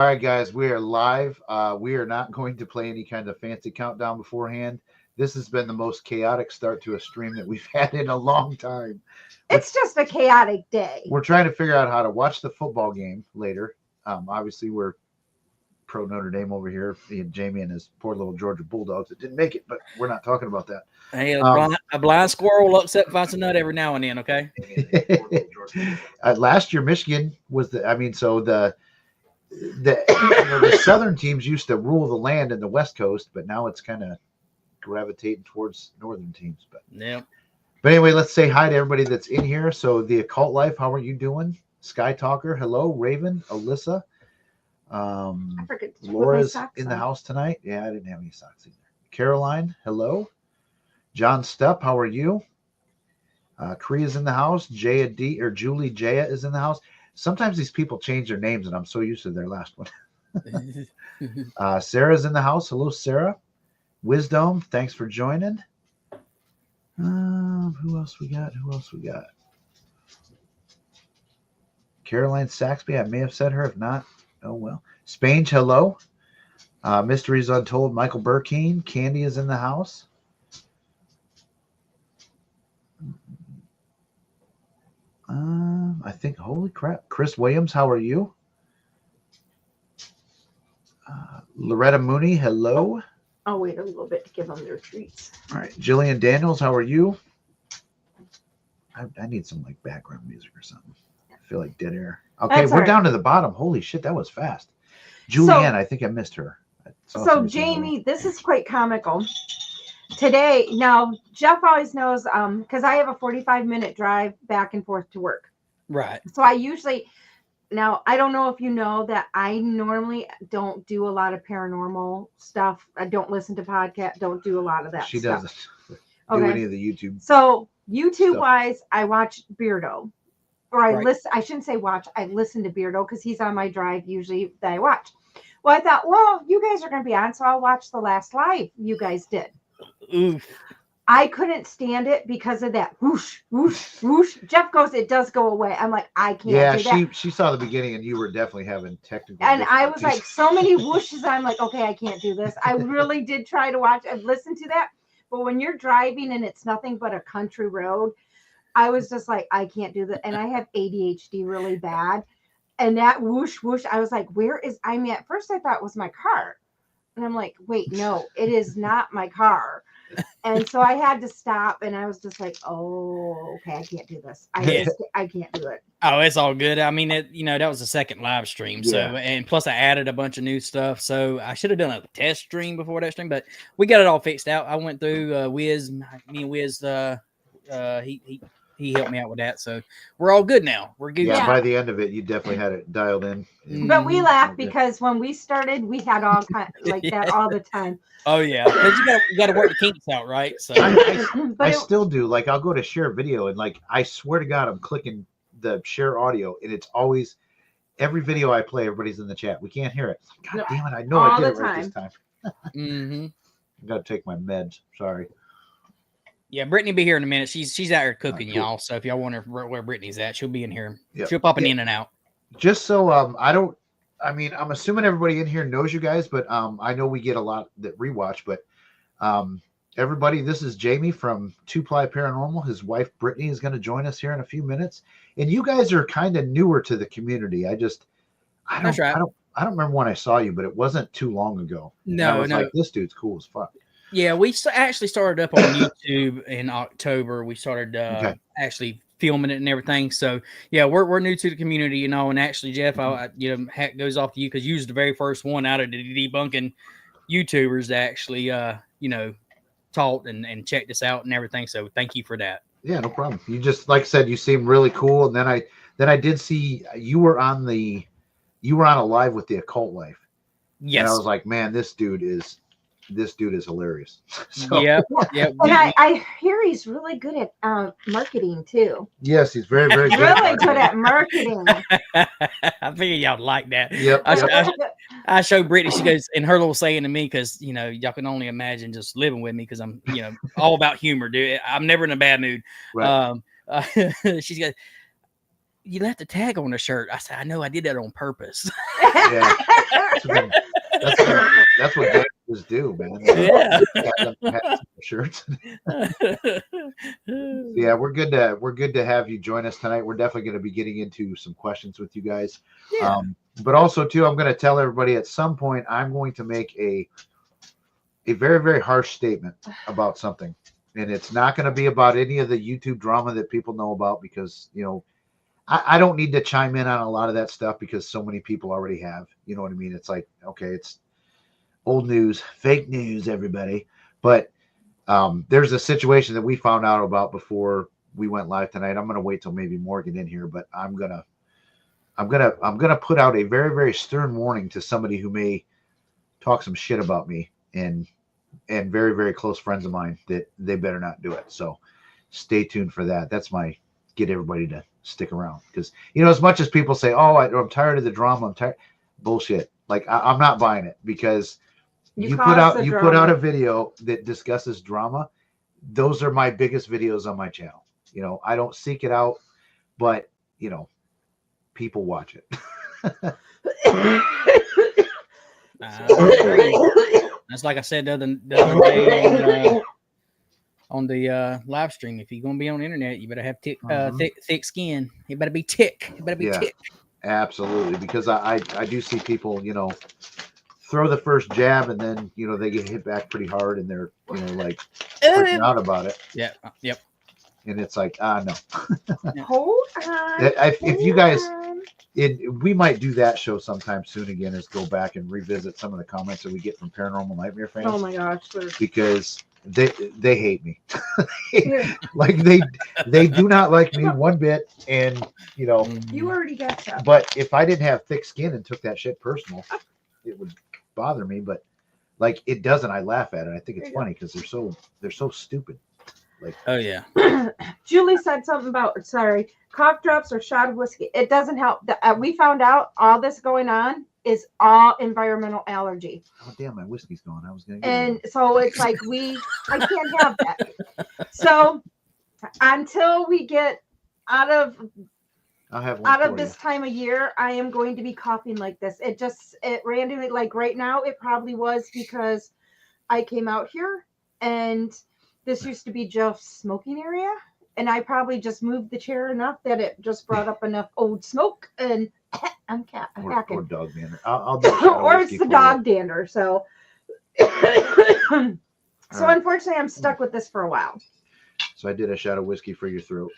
All right, guys, we are live. We are not going to play any kind of fancy countdown beforehand. This has been the most chaotic start to a stream that we've had in a long time. It's just a chaotic day. We're trying to figure out how to watch the football game later. Obviously, we're pro Notre Dame over here. Jamie and his poor little Georgia Bulldogs that didn't make it, but we're not talking about that. Hey, a blind squirrel will upset finds a nut every now and then, okay? Last year, Michigan was the southern teams used to rule the land in the West Coast, but now it's kind of gravitating towards northern teams. But anyway, let's say hi to everybody that's in here. So the Occult Life, how are you doing? Sky Talker, hello. Raven, Alyssa, Laura's in the house tonight. Yeah, I didn't have any socks either. Caroline, hello. John Stepp, how are you? Kria's in the house. Julie Jaya is in the house. Sometimes these people change their names, and I'm so used to their last one. Sarah's in the house. Hello, Sarah. Wisdom, thanks for joining. Who else we got? Caroline Saxby, I may have said her. If not, oh well. Spange, hello. Mysteries Untold, Michael Burkeen. Candy is in the house. I think, holy crap. Chris Williams, how are you? Loretta Mooney, hello. I'll wait a little bit to give them their treats. All right. Jillian Daniels, how are you? I need some like background music or something. I feel like dead air. Okay, we're down to the bottom. Holy shit, that was fast. Julianne, I think I missed her. So Jamie, this is quite comical. Today, now Jeff always knows because I have a 45-minute drive back and forth to work. Right. So I usually, now I don't know if you know that I normally don't do a lot of paranormal stuff. I don't listen to podcasts, don't do a lot of that She stuff. doesn't do any of the YouTube. So YouTube-wise, I watch Beardo. Or I shouldn't say watch, I listen to Beardo because he's on my drive usually that I watch. Well, I thought, well, you guys are going to be on, so I'll watch the last live you guys did. Oof. I couldn't stand it because of that whoosh, whoosh, whoosh. Jeff goes, it does go away. I'm like, I can't do that. Yeah, she saw the beginning, and you were definitely having technical and I was like, so many whooshes. I'm like, okay, I can't do this. I really did try to watch and listen to that. But when you're driving and it's nothing but a country road, I was just like, I can't do that. And I have ADHD really bad. And that whoosh, whoosh, I was like, at first I thought it was my car. And I'm like, wait, no, it is not my car. And so I had to stop, and I was just like, oh, okay, I can't do this. I can't do it. Oh, it's all good. I mean, that was the second live stream. So, and plus I added a bunch of new stuff. So I should have done a test stream before that stream, but we got it all fixed out. I went through Wiz, me and Wiz, he helped me out with that. So we're all good now. We're good. Yeah, by the end of it, you definitely had it dialed in. But we laughed because when we started, we had all kind like that all the time. Oh yeah, because you got to work the kinks out, right? So I still do. Like I'll go to share video, and like I swear to God, I'm clicking the share audio, and it's always every video I play, everybody's in the chat. We can't hear it. God damn it! I know I did it right this time. I got to take my meds. Sorry. Yeah, Brittany will be here in a minute. She's out here cooking, cool. Y'all. So if y'all wonder where Brittany's at, she'll be in here. Yep. She'll pop in and out. Just so I'm assuming everybody in here knows you guys, but I know we get a lot that rewatch. But everybody, this is Jamie from Ply Paranormal. His wife Brittany is going to join us here in a few minutes. And you guys are kind of newer to the community. I don't remember when I saw you, but it wasn't too long ago. No, I was like, this dude's cool as fuck. Yeah, we actually started up on YouTube in October. We started actually filming it and everything. So yeah, we're new to the community, and actually, Jeff, hat goes off to you because you was the very first one out of the debunking YouTubers that actually, taught and checked us out and everything. So thank you for that. Yeah, no problem. You just, like I said, you seem really cool. And then I did see you were on a live with the Occult Life. Yes. And I was like, man, this dude is hilarious. So, yeah. And I hear he's really good at marketing too. Yes, he's very, very good. Really good at marketing. I figured y'all like that. Yep. I showed Brittany. She goes, and her little saying to me, because y'all can only imagine just living with me because I'm all about humor, dude. I'm never in a bad mood. Right. She's got. you left a tag on the shirt. I said, I know, I did that on purpose. Yeah, that's what gangsters do, man. Yeah. Shirts. Yeah, we're good to have you join us tonight. We're definitely going to be getting into some questions with you guys. Yeah. But also too, I'm going to tell everybody at some point I'm going to make a very, very harsh statement about something. And it's not going to be about any of the YouTube drama that people know about, because, you know, I don't need to chime in on a lot of that stuff because so many people already have. You know what I mean? It's like, okay, it's old news, fake news, everybody. But there's a situation that we found out about before we went live tonight. I'm going to wait till maybe Morgan in here, but I'm gonna put out a very, very stern warning to somebody who may talk some shit about me and very, very close friends of mine, that they better not do it. So stay tuned for that. That's my get everybody to stick around, because, you know, as much as people say, oh, I'm tired of the drama, I'm tired, bullshit. Like I'm not buying it, because you put out a video that discusses drama. Those are my biggest videos on my channel. You know, I don't seek it out, but, you know, people watch it. That's like I said the other day on the live stream. If you're gonna be on the internet, you better have thick skin. You better be tick. You better be tick. Absolutely, because I do see people, you know, throw the first jab and then, you know, they get hit back pretty hard and they're, you know, like freaking out about it. Yeah. Yep. And it's like, no. Hold on. If you guys, we might do that show sometime soon again, is go back and revisit some of the comments that we get from Paranormal Nightmare fans. Oh my gosh. Because they hate me. Like they do not like me one bit. And, you know, you already got that. But if I didn't have thick skin and took that shit personal, it would bother me. But like, it doesn't. I laugh at it. I think it's funny because they're so stupid. Like, oh yeah. Julie said something about cough drops or shot of whiskey. It doesn't help. We found out all this going on is all environmental allergy. Oh damn, my whiskey's gone. I was gonna. And so it's like I can't have that. So until we get out of this time of year, I am going to be coughing like this. It randomly, like right now, it probably was because I came out here and this used to be Jeff's smoking area, and I probably just moved the chair enough that it just brought up enough old smoke, and I'm hacking. Or dog dander. Or it's the dog dander. So, unfortunately, I'm stuck with this for a while. So I did a shot of whiskey for your throat.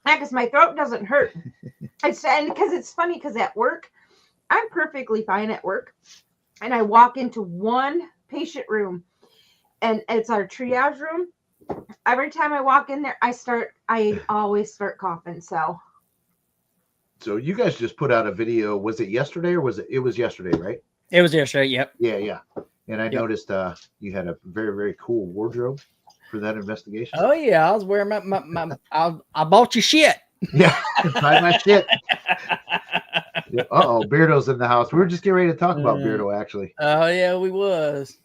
Yeah, because my throat doesn't hurt. And because it's funny, because at work, I'm perfectly fine at work, and I walk into one patient room, and it's our triage room. Every time I walk in there, I always start coughing. So you guys just put out a video. Was it yesterday or was it was yesterday, right? It was yesterday. Yep. Yeah. And I noticed you had a very, very cool wardrobe for that investigation. Oh yeah, I was wearing my I bought you shit. Yeah, buy my shit. Uh-oh, Beardo's in the house. We were just getting ready to talk about Beardo, actually. Oh yeah, we was.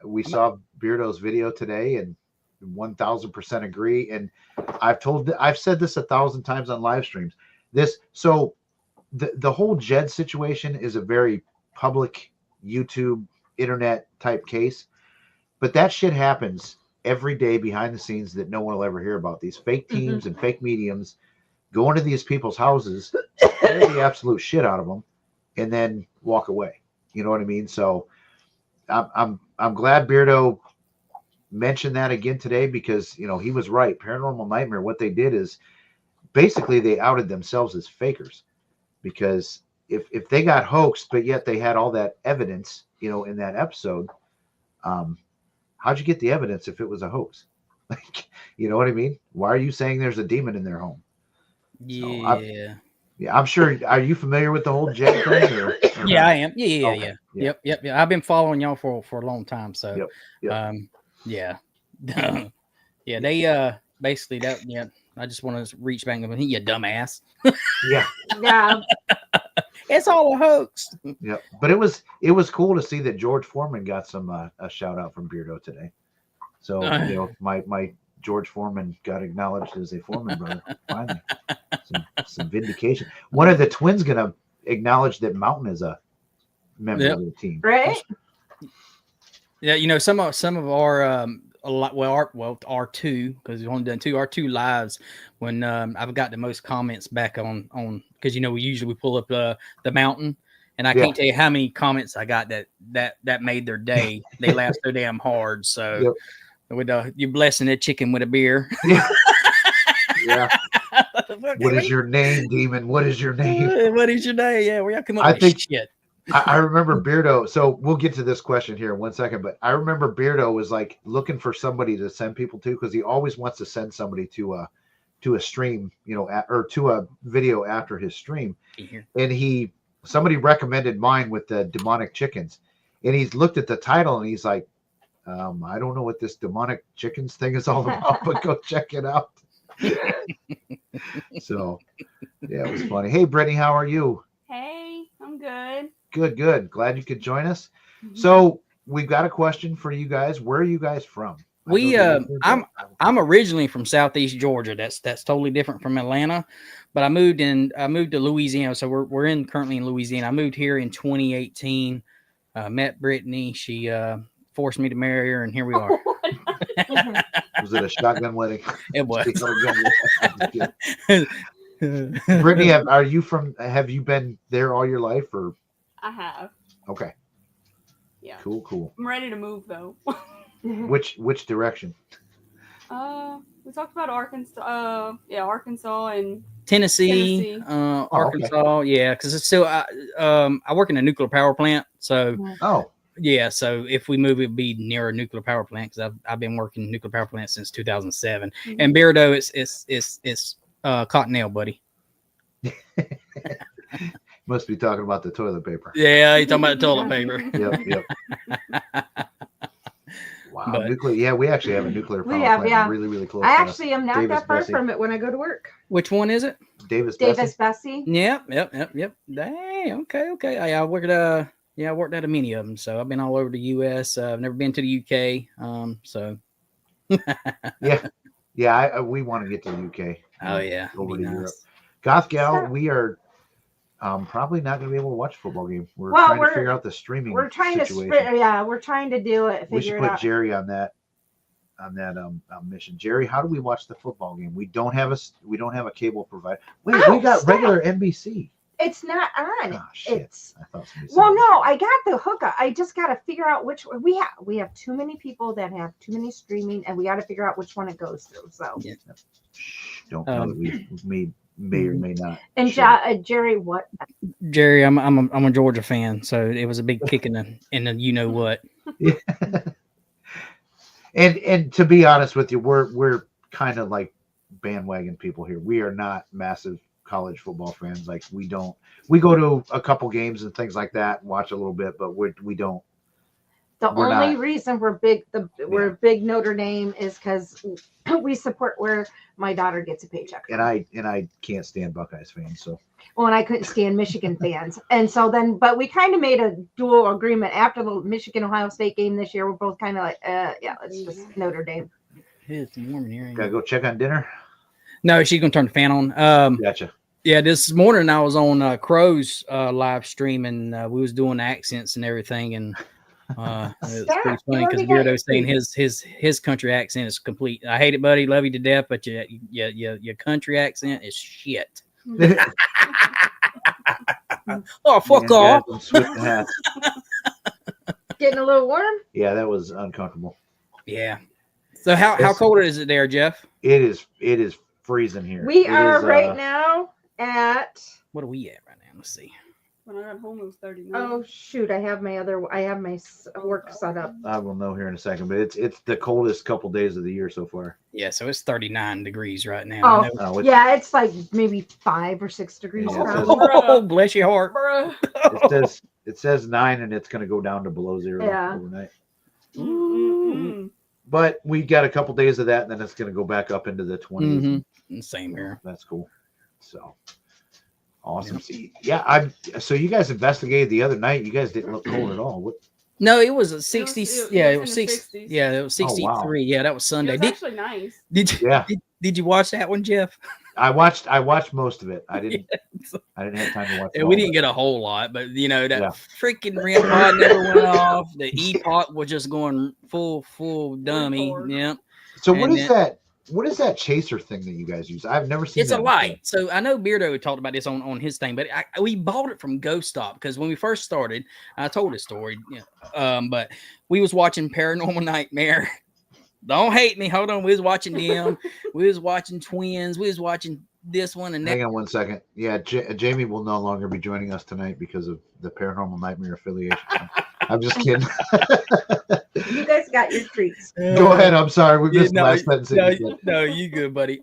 We saw Beardo's video today and 1000% agree. And I've said this 1,000 times on live streams. So the whole Jed situation is a very public YouTube internet type case, but that shit happens every day behind the scenes that no one will ever hear about. These fake teams and fake mediums go into these people's houses, scare the absolute shit out of them, and then walk away. You know what I mean? So I'm glad Beardo mentioned that again today, because, you know, he was right. Paranormal Nightmare, what they did is basically they outed themselves as fakers, because if they got hoaxed, but yet they had all that evidence, you know, in that episode, how'd you get the evidence if it was a hoax? Like, you know what I mean? Why are you saying there's a demon in their home? Yeah. So I'm sure. Are you familiar with the whole Jed thing? Or yeah, I am. Yeah. Yep. I've been following y'all for a long time. So, yep. Yeah. They basically that. Yeah, I just want to reach back and go, you dumbass. Yeah. It's all a hoax. Yeah, but it was cool to see that George Foreman got some a shout out from Beardo today. So you know, my George Foreman got acknowledged as a Foreman brother. Finally, some vindication. One of the twins gonna acknowledge that Mountain is a member of the team, right? Yeah, you know, some of our our two, because we've only done two, our two lives when I've got the most comments back on because you know we pull up the Mountain, and I can't tell you how many comments I got that made their day. They laughed so damn hard. So with you're blessing a chicken with a beer. Yeah. What is your name, Demon? What is your name? What is your name? Yeah, where y'all come up with shit. I remember Beardo. So we'll get to this question here in 1 second, but I remember Beardo was like looking for somebody to send people to because he always wants to send somebody to a stream, you know, or to a video after his stream. And somebody recommended mine with the demonic chickens, and he's looked at the title and he's like, I don't know what this demonic chickens thing is all about, but go check it out. So yeah, it was funny. Hey, Brittany, how are you? Hey, I'm good. Good. Glad you could join us. So we've got a question for you guys. Where are you guys from? I'm originally from Southeast Georgia. That's totally different from Atlanta, but I moved to Louisiana. So we're currently in Louisiana. I moved here in 2018. Met Brittany. She forced me to marry her, and here we are. Was it a shotgun wedding? It was. Brittany, have you been there all your life, or? I have. Okay. Yeah. Cool. I'm ready to move though. Which direction? We talked about Arkansas. Arkansas and Tennessee. Arkansas. Okay. Yeah, because it's still I work in a nuclear power plant, so. Oh. Yeah, so if we move, it'd be near a nuclear power plant because I've been working nuclear power plant since 2007. Mm-hmm. And Beardo, it's Cottonelle, buddy. Must be talking about the toilet paper. Yeah, he's talking about the toilet paper. Yep. Wow, nuclear. Yeah, we actually have a nuclear power plant really, really close. I actually am not that far from it when I go to work. Which one is it? Davis Bessie. Yep. Dang. Okay. I worked at many of them, so I've been all over the U.S. I've never been to the UK. So. We want to get to the UK. Oh yeah, over to Europe. Goth Gal, we are probably not going to be able to watch a football game. We're trying to figure out the streaming. We're trying situation. we're trying to do it. We should put Jerry on that mission. Jerry, how do we watch the football game? We don't have a cable provider. Wait, we got regular NBC. It's not on. Oh, shit. It's no, I got the hookup. I just got to figure out which one we have too many people that have too many streaming, and we got to figure out which one it goes through. So don't know that we may or may not. And Jerry, what? Jerry, I'm a Georgia fan, so it was a big kick in the you know what. Yeah. And to be honest with you, we're kind of like bandwagon people here. We are not massive college football fans. Like we go to a couple games and things like that and watch a little bit, but we don't. The only reason we're big big Notre Dame is because we support where my daughter gets a paycheck. And I can't stand Buckeyes fans, so. Well, and I couldn't stand Michigan fans, and so then, but we kind of made a dual agreement after the Michigan-Ohio State game this year. We're both kind of like, it's just Notre Dame. It's warm in here. Gotta go check on dinner. No, she's gonna turn the fan on. Gotcha. Yeah, this morning I was on Crow's live stream, and we was doing accents and everything, and it was pretty funny because Beardo's saying his country accent is complete. I hate it, buddy. Love you to death, but your country accent is shit. Oh, fuck off! Getting a little warm. Yeah, that was uncomfortable. Yeah. So how cold is it there, Jeff? It is freezing here. We are right now at. What are we at right now? Let's see. When I got home, it was 39. Oh shoot! I have my work set up. I will know here in a second, but it's the coldest couple days of the year so far. Yeah, so it's 39 degrees right now. It's like maybe 5 or 6 degrees. Yeah, oh, bless your heart. It says 9, and it's going to go down to below 0 overnight. Mm-hmm. But we got a couple days of that, and then it's going to go back up into the 20s. Mm-hmm. Same here. That's cool. So awesome. Yeah. So you guys investigated the other night. You guys didn't look cold at all. No, it was a 60. Yeah, it was in the 6. 60s. Yeah, it was Oh, 63. wow. Yeah, that was It Sunday. was actually nice. Did you? Yeah. Did you watch that one, Jeff? I watched most of it. I didn't Yeah. I didn't have time to watch it And all. we didn't get a whole lot, but you know that Yeah. freaking REM pod never went off. The ePod was just going full dummy. Record. Yeah. So And what is that chaser thing that you guys use? I've never seen It's that a before. light. So I know Beardo talked about this on his thing, but we bought it from Ghost Stop because when we first started, I told this story. But we was watching Paranormal Nightmare. Don't hate me. Hold on. We was watching them. We was watching Twins. We was watching this one and that. Hang on one second. Yeah, Jamie will no longer be joining us tonight because of the Paranormal Nightmare affiliation. I'm just kidding. You guys got your treats. Go ahead. I'm sorry. We missed the last sentence. No, you good, buddy.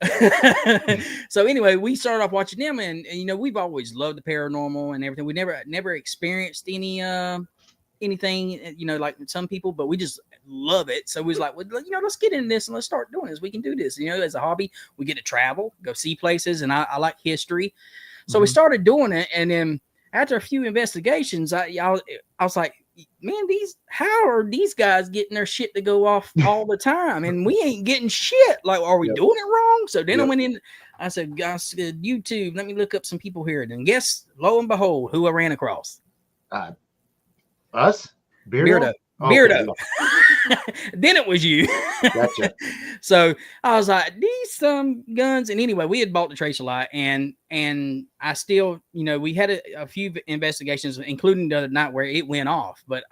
So anyway, we started off watching them, and you know we've always loved the paranormal and everything. We never experienced anything, you know, like some people, but we just love it. So we was like, well, you know, let's get into this and let's start doing this. We can do this, you know, as a hobby. We get to travel, go see places, and I like history. So we started doing it, and then after a few investigations, I was like, man, how are these guys getting their shit to go off all the time, and we ain't getting shit? Like, are we doing it wrong? So then I went in. I said, guys, YouTube, let me look up some people here. And guess, lo and behold, who I ran across? Us? Beardo. Oh, Beardo. okay. Then it was you. Gotcha. So I was like, these some guns. And anyway, we had bought the tracer light, and I still, you know, we had a few investigations, including the other night where it went off. But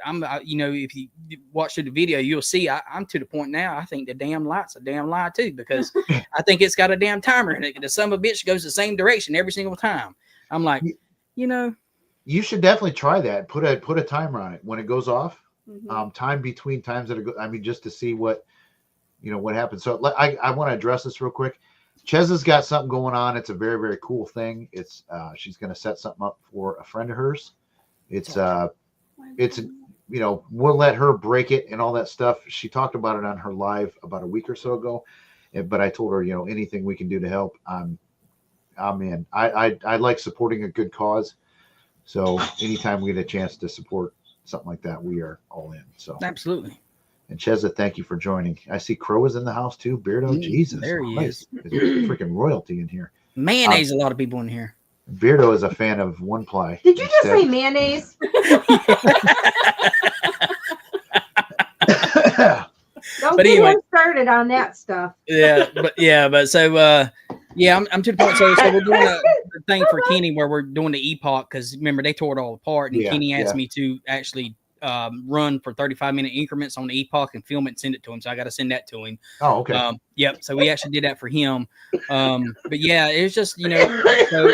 I'm you know, if you watch through the video, you'll see I'm to the point now. I think the damn light's a damn lie too, because I think it's got a damn timer in it. The son of a bitch goes the same direction every single time. I'm like, you know, you should definitely try that. Put a timer on it when it goes off. Mm-hmm. Time between times that it goes. I mean, just to see what happens. So I want to address this real quick. Ches has got something going on. It's a very, very cool thing. It's she's going to set something up for a friend of hers. It's you know, we'll let her break it and all that stuff. She talked about it on her live about a week or so ago, but I told her, you know, anything we can do to help, I'm in. I like supporting a good cause. So anytime we get a chance to support something like that, we are all in. So absolutely. And Cheza, thank you for joining. I see Crow is in the house too. Beardo, Jesus, there he is. There's freaking royalty in here. Mayonnaise, a lot of people in here. Beardo is a fan of One Ply. Did you just say mayonnaise? Don't get him started on that stuff. but so I'm to the point. So we're doing a thing for Kenny where we're doing the epoch, because remember they tore it all apart, and Kenny asked me to actually run for 35-minute increments on the epoch and film it and send it to him. So I got to send that to him. Oh, okay. Yep. So we actually did that for him. But yeah, it's just, you know, so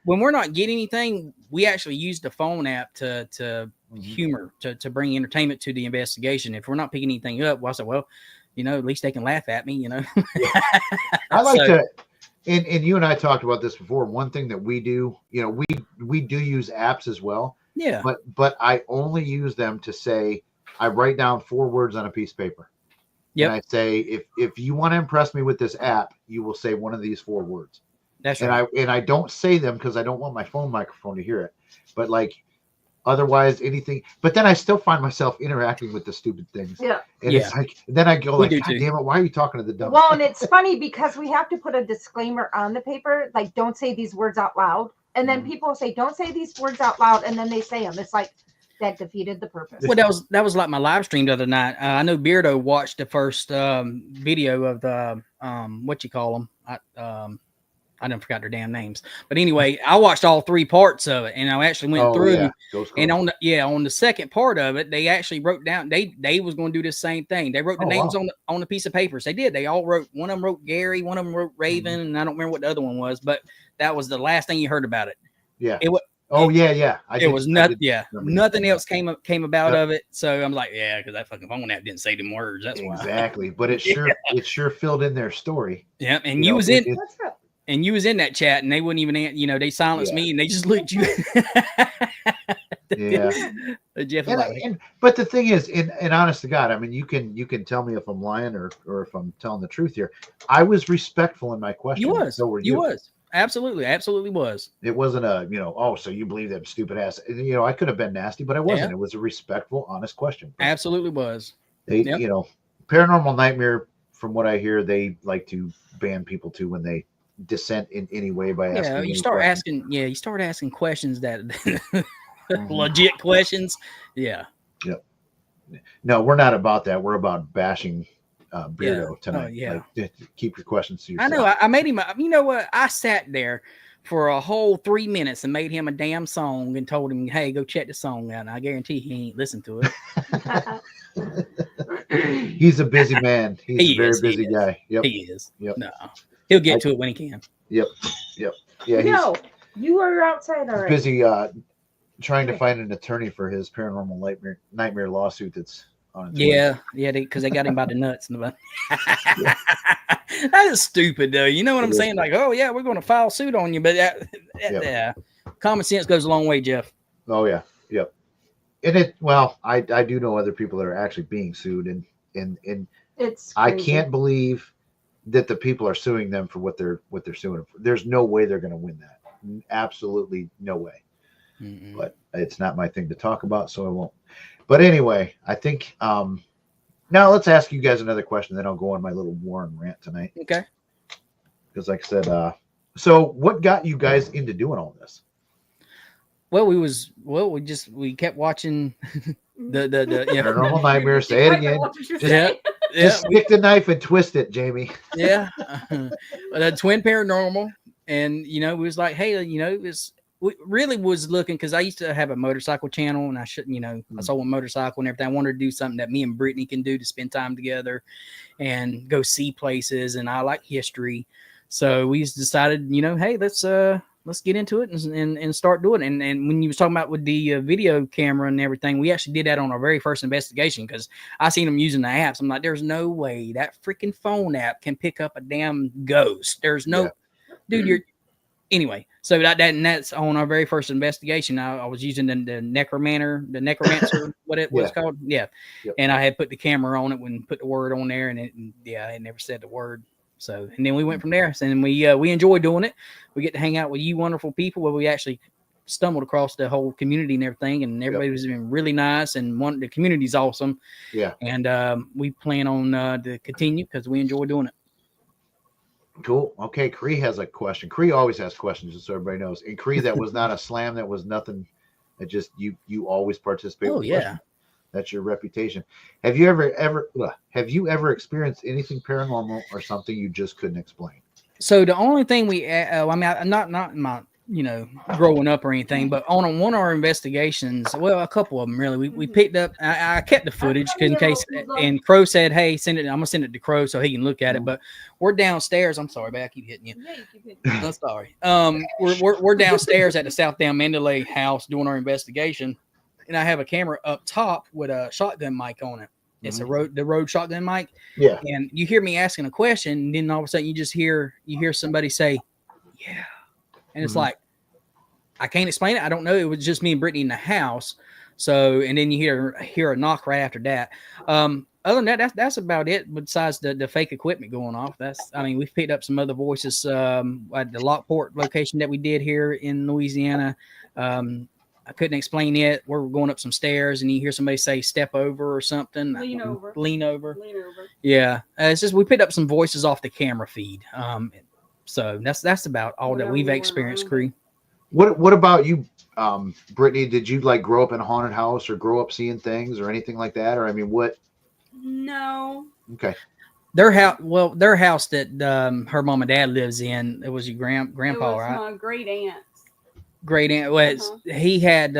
when we're not getting anything, we actually use the phone app to humor, to bring entertainment to the investigation. If we're not picking anything up, well, I said, well, you know, at least they can laugh at me, you know. I like to, and you and I talked about this before. One thing that we do, you know, we do use apps as well. Yeah. But I only use them to say, I write down 4 words on a piece of paper. Yeah. And I say, if you want to impress me with this app, you will say one of these 4 words. That's right. And I don't say them because I don't want my phone microphone to hear it. But like, otherwise anything. But then I still find myself interacting with the stupid things. Yeah. And it's like, then I go like, God damn it, why are you talking to the dumb? Well, and it's funny because we have to put a disclaimer on the paper, like, don't say these words out loud. And then people say, don't say these words out loud. And then they say them. It's like, that defeated the purpose. Well, that was like my live stream the other night. I know Beardo watched the first video of the what you call them. I didn't forgot their damn names, but anyway, I watched all 3 parts of it, and I actually went through. And on the second part of it, they actually wrote down they was going to do the same thing. They wrote the names on the piece of papers. They did. They all wrote. One of them wrote Gary, one of them wrote Raven, and I don't remember what the other one was, but that was the last thing you heard about it. Yeah. It was. It was nothing. Yeah, nothing else came about of it. So I'm like, yeah, because that fucking phone app didn't say them words. That's why. Exactly, but it sure filled in their story. Yeah, and you was in. And you was in that chat, and they wouldn't even, you know, they silenced me, and they just looked you. Jeff, but the thing is, and honest to God, I mean, you can tell me if I'm lying or if I'm telling the truth here. I was respectful in my question. You was. So were you. You was. absolutely was. It wasn't a, oh, so you believe them stupid ass. I could have been nasty, but I wasn't. Yeah. It was a respectful, honest question. But Absolutely was. they, Yep. Paranormal Nightmare, from what I hear, they like to ban people too when they dissent in any way by asking. Yeah, any you start questions. asking. Yeah, you start asking questions that Mhm. legit questions. Yeah. Yep. No, we're not about that. We're about bashing Beardo tonight. yeah. Like, keep your questions to I yourself. know. I made him. You know what? I sat there for a whole 3 minutes and made him a damn song and told him, "Hey, go check the song out." And I guarantee he ain't listened to it. He's a busy man. He's a very busy guy. Yep. He is. Yep. No, he'll get to it when he can. Yep. Yeah. No, you are outside He's already. busy trying to find an attorney for his paranormal nightmare lawsuit that's on its way. Yeah, because they got him by the nuts. That is stupid, though. You know what I'm saying? Like, oh yeah, we're going to file suit on you, but common sense goes a long way, Jeff. Oh yeah, yep. And I do know other people that are actually being sued, and It's I crazy. can't believe that the people are suing them for what they're suing them for. There's no way they're going to win that. Absolutely no way. Mm-mm. But it's not my thing to talk about, so I won't. But anyway, I think now let's ask you guys another question, then I'll go on my little Warren rant tonight. Okay. Because like I said, so what got you guys into doing all this? Well, we kept watching the Paranormal Nightmare. Say it again. Just stick the knife and twist it, Jamie. Yeah. The Twin Paranormal, and we was like, hey, we really was looking, because I used to have a motorcycle channel, and I shouldn't, I saw a motorcycle and everything. I wanted to do something that me and Brittany can do to spend time together and go see places, and I like history. So we decided, hey, let's get into it and start doing it. And when you was talking about with the video camera and everything, we actually did that on our very first investigation, because I seen them using the apps. I'm like, there's no way that freaking phone app can pick up a damn ghost. There's no, dude, anyway. So that's on our very first investigation. I was using the necromancer, what it was called. Yeah. Yep. And I had put the camera on it and put the word on there, and it never said the word. So, and then we went from there. And we enjoy doing it. We get to hang out with you wonderful people, where we actually stumbled across the whole community and everything. And everybody was been really nice, and the community's awesome. Yeah. And we plan on to continue, because we enjoy doing it. Cool. Okay. Cree has a question. Cree always has questions, just so everybody knows. And Cree, that was not a slam. That was nothing. It just, you always participate. Oh, yeah. Questions. That's your reputation. Have you ever experienced anything paranormal or something you just couldn't explain? So the only thing not in my, growing up or anything, but on one of our investigations, well, a couple of them really, we picked up, I kept the footage in case, and Crow said, hey, send it. I'm gonna send it to Crow so he can look at it. But we're downstairs. I'm sorry, but I keep hitting you. Yeah, you keep hitting me. I'm sorry. We're downstairs at the South Down Mandalay house doing our investigation, and I have a camera up top with a shotgun mic on it. It's the Rode shotgun mic. Yeah. And you hear me asking a question, and then all of a sudden you hear somebody say, yeah. And it's like, I can't explain it. I don't know. It was just me and Brittany in the house. So, and then you hear a knock right after that. Other than that, that's about it. Besides the fake equipment going off, we've picked up some other voices at the Lockport location that we did here in Louisiana. I couldn't explain it. We're going up some stairs, and you hear somebody say "step over" or something. Lean over. Yeah, it's just we picked up some voices off the camera feed. So that's about all that we've experienced, Cree. What about you, Brittany? Did you like grow up in a haunted house, or grow up seeing things, or anything like that? Or what? No. Okay. Their house that her mom and dad lives in. It was your grandpa, it was right? My great aunt. Great aunt was he had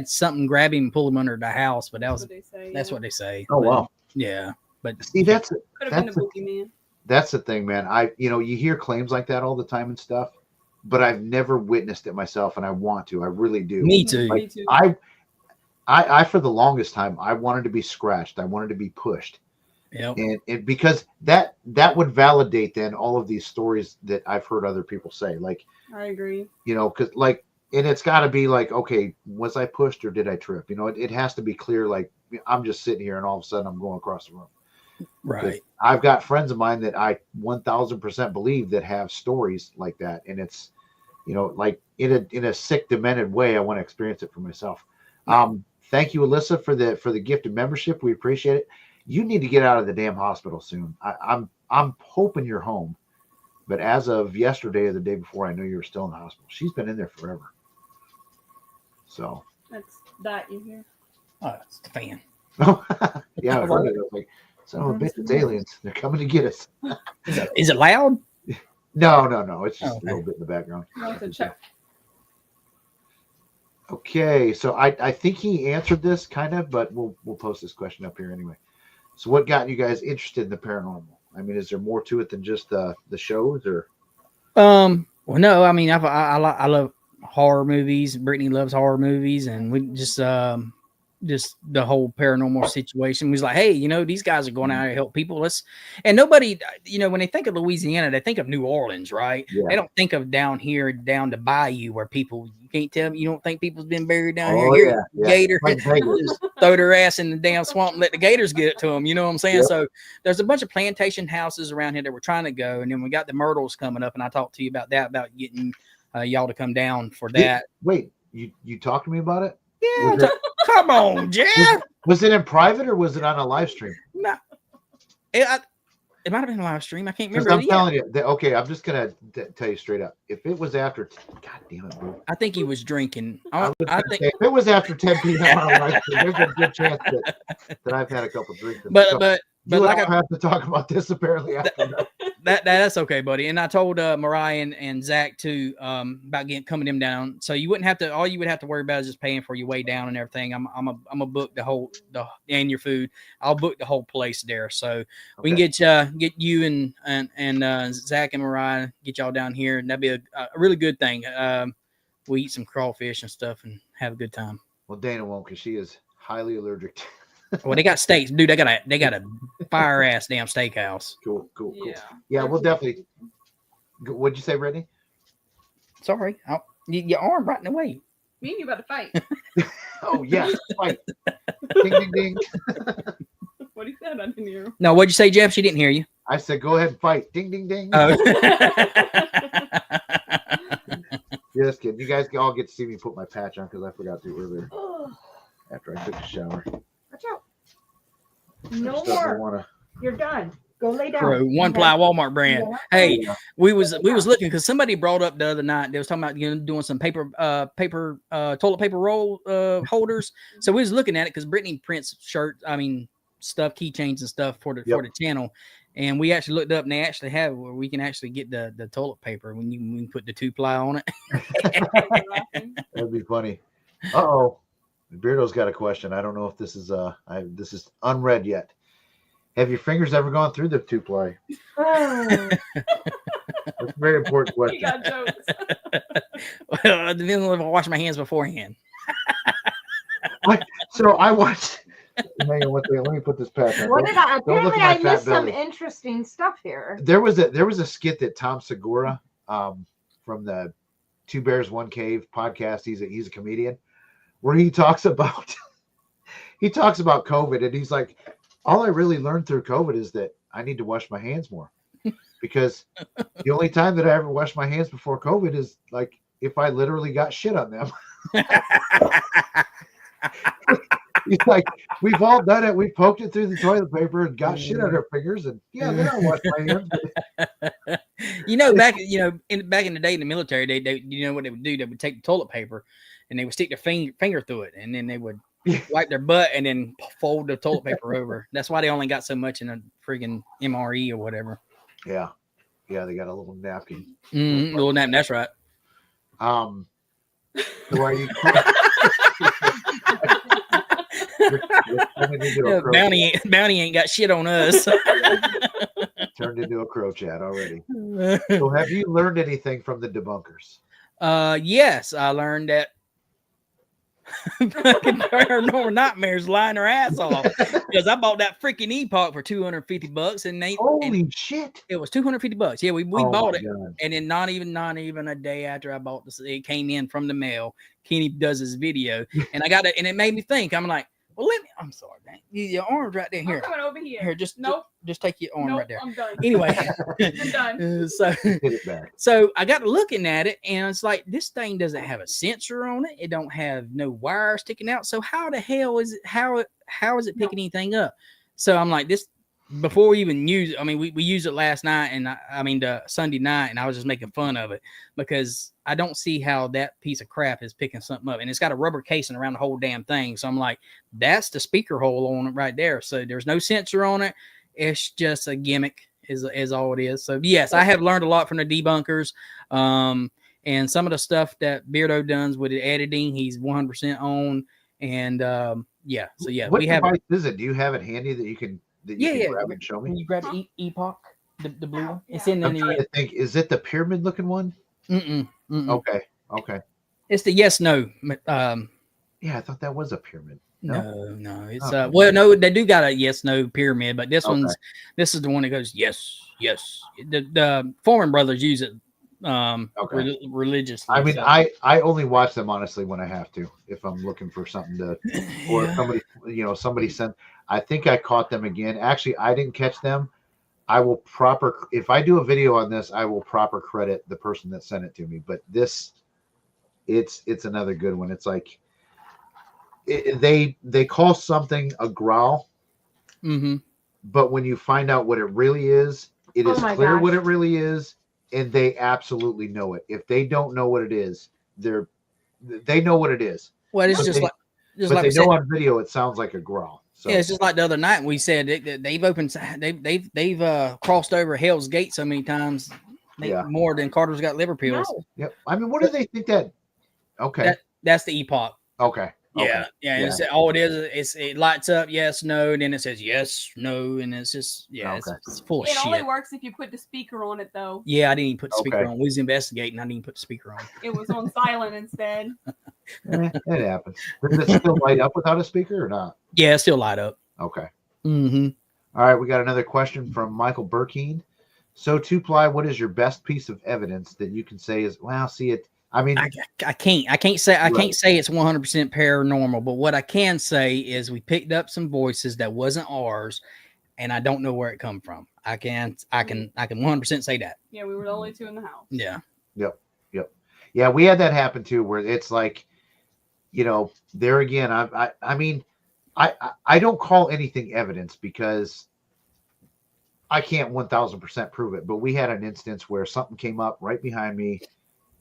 something grab him and pull him under the house, but that's what they say. Oh, wow. Yeah, but see, could have been a boogeyman. That's the thing, man. You hear claims like that all the time and stuff, but I've never witnessed it myself, and I want to. I really do. Me too. Like, Me too. I for the longest time, I wanted to be scratched. I wanted to be pushed. Yeah. And because that would validate then all of these stories that I've heard other people say. Like, I agree. Because and it's got to be like, okay, was I pushed or did I trip? It has to be clear. Like, I'm just sitting here and all of a sudden I'm going across the room. Right. I've got friends of mine that I 1000% believe that have stories like that, and it's, like in a sick, demented way. I want to experience it for myself. Thank you, Alyssa, for the gift of membership. We appreciate it. You need to get out of the damn hospital soon. I'm hoping you're home, but as of yesterday or the day before, I know you were still in the hospital. She's been in there forever. So That's that you hear. Oh, it's the fan. yeah, I heard it. I was like, son of a bitch, it's aliens. They're coming to get us. Is it loud? No. It's just a little bit in the background. Okay, so I think he answered this kind of, but we'll post this question up here anyway. So, what got you guys interested in the paranormal? I mean, is there more to it than just the shows, or? Well, no. I mean, I love horror movies. Brittany loves horror movies, and we just the whole paranormal situation. We was like, hey, these guys are going out to help people. And nobody, when they think of Louisiana, they think of New Orleans, right? Yeah. They don't think of down here, down to Bayou, where people, you can't tell me, you don't think people's been buried down here. Yeah. Gator, just throw their ass in the damn swamp and let the gators get it to them. You know what I'm saying? Yep. So there's a bunch of plantation houses around here that we're trying to go. And then we got the Myrtles coming up. And I talked to you about that, about getting y'all to come down for that. Wait, you talked to me about it? Yeah. Come on, Jeff. Was it in private or was it on a live stream? No. It might have been a live stream. I can't remember. I'm telling you. Okay, I'm just going to tell you straight up. If it was after, God damn it, bro. I think he was drinking. I think if it was after 10 p.m. on a live stream, there's a good chance that I've had a couple drinks. But like I have to talk about this apparently after that's okay, buddy. And I told Mariah and Zach too about coming them down. So you wouldn't have to. All you would have to worry about is just paying for your way down and everything. I'm a book and your food. I'll book the whole place there. So we can get you and Zach and Mariah, get y'all down here, and that'd be a really good thing. We eat some crawfish and stuff and have a good time. Well, Dana won't, because she is highly allergic. Well, they got steaks, dude. They got a fire ass damn steakhouse. Cool. Yeah, we'll definitely. What'd you say, Brittany? Sorry, your arm right in the way. Me and you about to fight. Oh yeah, fight! Ding ding ding. What he said, I didn't hear. No, what'd you say, Jeff? She didn't hear you. I said, go ahead and fight. Ding ding ding. Oh. Just kidding. You guys all get to see me put my patch on because I forgot to earlier after I took a shower. Watch out. No more. You're done. Go lay down. One Ply Walmart brand. Yeah. Hey, we was looking because somebody brought up the other night. They was talking about doing some paper toilet paper roll holders. So we was looking at it because Brittany prints shirts. I mean stuff, keychains and stuff for the channel. And we actually looked up and they actually have where we can actually get the toilet paper when you can put the 2-ply on it. That'd be funny. Uh-oh. Beardo's got a question. I don't know if this is this is unread yet. Have your fingers ever gone through the 2-ply? That's a very important question. You got jokes. Well, it depends on if I wash my hands beforehand. So I watched. Hang on one second. Let me put this patch on. What did I? Apparently, I missed some interesting stuff here. There was a skit that Tom Segura, from the Two Bears One Cave podcast. He's a comedian, where he talks about COVID, and he's like, all I really learned through COVID is that I need to wash my hands more, because the only time that I ever washed my hands before COVID is like if I literally got shit on them. He's like, we've all done it. We poked it through the toilet paper and got shit on our fingers, and then I washed my hands. Back in the day in the military, they you know what they would do? They would take the toilet paper and they would stick their finger through it, and then they would wipe their butt and then fold the toilet paper over. That's why they only got so much in a friggin' MRE or whatever. Yeah, they got a little napkin. Little napkin. That's right. So are you? Bounty ain't got shit on us. Turned into a crow chat already. So have you learned anything from the debunkers? Yes, I learned that fucking paranormal nightmares lying her ass off, because I bought that freaking epoch for $250 and shit, it was $250. Yeah, we bought it. God. And then not even a day after I bought this, it came in from the mail. Kenny does his video, and I got it, and it made me think. I'm like, well, I'm sorry, man. Your arm's right there. I'm coming over here. Here, just nope. Just take your arm Nope, right there. I'm done. Anyway, I'm done. Hit it back. so I got looking at it, and it's like this thing doesn't have a sensor on it. It don't have no wire sticking out. So how the hell is it? How is it picking anything up? So I'm like, this before we even use it. I mean, we used it last night, and I mean the Sunday night, and I was just making fun of it because I don't see how that piece of crap is picking something up, and it's got a rubber casing around the whole damn thing. So I'm like, that's the speaker hole on it right there. So there's no sensor on it. It's just a gimmick, is all it is. So yes, I have learned a lot from the debunkers, and some of the stuff that Beardo does with the editing, he's 100% on. And yeah, so yeah, What we have. device is it? Do you have it handy that you can grab and show When me? you grab the Epoch, the blue one, it's in I'm trying the. to think. Is it the pyramid looking one? Okay. It's the yes no. Yeah, I thought that was a pyramid. No, it's Oh. well, no, they do got a yes no pyramid, but this Okay. this is the one that goes yes. The Foreman brothers use it religiously. I mean, so. I only watch them honestly when I have to, if I'm looking for something to, or Yeah. somebody sent. I think I caught them again. Actually, I didn't catch them. I will if I do a video on this, I will proper credit the person that sent it to me. But this, it's another good one. It's like they call something a growl, but when you find out what it really is, it is clear what it really is, and they absolutely know it. If they don't know what it is, they know what it is. Well, it's but just like they know on video it sounds like a growl. So yeah, it's just like the other night we said they've crossed over Hell's Gate so many times, more than Carter's got liver pills. No. Yep. I mean, what do they think that? Okay. That's the Epoch. Okay. Yeah. It's, all it is it lights up yes, no, and then it says yes, no, and it's just it's full of It shit. only works if you put the speaker on it, though. Yeah, I didn't even put the speaker on. We was investigating. I didn't even put the speaker on. It was on silent instead. It happens. Does it still light up without a speaker or not? Yeah, it still light up. Okay. Mm-hmm. All right, we got another question from Michael Burkeen. So, 2-Ply, what is your best piece of evidence that you can say is, well, see it? I mean, I can't say it's 100% paranormal, but what I can say is we picked up some voices that wasn't ours, and I don't know where it come from. I can 100% say that. Yeah, we were the only two in the house. Yeah. Yep. Yeah, we had that happen too, where it's like, there again, I mean, I don't call anything evidence because I can't 1000% prove it, but we had an instance where something came up right behind me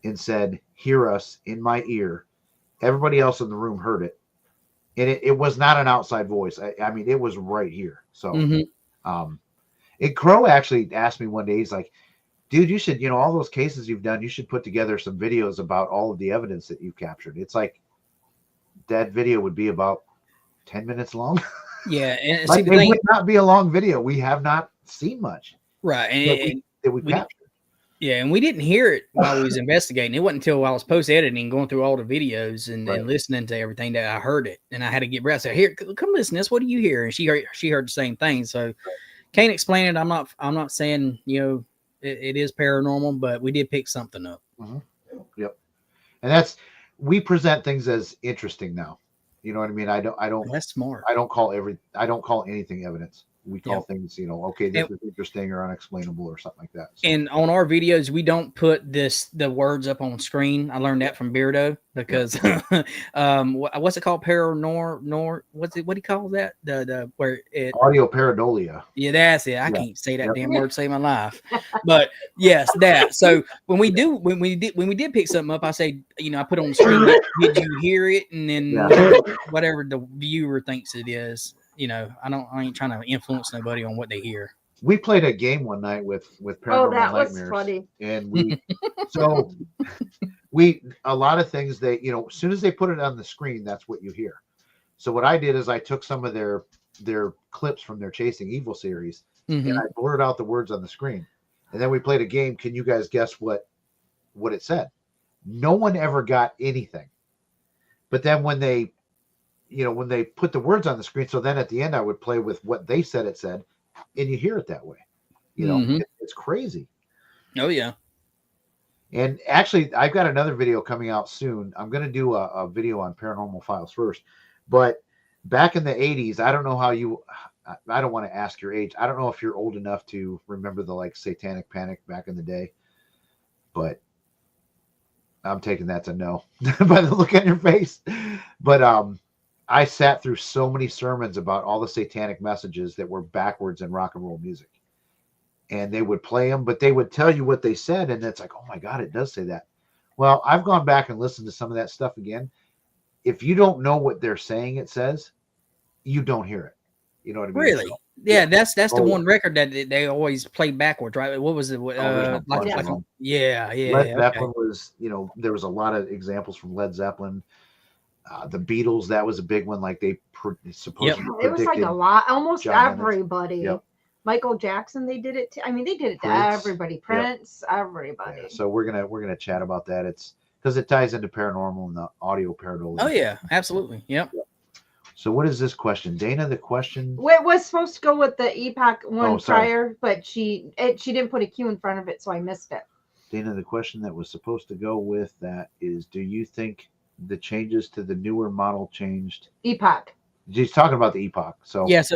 and said, "Hear us," in my ear. Everybody else in the room heard it. And it was not an outside voice. I mean, it was right here. So, Crow actually asked me one day, he's like, "Dude, you should, all those cases you've done, you should put together some videos about all of the evidence that you've captured." It's like, that video would be about 10 minutes long. Yeah. And like, it would not be a long video. We have not seen much. Right. And that we captured. Yeah, and we didn't hear it while we was investigating. It wasn't until I was post-editing, going through all the videos and listening to everything that I heard it. And I had to get Brett. I said, "Here, come listen to this. What do you hear?" And she heard the same thing. So can't explain it. I'm not saying, it is paranormal, but we did pick something up. Mm-hmm. Yep. And we present things as interesting now. You know what I mean? I don't. That's smart. I don't call anything evidence. We call things, okay, this is interesting or unexplainable or something like that. So. And on our videos, we don't put the words up on screen. I learned that from Beardo because what's it called? What do you call that? The where it audio pareidolia. Yeah, that's it. I can't say that damn word to save my life. But yes, that. So when we did pick something up, I say, I put on the screen, did you hear it? And then whatever the viewer thinks it is. I ain't trying to influence nobody on what they hear. We played a game one night with Paranormal that Nightmares. was funny. And a lot of things as soon as they put it on the screen, that's what you hear. So what I did is I took some of their clips from their Chasing Evil series and I blurred out the words on the screen. And then we played a game. Can you guys guess what it said? No one ever got anything. But then when they put the words on the screen, so then at the end I would play with what they said it said, and you hear it that way. It's crazy. Oh yeah. And actually, I've got another video coming out soon. I'm going to do a video on Paranormal Files first, but back in the 80s, I don't know I don't want to ask your age. I don't know if you're old enough to remember the like satanic panic back in the day, but I'm taking that to no by the look on your face. But I sat through so many sermons about all the satanic messages that were backwards in rock and roll music. And they would play them, but they would tell you what they said. And it's like, oh my God, it does say that. Well, I've gone back and listened to some of that stuff again. If you don't know what they're saying it says, you don't hear it. You know what I mean? Really? Yeah, that's the one record that they always play backwards, right? What was it? Led Zeppelin was, there was a lot of examples from Led Zeppelin. The Beatles, that was a big one. Like they supposedly it was like a lot, almost John everybody. Yep. Michael Jackson, they did it. I mean, they did it to everybody. Prince, everybody. Yeah, so we're gonna chat about that. It's because it ties into paranormal and the audio paranormal. Oh yeah, absolutely. Yep. So what is this question, Dana? The question. It was supposed to go with the Epoch one prior, but she didn't put a Q in front of it, so I missed it. Dana, the question that was supposed to go with that is: do you think the changes to the newer model changed? Epoch. She's talking about the Epoch. So this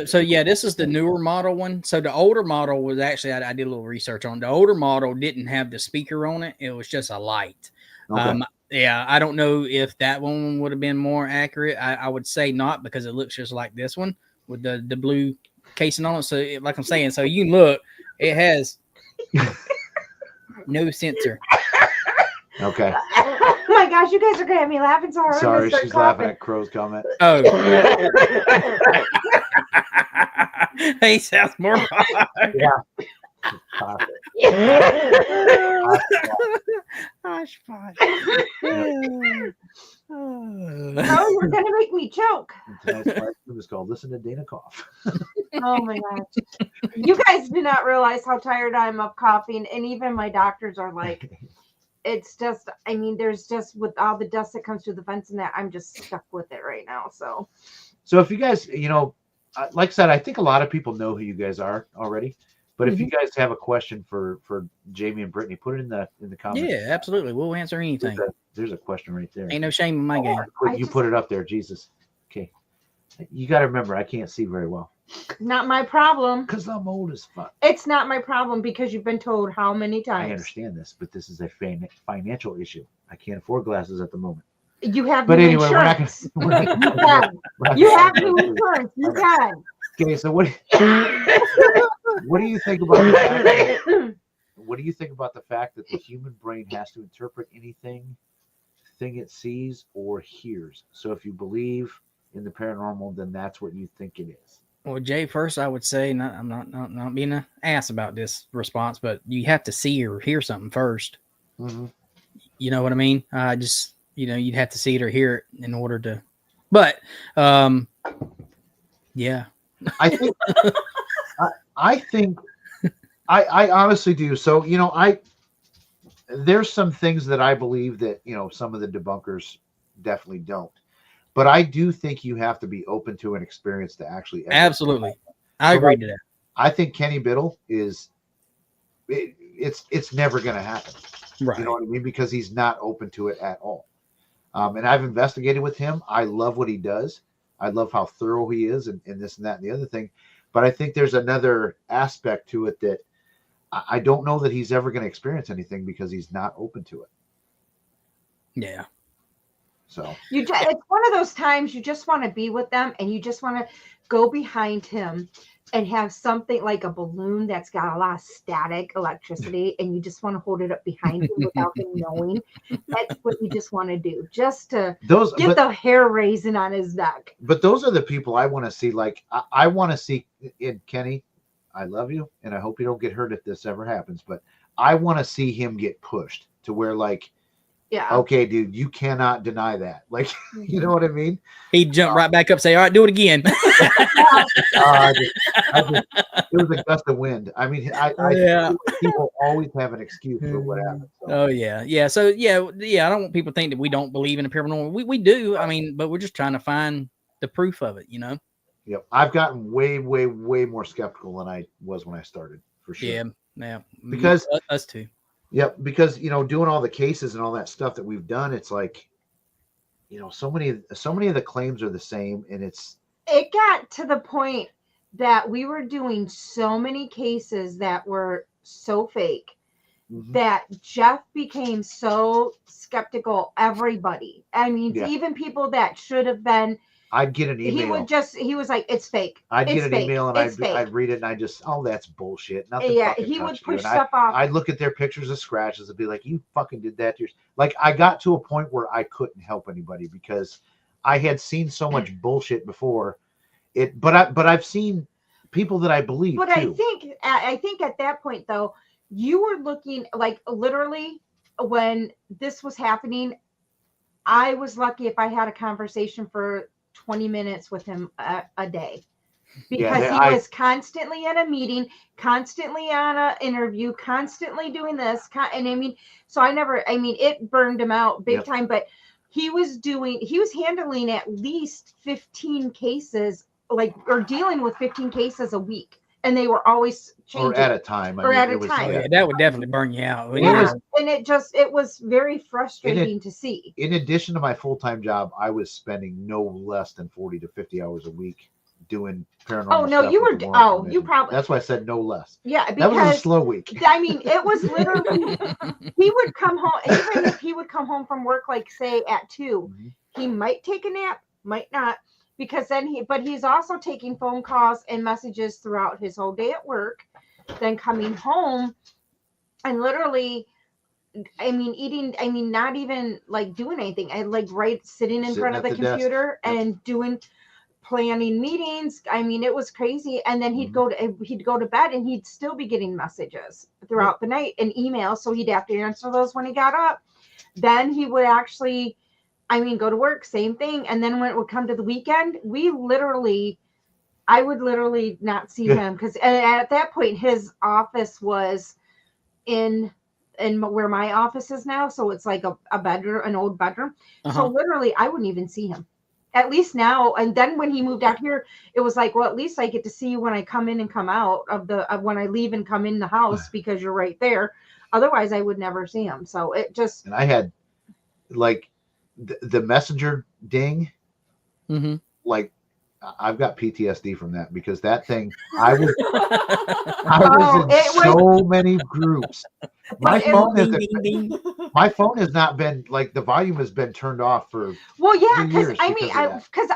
is the newer model one. So the older model was actually, I did a little research on. The older model didn't have the speaker on it. It was just a light. Okay. I don't know if that one would have been more accurate. I would say not, because it looks just like this one with the blue casing on it. So like I'm saying, so you look, it has no sensor. Okay. Oh my gosh, you guys are gonna have me laughing so hard. Sorry, she's laughing at Crow's comment. Oh. He sounds more. Yeah. Gosh, Oh, you're gonna make me choke. Tonight's question is called "Listen to Dana Cough." Oh my gosh, you guys do not realize how tired I am of coughing, and even my doctors are like, it's just. I mean, there's just with all the dust that comes through the vents and that, I'm just stuck with it right now. So if you guys, like I said, I think a lot of people know who you guys are already. But if you guys have a question for Jamie and Brittany, put it in the comments. Yeah, absolutely. We'll answer anything. There's a question right there. Ain't no shame in my game. You put it up there, Jesus. Okay. You got to remember, I can't see very well. Not my problem. Because I'm old as fuck. It's not my problem because you've been told how many times. I understand this, but this is a financial issue. I can't afford glasses at the moment. You have but new anyway, insurance. We're not you have new insurance. You can. Okay, so what do you think about the fact what do you think about the fact that the human brain has to interpret anything it sees or hears? So if you believe in the paranormal, then that's what you think it is. Well, Jay, first I would say, I'm not being an ass about this response, but you have to see or hear something first. Mm-hmm. You know what I mean? Just you'd have to see it or hear it in order to. But yeah. I think I honestly do. So, there's some things that I believe that, some of the debunkers definitely don't. But I do think you have to be open to an experience to actually. Absolutely. I agree to that. I think Kenny Biddle it's never going to happen. Right. You know what I mean? Because he's not open to it at all. And I've investigated with him. I love what he does. I love how thorough he is and this and that and the other thing. But I think there's another aspect to it that I don't know that he's ever going to experience anything because he's not open to it. Yeah. So it's one of those times you just want to be with them and you just want to go behind him and have something like a balloon that's got a lot of static electricity and you just want to hold it up behind him without him knowing. That's what you just want to do, just to get the hair raising on his neck. But those are the people I want to see. Like I want to see in Kenny. I love you and I hope you don't get hurt if this ever happens, but I want to see him get pushed to where like, yeah, okay, dude, you cannot deny that. Like, you know what I mean? He'd jump right back up, say, all right, do it again. It was a gust of wind. I mean, people always have an excuse for what happened. So. Oh, yeah. Yeah. So, yeah. I don't want people to think that we don't believe in the paranormal. We do. I mean, but we're just trying to find the proof of it, Yep. I've gotten way, way, way more skeptical than I was when I started, for sure. Yeah. Yeah. Because us too. Yep, because doing all the cases and all that stuff that we've done, it's like, so many of the claims are the same, and it got to the point that we were doing so many cases that were so fake that Jeff became so skeptical. Everybody. I mean, even people that should have been. I'd get an email. He was like, it's fake. I'd it's get an fake. email and I'd read it and I just, oh, that's bullshit. Nothing. Yeah, he would push stuff off. I'd look at their pictures of scratches and be like, you fucking did that to yourself. Like, I got to a point where I couldn't help anybody because I had seen so much bullshit before it. But I've seen people that I believe. But too. I think at that point though, you were looking like literally when this was happening. I was lucky if I had a conversation for 20 minutes with him a day, because he was constantly in a meeting, constantly on an interview, constantly doing this. And I mean, so it burned him out big time, but he was handling at least 15 cases, or dealing with 15 cases a week. And they were always changing. Or at a time. Yeah, that would definitely burn you out. Yeah, and it was very frustrating to see. In addition to my full-time job, I was spending no less than 40 to 50 hours a week doing paranormal stuff. Oh, no, you were, you probably. That's why I said no less. Yeah, because. That was a slow week. I mean, it was literally, he would come home, even if he would come home from work, like say at 2, he might take a nap, might not. Because then he's also taking phone calls and messages throughout his whole day at work, then coming home and literally, not even like doing anything. I sitting in front of the computer and planning meetings. I mean, it was crazy. And then he'd go to bed and he'd still be getting messages throughout the night and emails. So he'd have to answer those when he got up. Then he would actually, go to work, same thing. And then when it would come to the weekend, I would literally not see him because at that point his office was in where my office is now. So it's like a bedroom, an old bedroom. So literally I wouldn't even see him. At least now. And then when he moved out here, it was like, well, at least I get to see you when I come in and come out of when I leave and come in the house because you're right there. Otherwise I would never see him. So it just. And I had like the messenger ding, like I've got PTSD from that because that thing, I was in so many groups. My phone has not been like the volume has been turned off for because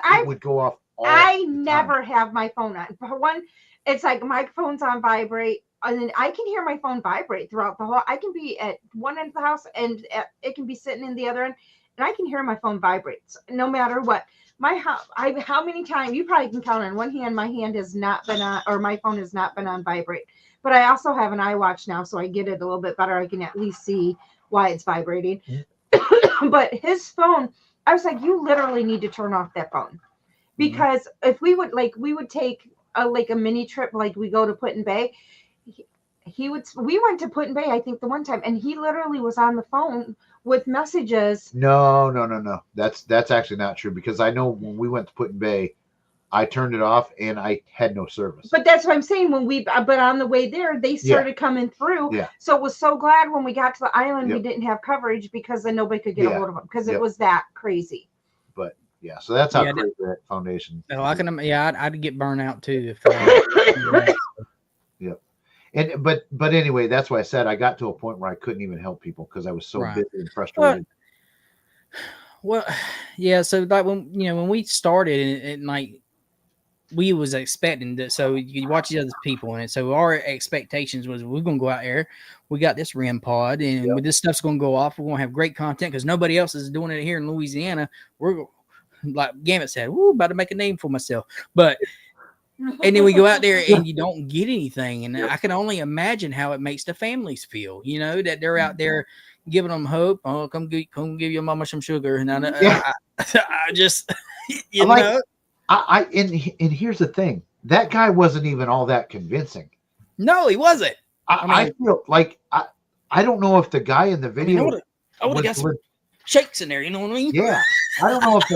I would go off. I never have my phone on. For one, it's like my phone's on vibrate. And then I can hear my phone vibrate throughout the whole. I can be at one end of the house and it can be sitting in the other end. And I can hear my phone vibrates no matter what. How many times you probably can count on one hand, my hand has not been on, or my phone has not been on vibrate. But I also have an iWatch now, so I get it a little bit better. I can at least see why it's vibrating. But his phone, I was like, you literally need to turn off that phone because if we would take a mini trip, like we go to Put-in-Bay. We went to Put-in-Bay, I think the one time, and he literally was on the phone with messages. No. That's actually not true because I know when we went to Put-in-Bay, I turned it off and I had no service. But that's what I'm saying. But on the way there, they started coming through. Yeah. So it was so glad when we got to the island, we didn't have coverage because then nobody could get a hold of them because it was that crazy. But so that's how crazy that foundation. No, I'd get burnt out too if. And but anyway, that's why I said I got to a point where I couldn't even help people because I was so busy and frustrated. Well, yeah. So like when we started and like we was expecting that, so you watch the other people in it. So our expectations was we're gonna go out there. We got this REM pod, and with this stuff's gonna go off. We're gonna have great content because nobody else is doing it here in Louisiana. We're like Gamut said, about to make a name for myself, but. And then we go out there and you don't get anything. And I can only imagine how it makes the families feel, that they're out there giving them hope. Oh, come give your mama some sugar. And I just, know. And here's the thing. That guy wasn't even all that convincing. No, he wasn't. I feel like, I don't know if the guy in the video. I would have got some shakes in there. You know what I mean? Yeah. I don't know if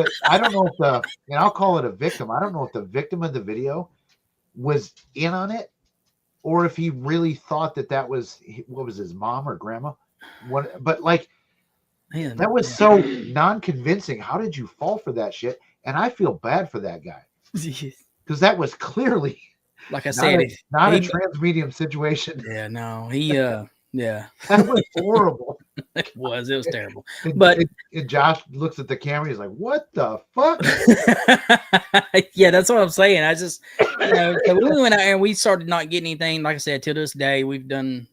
the, and I'll call it a victim. I don't know if the victim of the video was in on it or if he really thought that was, what was his mom or grandma? But like, man, that was so non-convincing. How did you fall for that shit? And I feel bad for that guy because that was clearly like I said, not a transmedium situation. Yeah, no, he yeah. That was horrible. It was terrible. And Josh looks at the camera, he's like, what the fuck? Yeah, that's what I'm saying. I just, so we went out and we started not getting anything. Like I said, till this day, we've done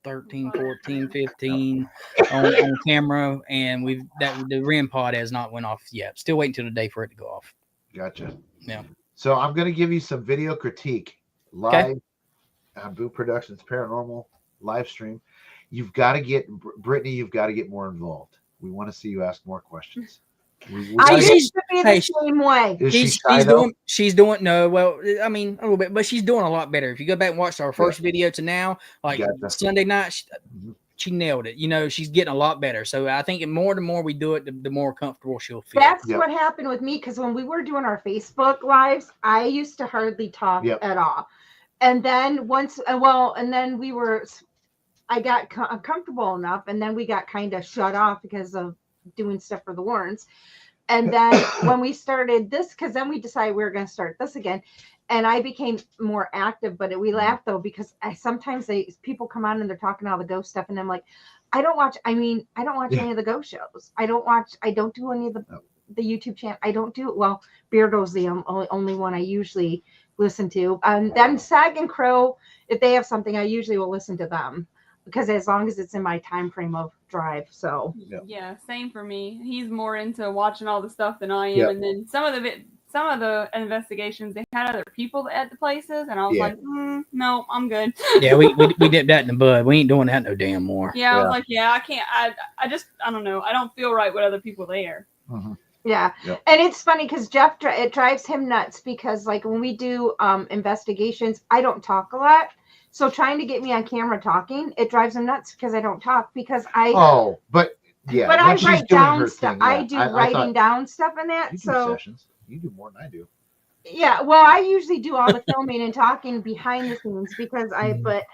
13, 14, 15 on camera, and the REM pod has not went off yet. Still waiting till the day for it to go off. Gotcha. Yeah. So I'm going to give you some video critique live on Boo Productions Paranormal live stream. You've got to get Brittany. You've got to get more involved. We want to see you ask more questions. I used to be the same way. She's doing no. Well, I mean a little bit, but she's doing a lot better. If you go back and watch our first video to now, like Sunday night, she nailed it. You know, she's getting a lot better. So I think the more we do it, the more comfortable she'll feel. That's what happened with me, because when we were doing our Facebook lives, I used to hardly talk at all. And then I got comfortable enough, and then we got kind of shut off because of doing stuff for the Warrens. And then when we started this, because then we decided we were going to start this again, and I became more active. But we laughed though, because sometimes people come on and they're talking all the ghost stuff, and I'm like, I don't watch any of the ghost shows. I don't do any of the YouTube channel. I don't do it. Well, Beardo's the only one I usually listen to. And then Sag and Crow, if they have something, I usually will listen to them, because as long as it's in my time frame of drive. So yeah, same for me. He's more into watching all the stuff than I am. And then some of the investigations, they had other people at the places, and I was like, no, I'm good. Yeah, we dipped that in the bud. We ain't doing that no damn more. Yeah, I was like, I can't. I don't know. I don't feel right with other people there. Mm-hmm. Yeah. And it's funny because Jeff, it drives him nuts, because like when we do investigations, I don't talk a lot. So trying to get me on camera talking, it drives him nuts because I don't talk, because but I write down stuff. I do writing down stuff in that. So sessions. You do more than I do. Yeah. Well, I usually do all the filming and talking behind the scenes, because but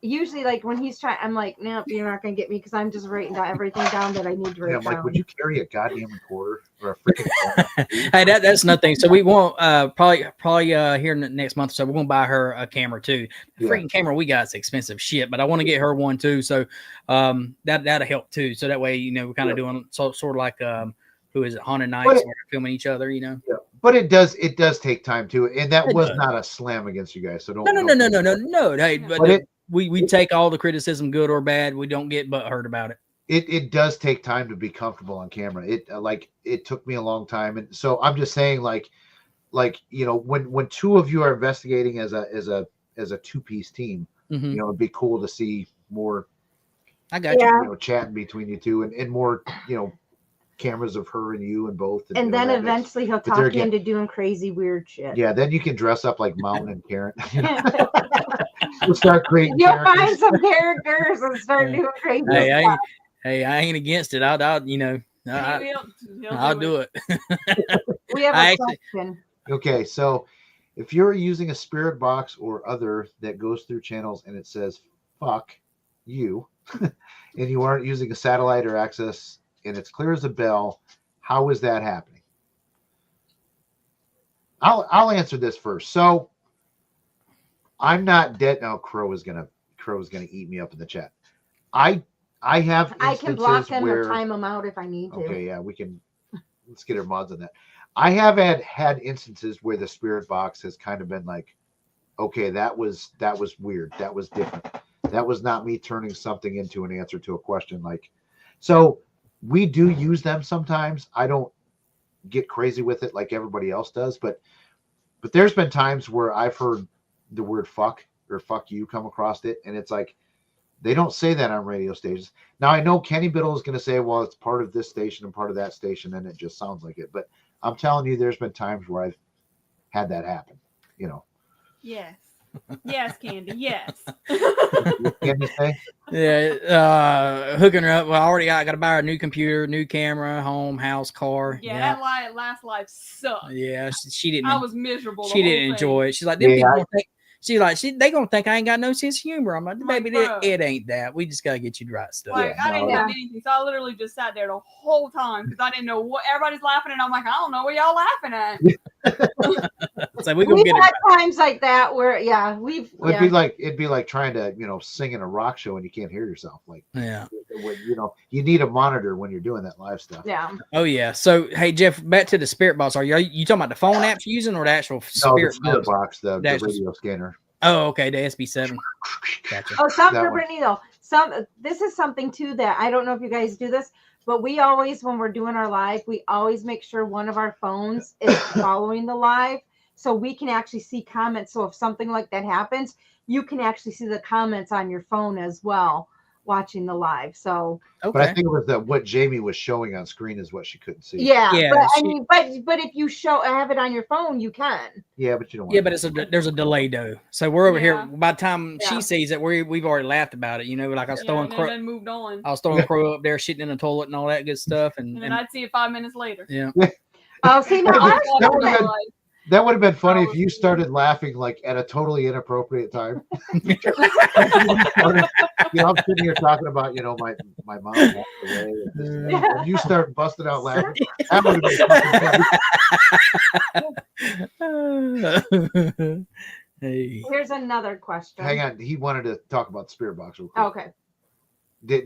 usually, like when he's trying, I'm like, nope, you're not gonna get me, because I'm just writing everything down that I need to write down. Like, would you carry a goddamn recorder or a freaking phone? Hey, that's nothing. So we won't probably here in the next month or so, we're gonna buy her a camera too. The freaking camera we got is expensive shit, but I want to get her one too. So that'll help too. So that way, you know, we're kind of doing sort of like who is it, Haunted Nights, where we're filming each other, you know. But it does take time too, and that was not a slam against you guys. So don't. No. Hey, but we take all the criticism, good or bad. We don't get butthurt about it. It does take time to be comfortable on camera. It took me a long time, and so I'm just saying, like you know, when two of you are investigating as a 2-piece team, you know, it'd be cool to see more. I got you. You know, chatting between you two, and more, you know, cameras of her and you and both. And then eventually he'll talk you into doing crazy weird shit. Yeah, then you can dress up like Mountain and Karen. We'll start creating. You'll find some characters and start doing crazy stuff. Hey, I ain't against it. I'll you know, I'll do it. We have a question. Okay, so if you're using a spirit box or other that goes through channels and it says "fuck you," and you aren't using a satellite or access, and it's clear as a bell, how is that happening? I'll answer this first. So I'm not dead now. Crow is gonna eat me up in the chat. I can block them or time them out if I need to. Okay, yeah, we can. Let's get our mods on that. I have had instances where the spirit box has kind of been like, okay, that was weird. That was different. That was not me turning something into an answer to a question. Like, so we do use them sometimes. I don't get crazy with it like everybody else does, but there's been times where I've heard the word fuck or fuck you come across it, and it's like, they don't say that on radio stations. Now, I know Kenny Biddle is going to say, well, it's part of this station and part of that station, and it just sounds like it. But I'm telling you, there's been times where I've had that happen, you know. Yes. Yes, Candy. Yes. Candy say? Yeah, hooking her up. Well, I got to buy her a new computer, new camera, home, house, car. Yeah, that last life sucked. Yeah, she didn't. I was miserable. She didn't enjoy it. She's like, them people think. They gonna think I ain't got no sense of humor. I'm like, baby, it ain't that. We just gotta get you the right stuff. Like, I didn't have anything, so I literally just sat there the whole time because I didn't know what everybody's laughing, and I'm like, I don't know what y'all laughing at. So we gonna We've get it. had times like that where, It'd be like trying to, sing in a rock show and you can't hear yourself. Like, Yeah. You need a monitor when you're doing that live stuff. Yeah. Oh yeah. So hey Jeff, back to the spirit box. Are you talking about the phone apps you're using or the actual spirit box, the radio scanner? Oh, okay, the SB7. Gotcha. Oh, something for Brittany though. This is something too that I don't know if you guys do this, but we always, when we're doing our live, we always make sure one of our phones is following the live, so we can actually see comments. So if something like that happens, you can actually see the comments on your phone as well, watching the live. So, but I think it was that what Jamie was showing on screen is what she couldn't see. Yeah, but if you have it on your phone, you can. Yeah, but you don't. Yeah, but there's a delay though. So we're over here. By the time she sees it, we've already laughed about it. Like I was throwing crow. Then moved on. I was throwing crow up there, shitting in the toilet and all that good stuff, and then I'd see it 5 minutes later. Yeah. Oh, see now. That would have been funny if you started laughing like at a totally inappropriate time. I'm sitting here talking about, my mom passed away. And you start busting out laughing. That would have been funny. Hey. Here's another question. Hang on. He wanted to talk about the spirit box real quick. Okay.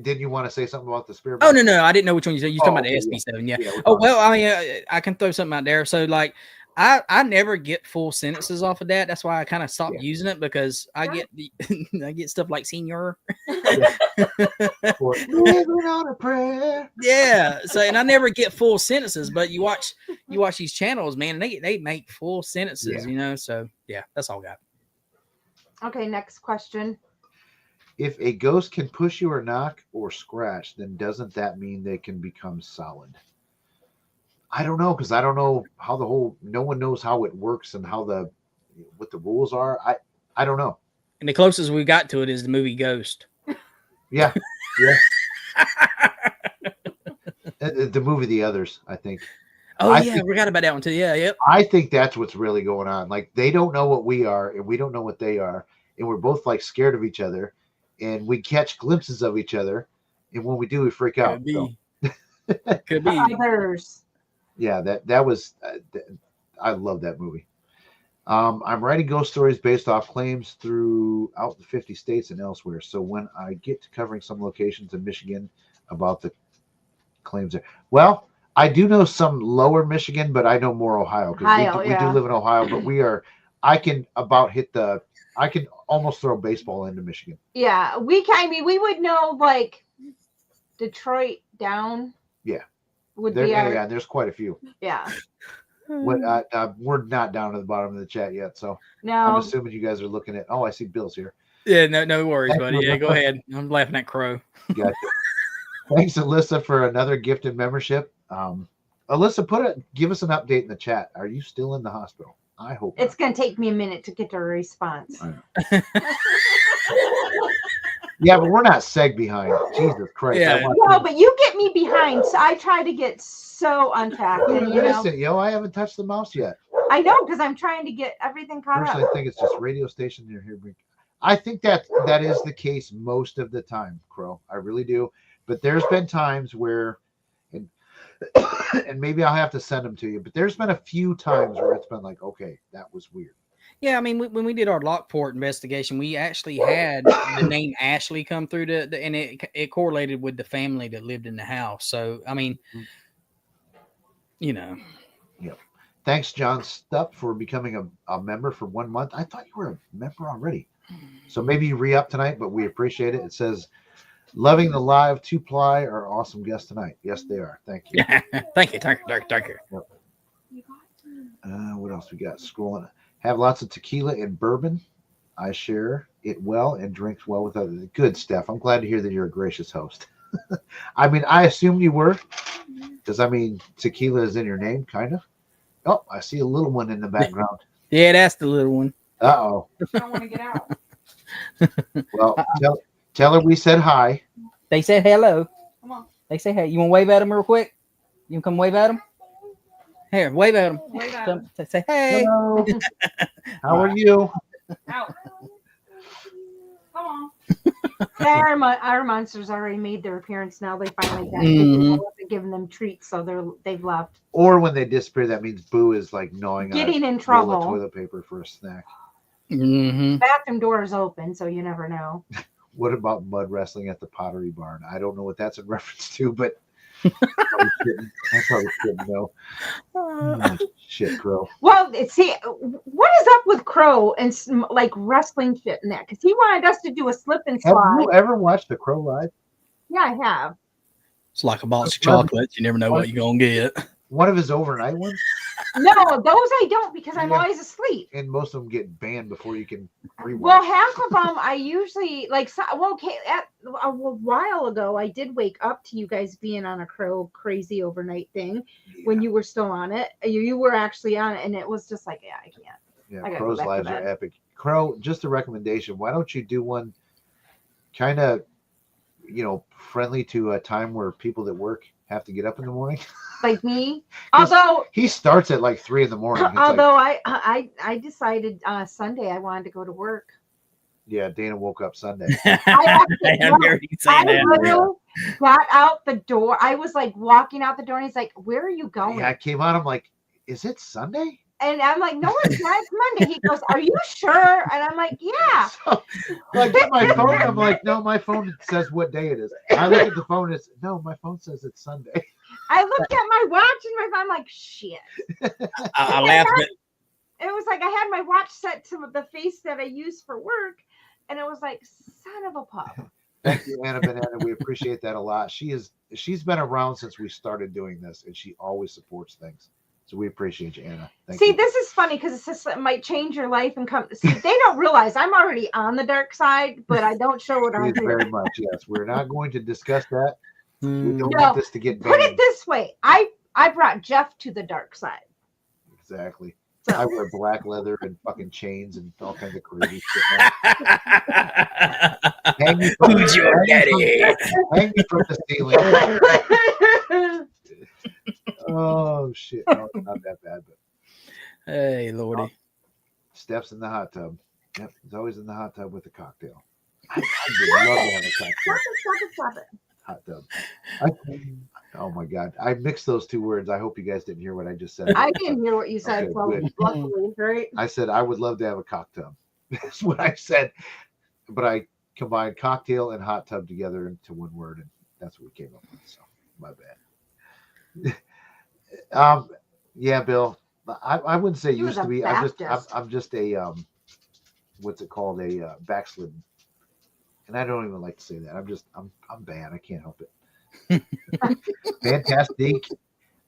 Did you want to say something about the spirit box? Oh, no. I didn't know which one you said. You're talking about the SB7. Yeah. Oh, well, I mean, I can throw something out there. So, like, I never get full sentences off of that. That's why I kind of stopped using it, because I get stuff like senior. Living on a prayer. Yeah. So, and I never get full sentences, but you watch these channels, man, they make full sentences, So yeah, that's all I got. Okay, next question. If a ghost can push you or knock or scratch, then doesn't that mean they can become solid? I don't know, because I don't know how no one knows how it works and what the rules are. I don't know. And the closest we got to it is the movie Ghost. Yeah. The movie The Others, I think. I forgot about that one too. Yeah, yep. I think that's what's really going on. Like, they don't know what we are and we don't know what they are, and we're both like scared of each other, and we catch glimpses of each other, and when we do, we freak out. Could be. Others. Yeah, that was I love that movie. I'm writing ghost stories based off claims throughout the 50 states and elsewhere. So when I get to covering some locations in Michigan about the claims there, well, I do know some lower Michigan, but I know more Ohio, because we do live in Ohio. But I can almost throw baseball into Michigan. Yeah, we would know like Detroit down. Yeah. There's quite a few. Yeah. We're not down to the bottom of the chat yet, so no. I'm assuming you guys are looking at. Oh, I see Bill's here. Yeah, no worries, buddy. Yeah, go ahead. I'm laughing at Crow. Gotcha. Thanks, Alyssa, for another gifted membership. Alyssa, give us an update in the chat. Are you still in the hospital? I hope it's going to take me a minute to get a response. Yeah, but we're not seg behind. Jesus Christ. Yeah. No, but you get me behind. So I try to get so untapped. I haven't touched the mouse yet. I know, because I'm trying to get everything caught up. I think it's just radio station near here. I think that is the case most of the time, Crow. I really do. But there's been times where, and maybe I'll have to send them to you, but there's been a few times where it's been like, okay, that was weird. Yeah, I mean, when we did our Lockport investigation, we actually had the name Ashley come through and it correlated with the family that lived in the house. So, I mean, Yeah. Thanks, John Stupp, for becoming a member for 1 month. I thought you were a member already. So maybe you re-up tonight, but we appreciate it. It says, loving the live 2Ply are awesome guests tonight. Yes, they are. Thank you. Thank you. Yep. What else we got? Scrolling. Have lots of tequila and bourbon. I share it well and drinks well with others. Good, Steph. I'm glad to hear that you're a gracious host. I mean, I assumed you were, because tequila is in your name, kind of. Oh, I see a little one in the background. Yeah, that's the little one. Uh-oh. I don't want to get out. Well, tell her we said hi. They said hello. Come on. They say hey. You want to wave at them real quick? You can come wave at them? Here, wave at them. Wave at them. Say hey. Hello. How are you? Out. Come on. Our monsters already made their appearance now. They finally got giving them treats, so they've left. Or when they disappear, that means Boo is like gnawing getting on in trouble. toilet paper for a snack. Mm-hmm. Bathroom door is open, so you never know. What about mud wrestling at the Pottery Barn? I don't know what that's in reference to, but I probably shouldn't know. Oh, shit, Crow. Well, see, what is up with Crow and like wrestling shit and that? Because he wanted us to do a slip and slide. Have you ever watched the Crow live? Yeah, I have. It's like a box of chocolates. You never know what you're gonna get. One of his overnight ones? No, those I don't because I'm always asleep. And most of them get banned before you can rewatch. Well, half of them I usually like. A while ago, I did wake up to you guys being on a Crow crazy overnight thing when you were still on it. You were actually on it, and it was just like, yeah, I can't. Yeah, Crow's lives are epic. Crow, just a recommendation. Why don't you do one kind of, friendly to a time where people that work have to get up in the morning? Like me, although he starts at like 3 a.m. Although I decided Sunday I wanted to go to work. Yeah, Dana woke up Sunday. I literally got out the door. I was like walking out the door, and he's like, "Where are you going?" Yeah, I came out. I'm like, "Is it Sunday?" And I'm like, "No, it's not. It's Monday." He goes, "Are you sure?" And I'm like, "Yeah." So I get my phone. I'm like, "No, my phone says what day it is." I look at the phone. It's no, my phone says it's Sunday. I looked at my watch and my phone. I'm like, "Shit." I laughed. It was like I had my watch set to the face that I use for work, and it was like, "Son of a pup." Thank you, Anna Banana. We appreciate that a lot. She's been around since we started doing this, and she always supports things. So we appreciate you, Anna. Thank you. This is funny because it might change your life and come. See, they don't realize I'm already on the dark side, but I don't show it on here. Very much, yes. We're not going to discuss that. We don't want this to get banned. Put it this way: I brought Jeff to the dark side. Exactly. So. I wear black leather and fucking chains and all kinds of crazy shit. Who's your daddy? Hang me from the ceiling. Oh shit! No, it's not that bad, but hey, Lordy. Steph's in the hot tub. Yep, he's always in the hot tub with a cocktail. I would love to have a cocktail. Stop it. Hot tub. Oh my god! I mixed those two words. I hope you guys didn't hear what I just said. I didn't hear what you said. Okay, Luckily, right? I said I would love to have a cock tub. That's what I said, but I combined cocktail and hot tub together into one word, and that's what we came up with. So my bad. Yeah, Bill. I wouldn't say used to be. I'm just a what's it called? A backslidden. And I don't even like to say that. I'm bad. I can't help it. Fantastic.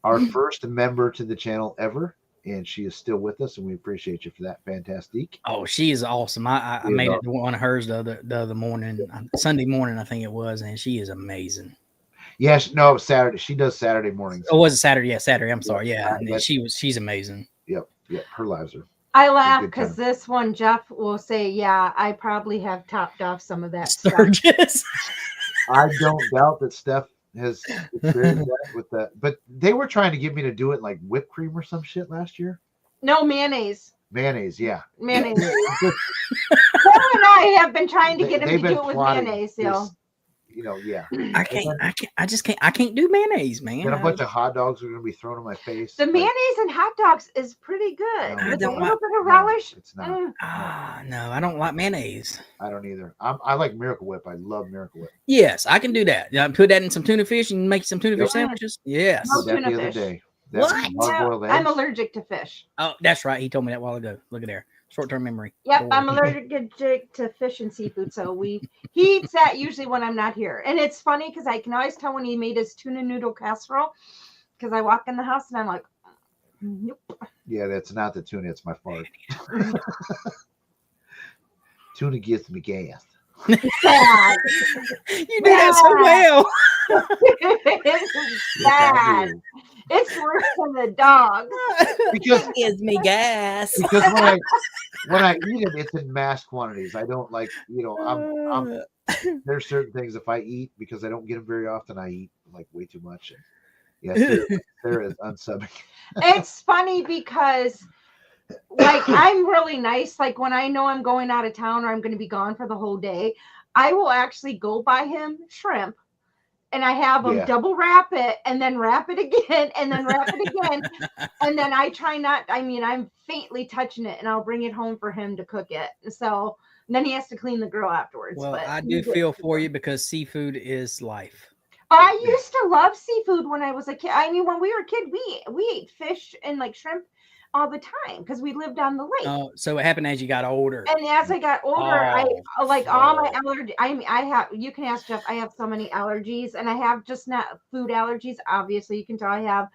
Our first member to the channel ever, and she is still with us, and we appreciate you for that. Fantastic. Oh, she is awesome. I made it to one of hers the other morning, Sunday morning, I think it was, and she is amazing. Yeah, no, Saturday. She does Saturday mornings. Oh, was it Saturday? Yeah, Saturday. I'm sorry. Yeah, and she's amazing. Yep. Her lives are. I laugh because this one, Jeff will say, "Yeah, I probably have topped off some of that Sturgis." I don't doubt that Steph has experienced that with that, but they were trying to get me to do it like whipped cream or some shit last year. No, mayonnaise. Mayonnaise, yeah. Mayonnaise. Sarah and I have been trying to get him to do it with mayonnaise. Yeah. I can't do mayonnaise, man. And a bunch of hot dogs are going to be thrown in my face. The mayonnaise and hot dogs is pretty good. No, with a little bit of relish. No, it's not. No, I don't like mayonnaise. I don't either. I like Miracle Whip. I love Miracle Whip. Yes, I can do that. Put that in some tuna fish and make some tuna fish sandwiches. Yes. No that tuna the other fish. day. What? I'm allergic to fish. Oh, that's right. He told me that a while ago. Look at there. Short-term memory. Yep, I'm allergic to fish and seafood, so he eats that usually when I'm not here. And it's funny because I can always tell when he made his tuna noodle casserole because I walk in the house and I'm like, nope. Yeah, that's not the tuna. It's my fart. Tuna gives me gas. Bad. You do that so well. It's bad. It's worse than the dog. Because it gives me gas. Because when I eat it, it's in mass quantities. I don't like, there's certain things if I eat because I don't get them very often, I eat like way too much. And yes, there is unsubbing. It's funny because like I'm really nice. Like when I know I'm going out of town or I'm going to be gone for the whole day, I will actually go buy him shrimp. And I have them double wrap it and then wrap it again and then wrap it again. And then I try not, I mean, I'm faintly touching it and I'll bring it home for him to cook it. So then he has to clean the grill afterwards. Well, but I do feel for you because seafood is life. I used to love seafood when I was a kid. I mean, when we were a kid, we ate fish and like shrimp all the time because we lived on the lake. Oh, so it happened as you got older. And as I got older, I like all my allergies. I mean, I have, you can ask Jeff, I have so many allergies, and I have just not food allergies. Obviously, you can tell I have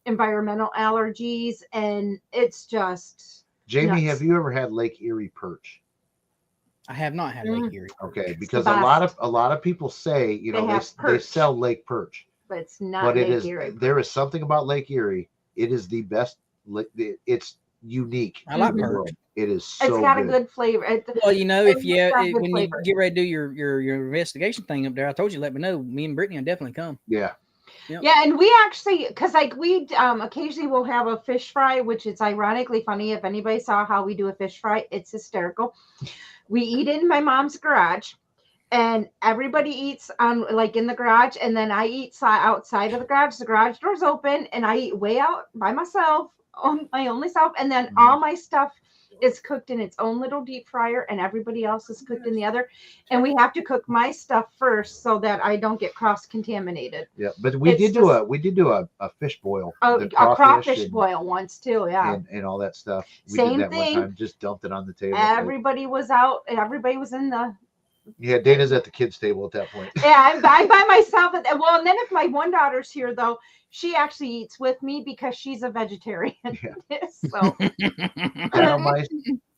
environmental allergies, and it's just Jamie, nuts. have you ever had Lake Erie perch? I have not had Lake Erie. Okay, because a lot of people say, you know, they sell lake perch, but it's not. But Lake it is Erie. There is something about Lake Erie. It is the best. It's unique. I like perch. It is so it's got a good flavor. Well, you know, if you when you get ready to do your investigation thing up there, I told you, let me know. Me and Brittany will definitely come. Yeah. Yep. Yeah, and we actually, because like we occasionally will have a fish fry, which is ironically funny. If anybody saw how we do a fish fry, it's hysterical. We eat in my mom's garage, and everybody eats on like in the garage, and then I eat outside of the garage. The garage door's open, and I eat way out by myself, on my only self, and then all my stuff is cooked in its own little deep fryer, and everybody else is cooked in the other. And we have to cook my stuff first so that I don't get cross contaminated. Yeah, but we did do a fish boil, a crawfish boil once too, and all that stuff. We Same did that thing. One time, just dumped it on the table. Everybody was out, and everybody was in the. Yeah, Dana's at the kids' table at that point. Yeah, I'm by myself. Well, and then if my one daughter's here, though, she actually eats with me because she's a vegetarian. Yeah. So, Shadow Mice,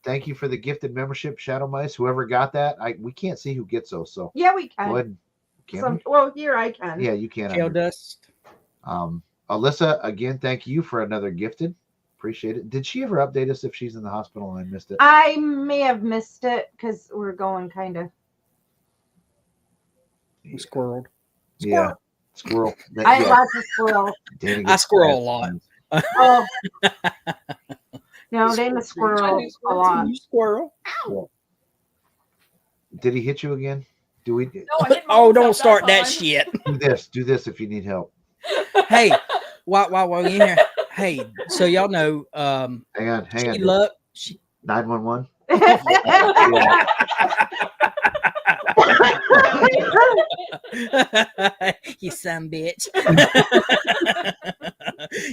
thank you for the gifted membership, Shadow Mice. Whoever got that, we can't see who gets those. So yeah, we can. Go ahead. Well, here I can. Yeah, you can. Tail dust. Alyssa, again, thank you for another gifted. Appreciate it. Did she ever update us if she's in the hospital and I missed it? I may have missed it because we're going kind of. Squirreled. Yeah, squirrel. I have lots of squirrel. I squirrel a lot. Oh. No, Dana squirrel a lot. You squirrel. Ow. Did he hit you again? Do we? No, don't start that shit. Do this if you need help. Hey, while we're in here, hey, so y'all know, hang on. 911. You son bitch.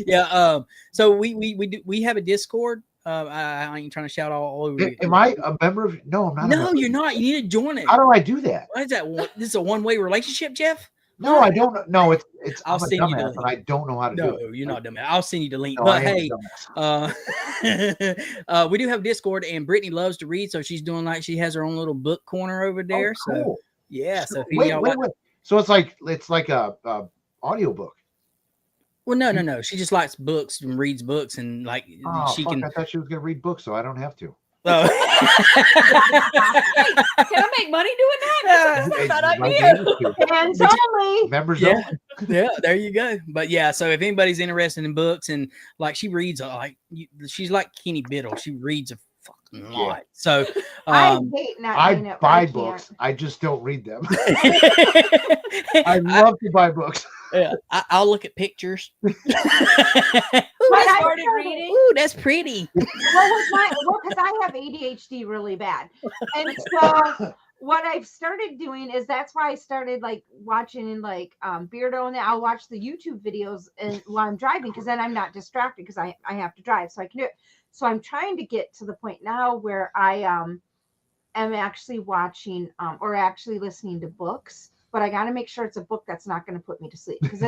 Yeah. So we have a Discord. I ain't trying to shout all over you. Am I a member of? No, I'm not. No, you're not. You need to join it. How do I do that? What is that? This is a one-way relationship, Jeff? No, I don't. No, it's. I'll send you the link. And I don't know how to do it. No, you're not dumb. I'll send you the link. No, but hey, we do have Discord, and Brittany loves to read, so she's doing like she has her own little book corner over there. Oh, cool. So yeah. So wait. So it's like a audio book. Well, no. She just likes books and reads books, and like she can. I thought she was gonna read books, so I don't have to. Can I make money doing that? That's not a bad idea. Hands only. Members only. only. Yeah, there you go. But yeah, so if anybody's interested in books and like she reads she's like Kenny Biddle. She reads a fucking lot. So I hate not I buy books. I just don't read them. I love to buy books. Yeah, I'll look at pictures. I started reading. Ooh, that's pretty. Well, because I have ADHD really bad, and so what I've started doing is that's why I started like watching in like Beardo, and then I'll watch the YouTube videos while I'm driving because then I'm not distracted because I have to drive, so I can do it. So I'm trying to get to the point now where I am actually watching or actually listening to books. But I got to make sure it's a book that's not going to put me to sleep because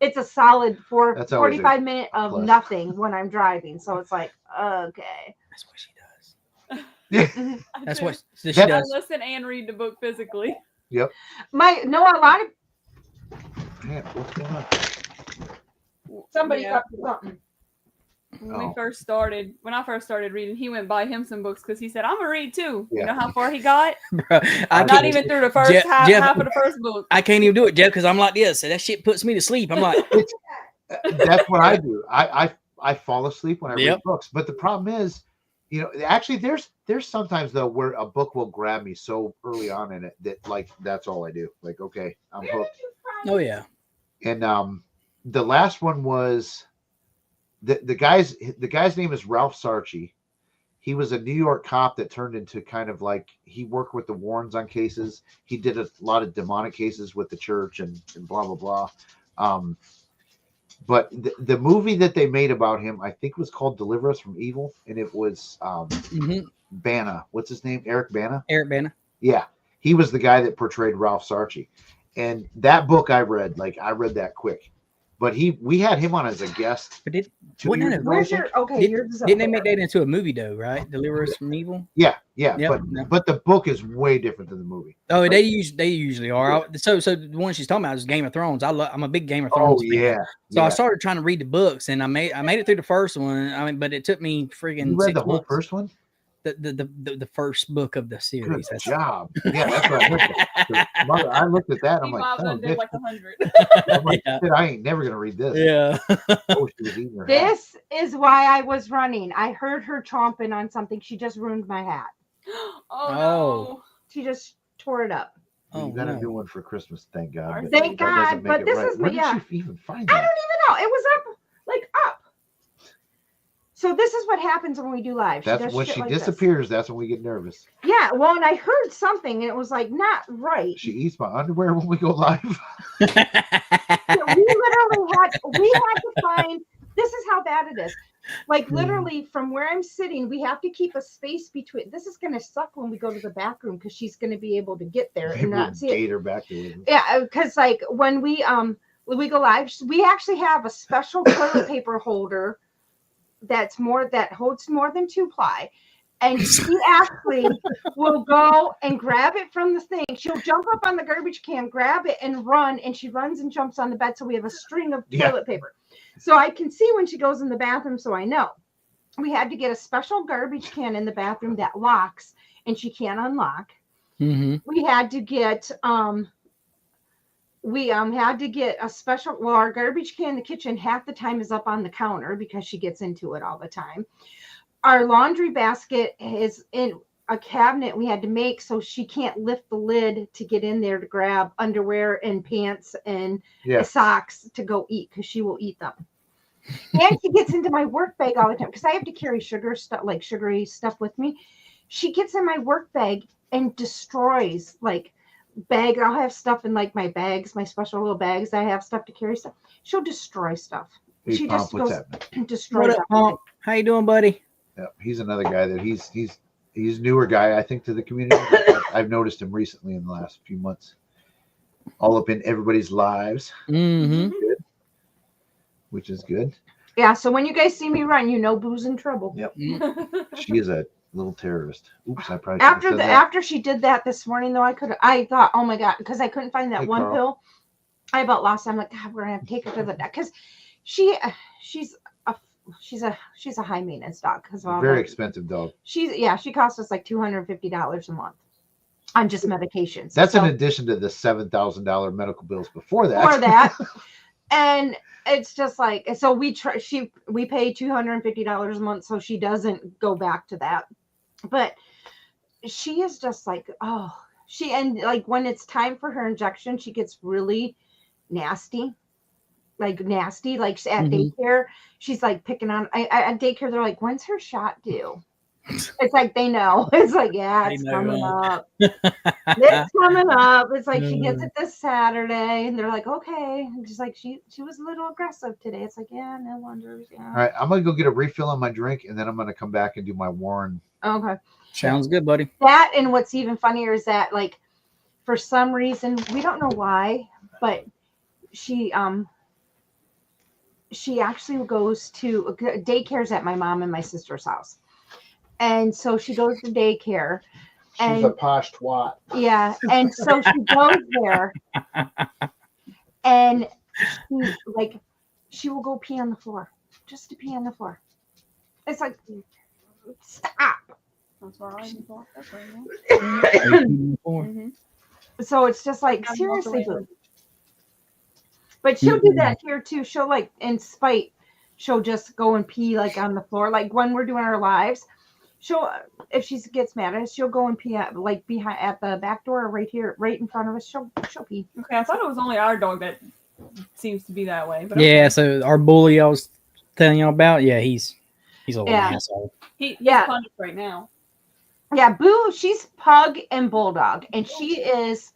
it's a solid 45 minutes of nothing when I'm driving. So it's like, okay. That's what she does. Yeah. That's what she does. I listen and read the book physically. Yep. A lot of. Man, what's going on? Somebody got something. When I first started reading, he went buy him some books because he said, I'm gonna read too. Yeah. You know how far he got? Bro, I'm not even through the first half of the first book. I can't even do it, Jeff, because I'm like this. So that shit puts me to sleep. I'm like, that's what I do. I fall asleep when I read books. But the problem is, you know, actually, there's sometimes though where a book will grab me so early on in it that like that's all I do. Like, okay, I'm hooked. Oh yeah. And the last one was the guy's name is Ralph Sarchi. He was a New York cop that turned into kind of like he worked with the Warrens on cases. He did a lot of demonic cases with the church and blah blah blah. But the movie that they made about him, I think, was called Deliver Us from Evil, and it was Bana. What's his name? Eric Bana. Eric Bana. Yeah, he was the guy that portrayed Ralph Sarchi, and that book I read that quick. But we had him on as a guest. But didn't they make that into a movie though? Right, Deliver Us from Evil. Yeah. Yep. But the book is way different than the movie. Oh, they usually are. So the one she's talking about is Game of Thrones. I'm a big Game of Thrones fan. Yeah. So I started trying to read the books, and I made it through the first one. I mean, but it took me freaking. You read 6 the whole months. first one? The first book of the series. Good job. Yeah, that's what I looked at. I looked at that. I'm like, oh, did like 100. I'm like, I ain't never gonna read this. Yeah. Oh, she was eating her hat. This is why I was running. I heard her chomping on something. She just ruined my hat. Oh no. She just tore it up. You got a new one for Christmas, thank God. Thank God. But this is Where did you even find that? I don't even know. It was up. So this is what happens when we do live. That's when she disappears. That's when we get nervous. Yeah. Well, and I heard something, and it was like not right. She eats my underwear when we go live. We literally had to find. This is how bad it is. Like literally from where I'm sitting, we have to keep a space between. This is going to suck when we go to the back room because she's going to be able to get there and not see it. Her back to it. Yeah, because like when we go live, we actually have a special toilet paper holder that holds more than 2 ply. And she actually will go and grab it from the thing. She'll jump up on the garbage can, grab it, and run. And she runs and jumps on the bed. So we have a string of toilet paper. So I can see when she goes in the bathroom. So I know. We had to get a special garbage can in the bathroom that locks, and she can't unlock. Mm-hmm. We had to get a special. Well, our garbage can in the kitchen half the time is up on the counter because she gets into it all the time. Our laundry basket is in a cabinet we had to make so she can't lift the lid to get in there to grab underwear and pants and socks to go eat because she will eat them. And she gets into my work bag all the time because I have to carry sugary stuff with me. She gets in my work bag and destroys like bag. I'll have stuff in like my bags, my special little bags. I have stuff to carry stuff. She'll destroy stuff. Hey, she Pomp, just what's goes happening? What destroys up, Pomp? How you doing, buddy? Yeah, he's another guy that he's newer guy, I think, to the community. I've noticed him recently in the last few months, all up in everybody's lives. Mm-hmm. Good. Which is good. Yeah. So when you guys see me run, you know Boo's in trouble. Yep. She is a little terrorist. Oops, I probably after she did that this morning though, I thought, oh my God, because I couldn't find that one pill I about lost. I'm like, God, we're gonna have to take her to the doctor because she's a high maintenance dog because very expensive dog. She costs us like $250 a month on just medications. That's in addition to the $7,000 medical bills before that. And it's just like, so we pay $250 a month so she doesn't go back to that. But she is just like, and like when it's time for her injection, she gets really nasty. Like at daycare, she's like picking on. At daycare, they're like, "When's her shot due?" It's like they know. It's like, yeah, it's coming up. It's coming up. It's like she gets it this Saturday, and they're like, "Okay." And just like she was a little aggressive today. It's like, yeah, no wonder. Yeah. All right, I'm gonna go get a refill on my drink, and then I'm gonna come back and do my Warren. Okay. Sounds good, buddy. That and what's even funnier is that like, for some reason we don't know why, but she actually goes to daycares at my mom and my sister's house. And so she goes to daycare. She's a posh twat. Yeah. And so she goes there and she will go pee on the floor. Just to pee on the floor. It's like, stop. That's where I walk up right now. Mm-hmm. So it's just like, seriously. But she'll do that here too. She'll she'll just go and pee like on the floor. Like when we're doing our lives, she'll, if she gets mad at us, she'll go and pee at, like behind at the back door right here, right in front of us. She'll pee. Okay, I thought it was only our dog that seems to be that way. But Yeah, okay. so our bully I was telling you about, yeah, he's a little asshole. He's punished right now. Yeah, Boo, she's pug and bulldog, and she is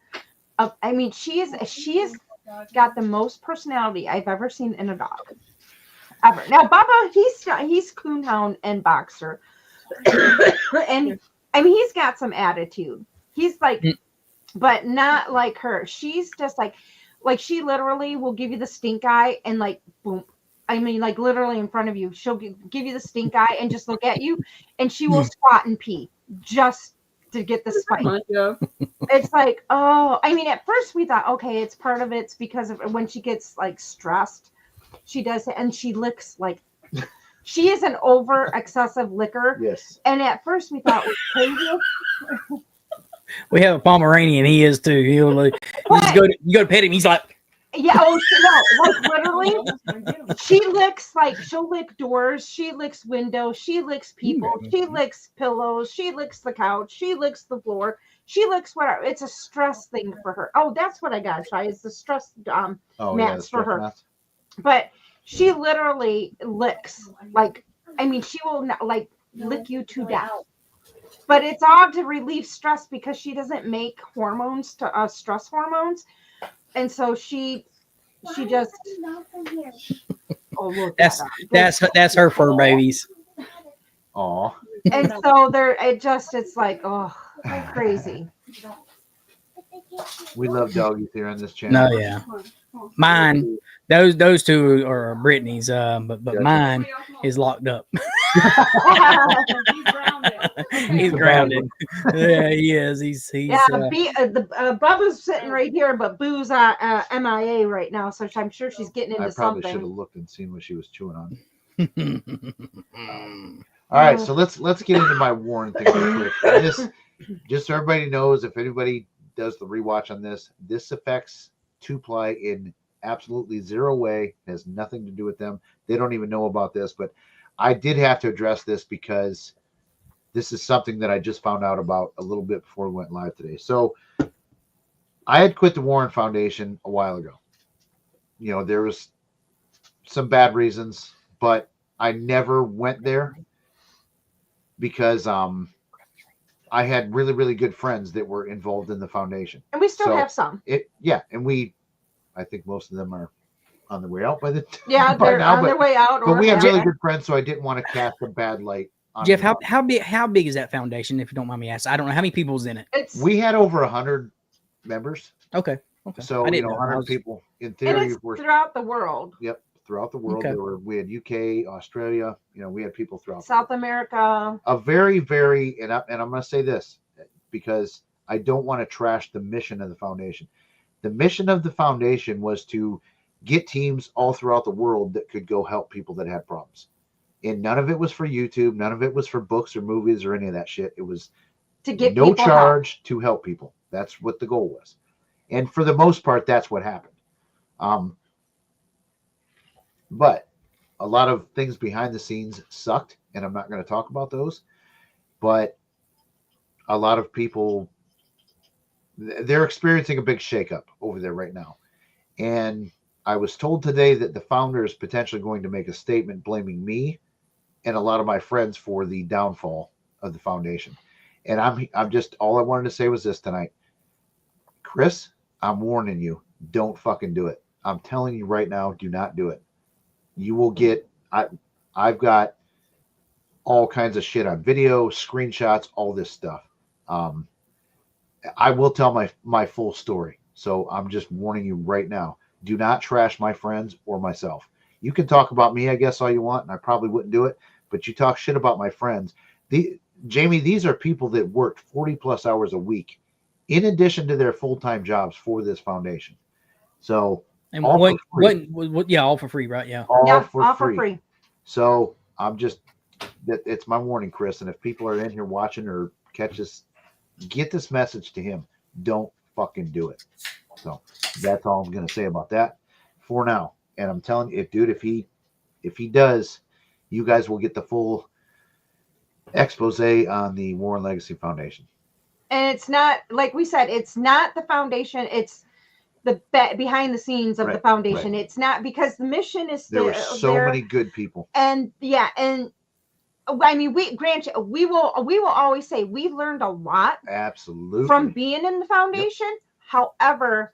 she is got the most personality I've ever seen in a dog. Ever. Now Bubba, he's coonhound and boxer. And I mean he's got some attitude. He's like but not like her. She's just like she literally will give you the stink eye and like boom. I mean, like literally in front of you, she'll give you the stink eye and just look at you, and she will squat and pee just to get the spike. It's like, oh, I mean, at first we thought, okay, it's part of it's because of when she gets like stressed, she does it, and she licks like she is an over excessive licker. Yes. And at first we thought it was crazy. We have a Pomeranian. He is too. He'll like, you go to pet him. He's like, yeah. Oh no! Like literally, she licks like she'll lick doors. She licks windows. She licks people. She licks pillows. She licks the couch. She licks the floor. She licks whatever. It's a stress thing for her. Oh, that's what I got to try. It's the stress mats for her. Mats. But she literally licks like. I mean, she will not like lick you to death. But it's all to relieve stress because she doesn't make hormones to stress hormones, and so she just. Oh look! That's her fur babies. Aw. And so it's like crazy. We love doggies here on this channel. No, yeah. Mine, those two are Brittany's, but mine is locked up. He's grounded. Yeah, he is. He's Bubba's sitting right here, but Boo's MIA right now, so I'm sure she's getting into something. I probably should have looked and seen what she was chewing on. All right, so let's get into my warning thing real quick. Just so everybody knows, if anybody does the rewatch on this affects 2-Ply in absolutely zero way. It has nothing to do with them. They don't even know about this, but I did have to address this because this is something that I just found out about a little bit before we went live today. So I had quit the Warren Foundation a while ago. You know, there was some bad reasons, but I never went there because I had really, really good friends that were involved in the foundation. And we still have some. And I think most of them are on their way out by the they're on their way out. But we had really good friends, so I didn't want to cast a bad light on Jeff, how big is that foundation, if you don't mind me asking? I don't know how many people's in it. We had over 100 members. Okay. So 100 people in theory. And it's throughout the world. Yep. Throughout the world. Okay. We had UK, Australia, we had people throughout South America. A very, very, and I'm going to say this because I don't want to trash the mission of the foundation. The mission of the foundation was to get teams all throughout the world that could go help people that had problems. And none of it was for YouTube. None of it was for books or movies or any of that shit. It was to get no charge to help people. That's what the goal was. And for the most part, that's what happened. But a lot of things behind the scenes sucked, and I'm not going to talk about those. But a lot of people, they're experiencing a big shakeup over there right now. And I was told today that the founder is potentially going to make a statement blaming me and a lot of my friends for the downfall of the foundation. And I'm just, all I wanted to say was this tonight. Chris, I'm warning you, don't fucking do it. I'm telling you right now, do not do it. You will get, I've got all kinds of shit on video, screenshots, all this stuff. I will tell my full story. So I'm just warning you right now. Do not trash my friends or myself. You can talk about me, I guess, all you want, and I probably wouldn't do it, but you talk shit about my friends. Jamie, these are people that worked 40 plus hours a week in addition to their full-time jobs for this foundation. So and all for free, right? Yeah. All for free. So it's my warning, Chris. And if people are in here watching or catch this, get this message to him. Don't fucking do it. So that's all I'm going to say about that for now. And I'm telling you, dude, if he does, you guys will get the full expose on the War and Legacy Foundation. And it's not, like we said, it's not the foundation. It's the behind the scenes of the foundation. It's not, because the mission is there were so many good people. And and I mean, we will always say we've learned a lot absolutely from being in the foundation. However,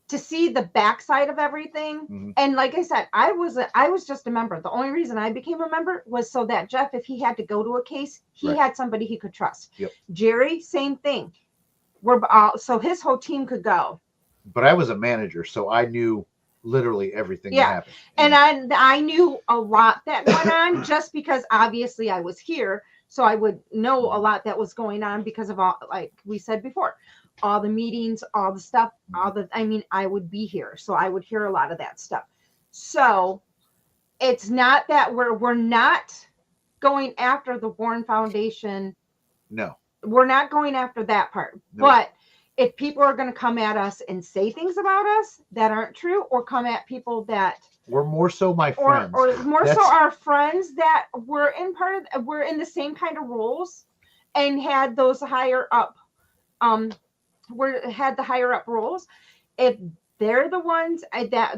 to see the backside of everything, and like I said, I was just a member. The only reason I became a member was so that Jeff, if he had to go to a case, he had somebody he could trust. Jerry, same thing. So his whole team could go. But I was a manager, so I knew literally everything that happened. And I knew a lot that went on just because obviously I was here, so I would know a lot that was going on because of all, like we said before, all the meetings, all the stuff, I would be here, so I would hear a lot of that stuff. So it's not that we're not going after the Warren Foundation. No, we're not going after that part. No. But if people are going to come at us and say things about us that aren't true, or come at people that were more so my friends, or more so our friends that were we're in the same kind of roles and had those higher up, had the higher up roles, if they're the ones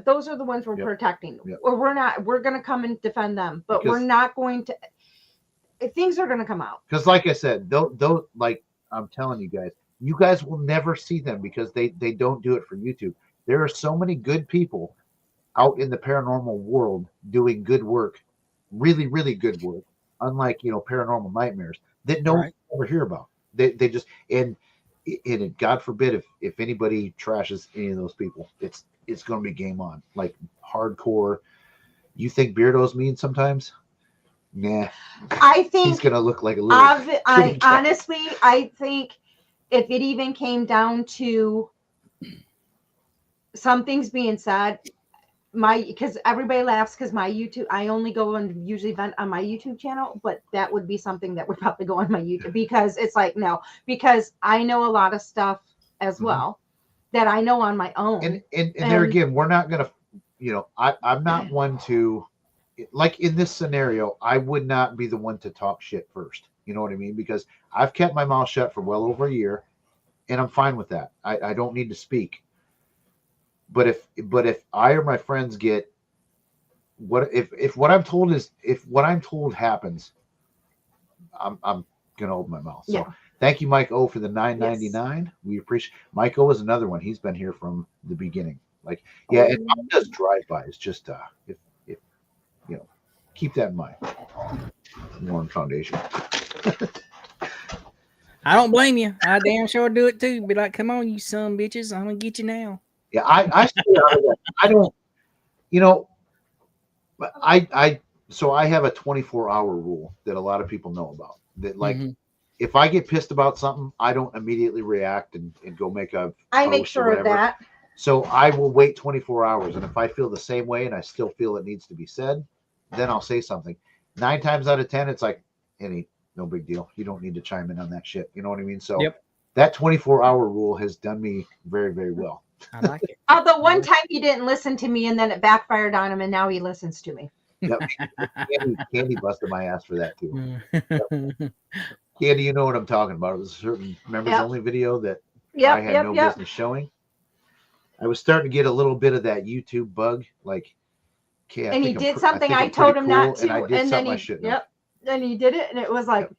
those are the ones we're protecting. Or we're going to come and defend them, but we're not going to. Things are going to come out. Because, like I said, those, like I'm telling you guys will never see them because they don't do it for YouTube. There are so many good people out in the paranormal world doing good work, really, really good work. Unlike Paranormal Nightmares that no one ever hear about. They just and God forbid if anybody trashes any of those people, it's going to be game on, like hardcore. You think Beardo's mean sometimes? Nah, I think he's gonna look like a little. Honestly, I think if it even came down to some things being said, because everybody laughs because my YouTube, I only go and usually vent on my YouTube channel, but that would be something that would probably go on my YouTube, because it's like, no, because I know a lot of stuff as well that I know on my own. And there again, we're not gonna, I'm not one to. Like in this scenario, I would not be the one to talk shit first. You know what I mean? Because I've kept my mouth shut for well over a year, and I'm fine with that. I don't need to speak. But if I or my friends get if what I'm told happens, I'm gonna open my mouth. So thank you, Mike O, for the $9.99. Yes. We appreciate. Mike O is another one. He's been here from the beginning. Like and Mom does drive-bys. Just if keep that in mind. Warren Foundation. I don't blame you. I damn sure do it too. Be like, come on, you son of bitches, I'm gonna get you now. Yeah, I don't. So I have a 24-hour rule that a lot of people know about. That like, if I get pissed about something, I don't immediately react and go make a. I make sure of that. So I will wait 24 hours, and if I feel the same way and I still feel it needs to be said, then I'll say something. 9 times out of 10, it's like, no big deal. You don't need to chime in on that shit. You know what I mean? So that 24-hour rule has done me very, very well. I like it. Although one time he didn't listen to me, and then it backfired on him, and now he listens to me. Yep. Candy busted my ass for that too. Yep. Candy, you know what I'm talking about. It was a certain members only video that I had no business showing. I was starting to get a little bit of that YouTube bug, like. And he did something I told him not to, and then then he did it, and it was like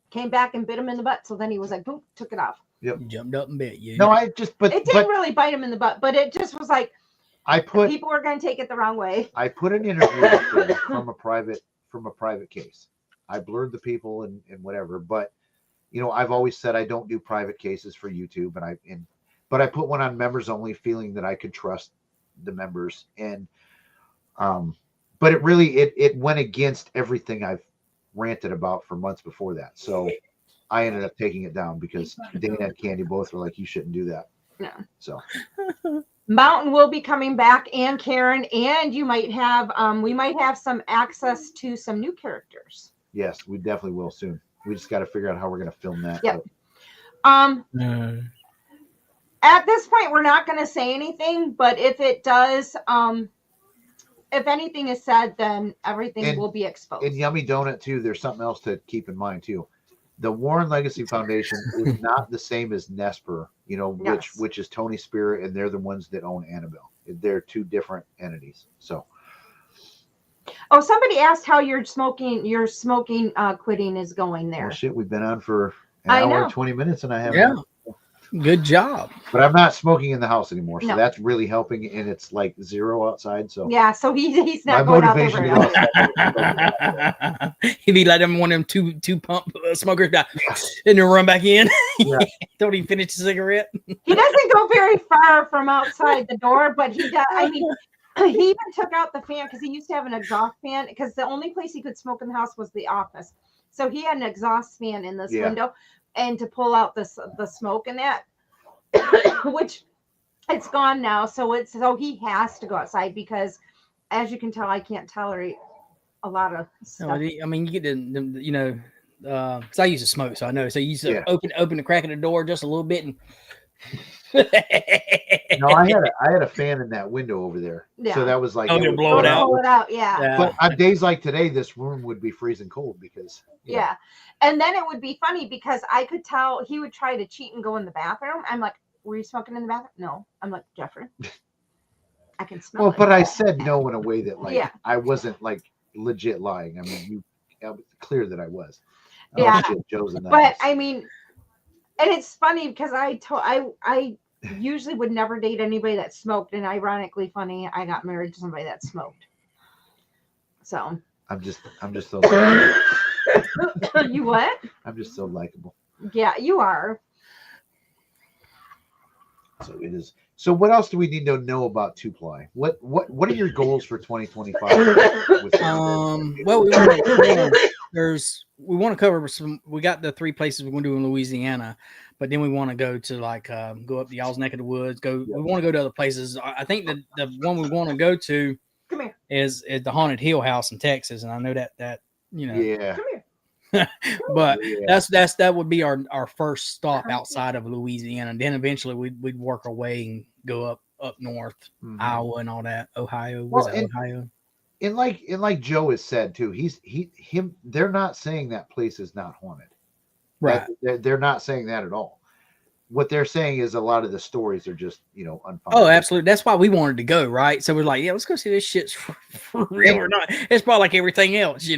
came back and bit him in the butt. So then he was like, boom, took it off. Yep, jumped up and bit you. No, I just it didn't really bite him in the butt, but it just was like people were going to take it the wrong way. I put an interview from a private case. I blurred the people and whatever, but I've always said I don't do private cases for YouTube, but I put one on members only, feeling that I could trust the members and. But it really it went against everything I've ranted about for months before that. So I ended up taking it down because Dana and Candy both were like, you shouldn't do that. No. So Mountain will be coming back, and Karen, and you might have we might have some access to some new characters. Yes, we definitely will soon. We just got to figure out how we're going to film that. Yep. At this point, we're not going to say anything, but if it does, if anything is said, then everything will be exposed. In Yummy Donut too, there's something else to keep in mind too. The Warren Legacy Foundation is not the same as Nesper, which is Tony Spirit, and they're the ones that own Annabelle. They're two different entities. So. Oh, somebody asked how your smoking quitting is going there. Oh, shit, we've been on for an hour and 20 minutes, and I haven't. Yeah. Good job. But I'm not smoking in the house anymore, so No. that's really helping. And it's like 0 outside. So yeah, so he's not my going out there motivation very often. He'd be like one of them two pump smokers, and then run back in. Yeah. Don't even finish the cigarette. He doesn't go very far from outside the door, but he does. I mean, he even took out the fan because he used to have an exhaust fan because the only place he could smoke in the house was the office. So he had an exhaust fan in this window, and to pull out the smoke in that, which it's gone now. So he has to go outside because, as you can tell, I can't tolerate a lot of stuff. I mean, you get to because I used to smoke, so I know. So you used to open the crack of the door just a little bit and. No, I had a fan in that window over there, so that was like to blow it out. Blow it out, yeah. But on days like today, this room would be freezing cold because and then it would be funny because I could tell he would try to cheat and go in the bathroom. I'm like, "Were you smoking in the bathroom?" No. I'm like, "Jeffrey, I can smell." Well, it. But I said no in a way that I wasn't like legit lying. I mean, clear that I was. Yeah, Joe's in that but house. I mean. And it's funny because I usually would never date anybody that smoked, and ironically funny, I got married to somebody that smoked. So I'm just so likable. You what? I'm just so likable. Yeah, you are. So it is. So what else do we need to know about 2Ply? What are your goals for 2025? Well, we want to cover some. We got the 3 places we're going to do in Louisiana, but then we want to go to go up the y'all's neck of the woods. We want to go to other places. I think that the one we want to go to is the Haunted Hill House in Texas, and I know that Yeah. Come here. but that would be our first stop outside of Louisiana, and then eventually we'd work our way and go up north, Iowa and all that. Ohio. Ohio? And like Joe has said too, they're not saying that place is not haunted. Right. They're not saying that at all. What they're saying is a lot of the stories are just, unfounded. Oh, absolutely. That's why we wanted to go, right? So we're like, let's go see this shit's for real or not. It's probably like everything else,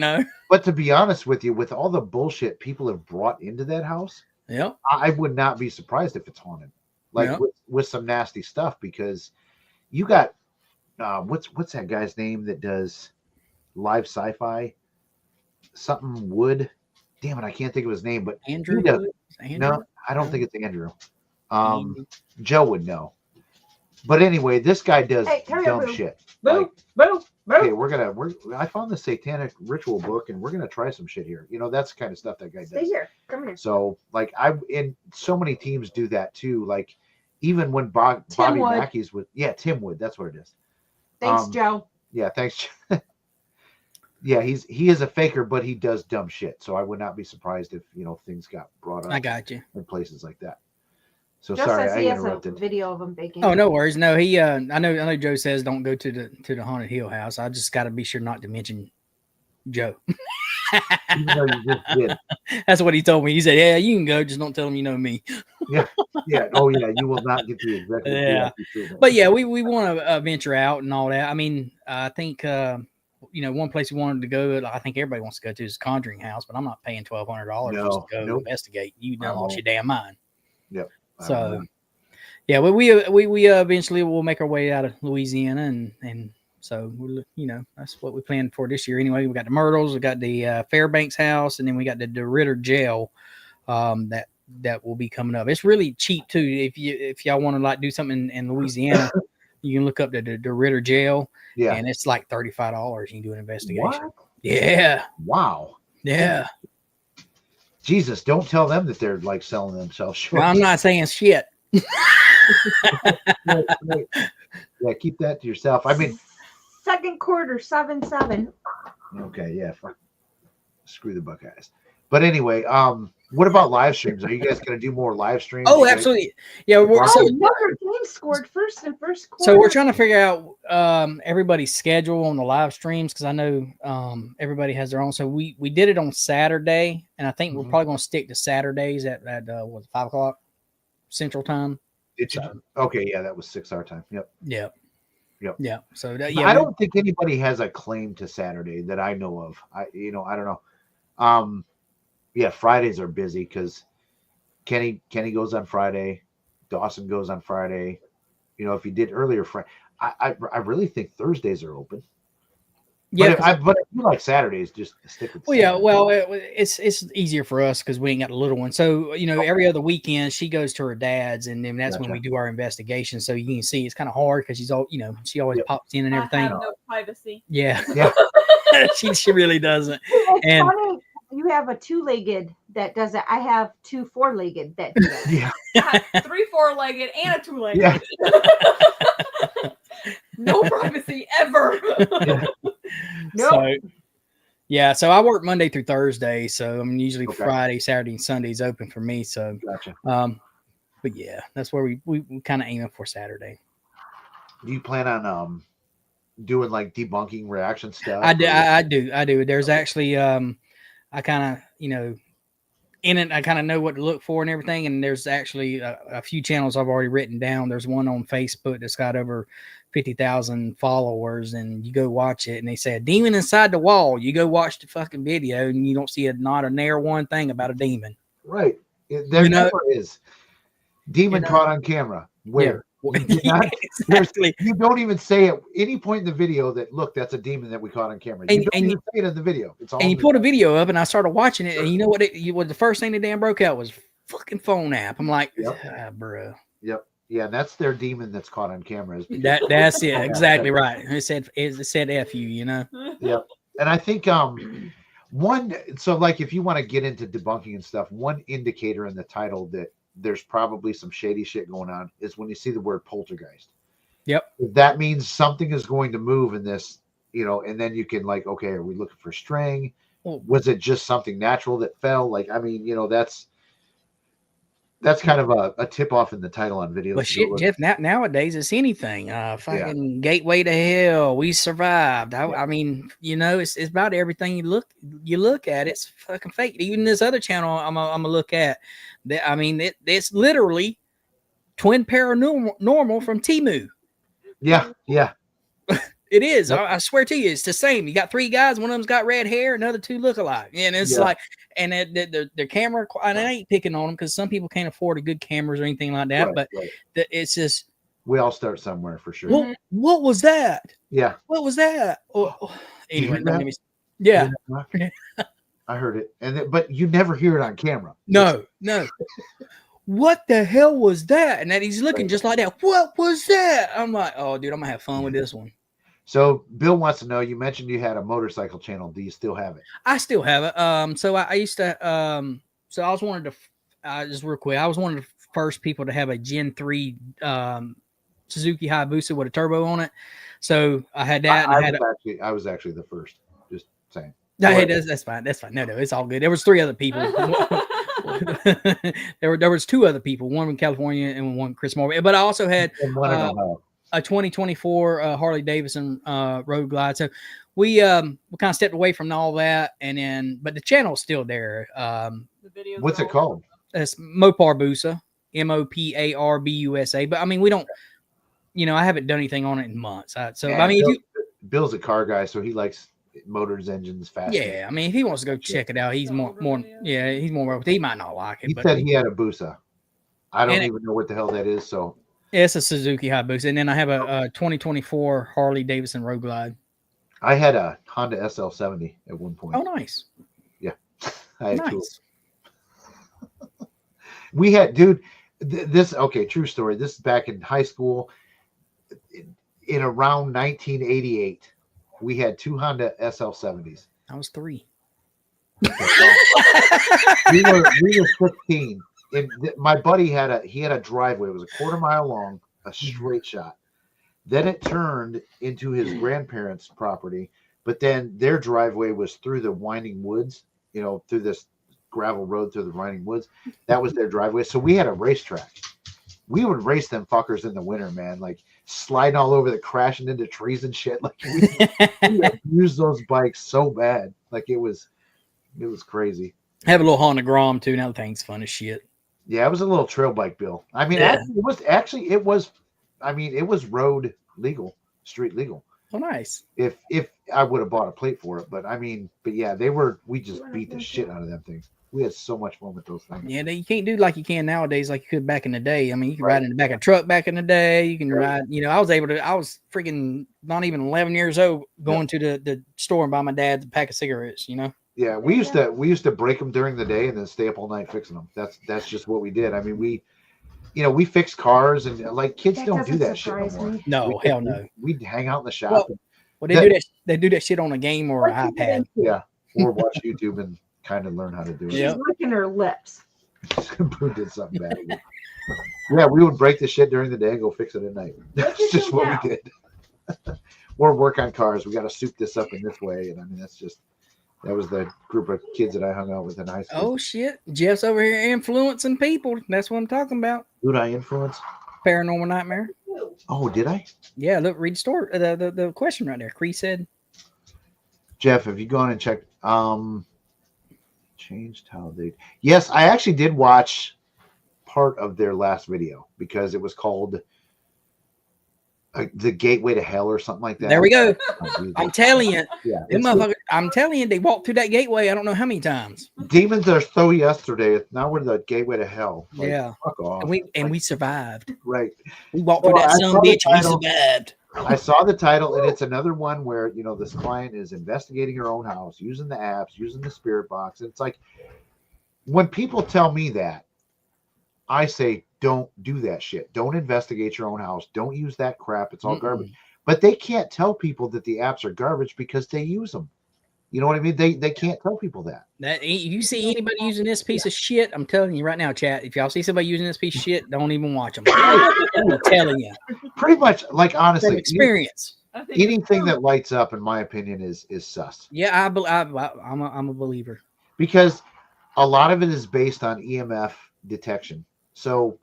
But to be honest with you, with all the bullshit people have brought into that house, I would not be surprised if it's haunted. With some nasty stuff, because you got what's that guy's name that does live sci-fi? Something Wood. Damn it, I can't think of his name, but Andrew. No, I don't think it's Andrew. Joe would know. But anyway, this guy does dumb shit. Boo. Okay, I found the satanic ritual book, and we're gonna try some shit here. That's the kind of stuff that guy does. Stay here. Come here. So, and so many teams do that too. Like, even when Bobby Mackey's with, Tim Wood, that's what it is. Thanks, Joe. Yeah, thanks. Yeah, he is a faker, but he does dumb shit. So I would not be surprised if things got brought up. I got you in places like that. So Joe sorry, says I he has interrupted. a video of him baking. Oh, no worries. No, he. I know. Joe says don't go to the Haunted Hill House. I just got to be sure not to mention Joe. Even though you just did. That's what he told me. He said, "Yeah, you can go. Just don't tell him you know me." Yeah. Oh yeah, you will not get the executive. Yeah. But yeah, we want to venture out and all that. I mean, I think one place we wanted to go, I think everybody wants to go to, is Conjuring House, but I'm not paying $1,200 just to go investigate. You done lost your damn mind. Yep. So, yeah, we eventually will make our way out of Louisiana, and so that's what we planned for this year. Anyway, we got the Myrtles, we got the Fairbanks House, and then we got the Ritter Jail that will be coming up. It's really cheap too. If y'all want to do something in Louisiana, you can look up the Ritter Jail. Yeah, and it's like $35. You can do an investigation. What? Yeah. Wow. Yeah. Jesus, don't tell them that they're selling themselves short. I'm not saying shit. Yeah, keep that to yourself. I mean, second quarter 7-7. Okay, yeah. Screw the Buckeyes. But anyway, what about live streams? Are you guys going to do more live streams? Oh, absolutely. Yeah, points scored first in first quarter. So we're trying to figure out everybody's schedule on the live streams because I know everybody has their own. So we did it on Saturday, and I think we're probably going to stick to Saturdays at 5:00 Central Time. Okay, yeah, that was 6 our time. Yep. Yeah. So I don't think anybody has a claim to Saturday that I know of. I don't know. Yeah, Fridays are busy because Kenny goes on Friday, Dawson goes on Friday. If you did earlier Friday, I really think Thursdays are open. Yeah, but if you like Saturdays, just stick with. It's easier for us because we ain't got a little one. So every other weekend she goes to her dad's, and then that's when we do our investigation. So you can see it's kind of hard because she's all she always pops in and everything. I have no privacy. Yeah. she really doesn't. It's funny. You have a 2-legged that does it. I have 2 4-legged that do that. Yeah. I have 3 4-legged and a 2-legged. Yeah. No privacy ever. Nope. So I work Monday through Thursday. So I'm usually Friday, Saturday, and Sunday's open for me. So Gotcha. But yeah, that's where we kind of aiming for Saturday. Do you plan on doing like debunking reaction stuff? I do. There's actually I kind of in it, I kind of know what to look for and everything. And there's actually a few channels I've already written down. There's one on Facebook that's got over 50,000 followers, and you go watch it and they say a demon inside the wall. You go watch the fucking video and you don't see not a near one thing about a demon. Right. There never is. Demon caught on camera. Where? Yeah. Exactly. You don't even say at any point in the video that, look, that's a demon that we caught on camera. You don't even say it in the video. It's all. And you pulled a video up, and I started watching it, and you know what? The first thing that damn broke out was fucking phone app. I'm like, bro. Yep. Yeah, that's their demon that's caught on camera. That's it. Exactly right. It said F you, Yep. And I think so like if you want to get into debunking and stuff, one indicator in the title that there's probably some shady shit going on is when you see the word poltergeist. Yep. That means something is going to move in this, and then you can like, okay, are we looking for string? Was it just something natural that fell? Like, I mean, that's kind of a tip off in the title on video. Well, shit, Jeff, nowadays it's anything. Fucking Gateway to Hell, We Survived. I mean, it's about everything you look at. It's fucking fake. Even this other channel I'm gonna look at. I mean, it's literally Twin Paranormal from Temu. Yeah. It is. I swear to you, it's the same. You got 3 guys. One of them's got red hair. Another 2 look alike. And it's like, and the camera, and I ain't picking on them because some people can't afford good cameras or anything like that. But it's just. We all start somewhere for sure. What was that? Yeah. What was that? Anyway, yeah. I heard it. But you never hear it on camera. No. What the hell was that? And then he's looking just like that. What was that? I'm like, oh, dude, I'm going to have fun with this one. So Bill wants to know, you mentioned you had a motorcycle channel. Do you still have it? I still have it. So I used to, so I was one of the, just real quick, I was one of the first people to have a Gen 3 Suzuki Hayabusa with a turbo on it. So I had that. I was actually the first, just saying. No, that's fine. That's fine. No, it's all good. There was 3 other people. there was 2 other people, one in California and one Chris Moore. But I also had a 2024 Harley Davidson Road Glide. So we kind of stepped away from all that, but the channel's still there. What's it called? It's Moparbusa, Moparbusa. But I mean, we don't. I haven't done anything on it in months. Bill's a car guy, so he likes motors, engines, fast. Yeah, I mean, if he wants to go check it out, he's more. He's more. He might not like it. He said he had a Busa. I don't even know what the hell that is. So it's a Suzuki Hayabusa, and then I have a 2024 Harley Davidson Road Glide. I had a Honda SL70 at one point. Oh, nice. Yeah, I had 2. We had, dude. True story. This is back in high school. In around 1988, we had 2 Honda SL70s. I was 3. we were 15. And my buddy had a driveway. It was a 1/4 mile long, a straight shot. Then it turned into his grandparents' property, but then their driveway was through the winding woods, through this gravel road through the winding woods. That was their driveway. So we had a racetrack. we would race them fuckers in the winter, man. Like sliding all over the crashing into trees and shit. Like we abused those bikes so bad. Like it was crazy. Have a little Honda Grom too. Now the thing's fun as shit. Yeah, it was a little trail bike, Bill. I mean, Yeah. it was road legal, street legal. Oh, nice. If I would have bought a plate for it, but yeah, we just beat the shit out of them things. We had so much fun with those things. Yeah, you can't do like you can nowadays, like you could back in the day. I mean, you can ride in the back of a truck back in the day. You can ride, I was freaking not even 11 years old going to the store and buy my dad a pack of cigarettes, Yeah, we used to break them during the day and then stay up all night fixing them. That's just what we did. I mean, we fixed cars and like kids don't do that shit anymore. No, hell no. We'd hang out in the shop. Well, they do that shit on a game or an iPad. Yeah, or watch YouTube and kind of learn how to do it. She's licking her lips. Boo did something bad again. Yeah, we would break the shit during the day and go fix it at night. That's just what we did. Or work on cars. We got to soup this up in this way, and I mean that was the group of kids that I hung out with in high school. Oh shit, Jeff's over here influencing people. That's what I'm talking about. Who'd I influence? Paranormal Nightmare. Oh, did I? Yeah, look, read the story. The question right there. Cree said, Jeff, have you gone and checked? Changed how they. Yes, I actually did watch part of their last video because it was called The Gateway to Hell or something like that. There we go. Oh, I'm telling you. Yeah, I'm telling you, they walked through that gateway. I don't know how many times. Demons are so yesterday. Now we're the gateway to hell. Like, yeah. Fuck off. And we survived. Right. We walked through that son bitch and we survived. I saw the title, and it's another one where this client is investigating her own house, using the apps, using the spirit box. And it's like, when people tell me that, I say, don't do that shit. Don't investigate your own house. Don't use that crap. It's all garbage. But they can't tell people that the apps are garbage because they use them. You know what I mean? They can't tell people that. If you see anybody using this piece of shit, I'm telling you right now, chat. If y'all see somebody using this piece of shit, don't even watch them. I'm telling you. Pretty much, like, honestly, from experience. Anything that lights up, in my opinion, is sus. Yeah, I'm a believer because a lot of it is based on EMF detection. So,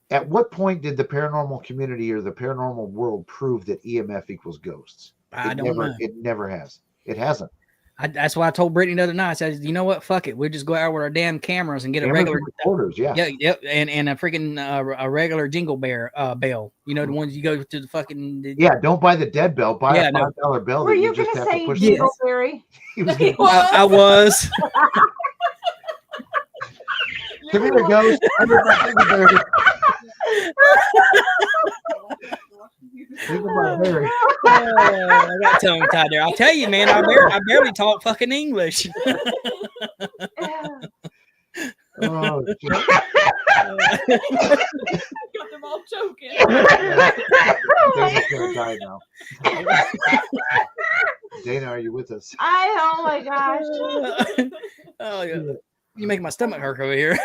at what point did the paranormal community or the paranormal world prove that EMF equals ghosts? I don't know. It never has. It hasn't. That's why I told Brittany the other night. I said, you know what? Fuck it. We'll just go out with our damn cameras and get a regular recorders. Yeah. Yep. And a freaking a regular jingle bell. The ones you go to the fucking. Yeah. Don't buy the dead bell. Buy a $5 bell. Were you going to say Jingleberry? I was. Come here, ghost. I got tongue tied there. I'll tell you, man. I barely talk fucking English. Oh, got them all choking. Dana's gonna die now. Dana, are you with us? Oh my gosh. Oh yeah. You make my stomach hurt over here.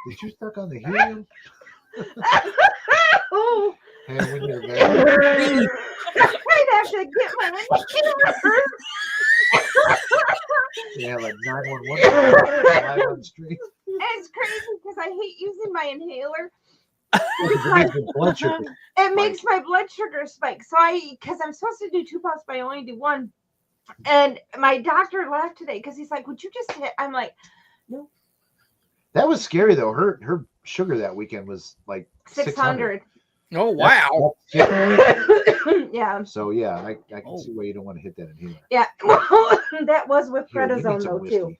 Did you stuck on the helium? Oh. Hey, we need a man. I'd have to get my Yeah, like 911 live on the street. It's crazy because I hate using my inhaler. It makes my blood sugar spike. So because I'm supposed to do 2 puffs, but I only do 1. And my doctor laughed today because he's like, "Would you just hit?" I'm like, "No." That was scary though. Her sugar that weekend was like 600. Oh wow! Yeah. So yeah, I can see why you don't want to hit that inhaler. Yeah. Well, that was with prednisone though too.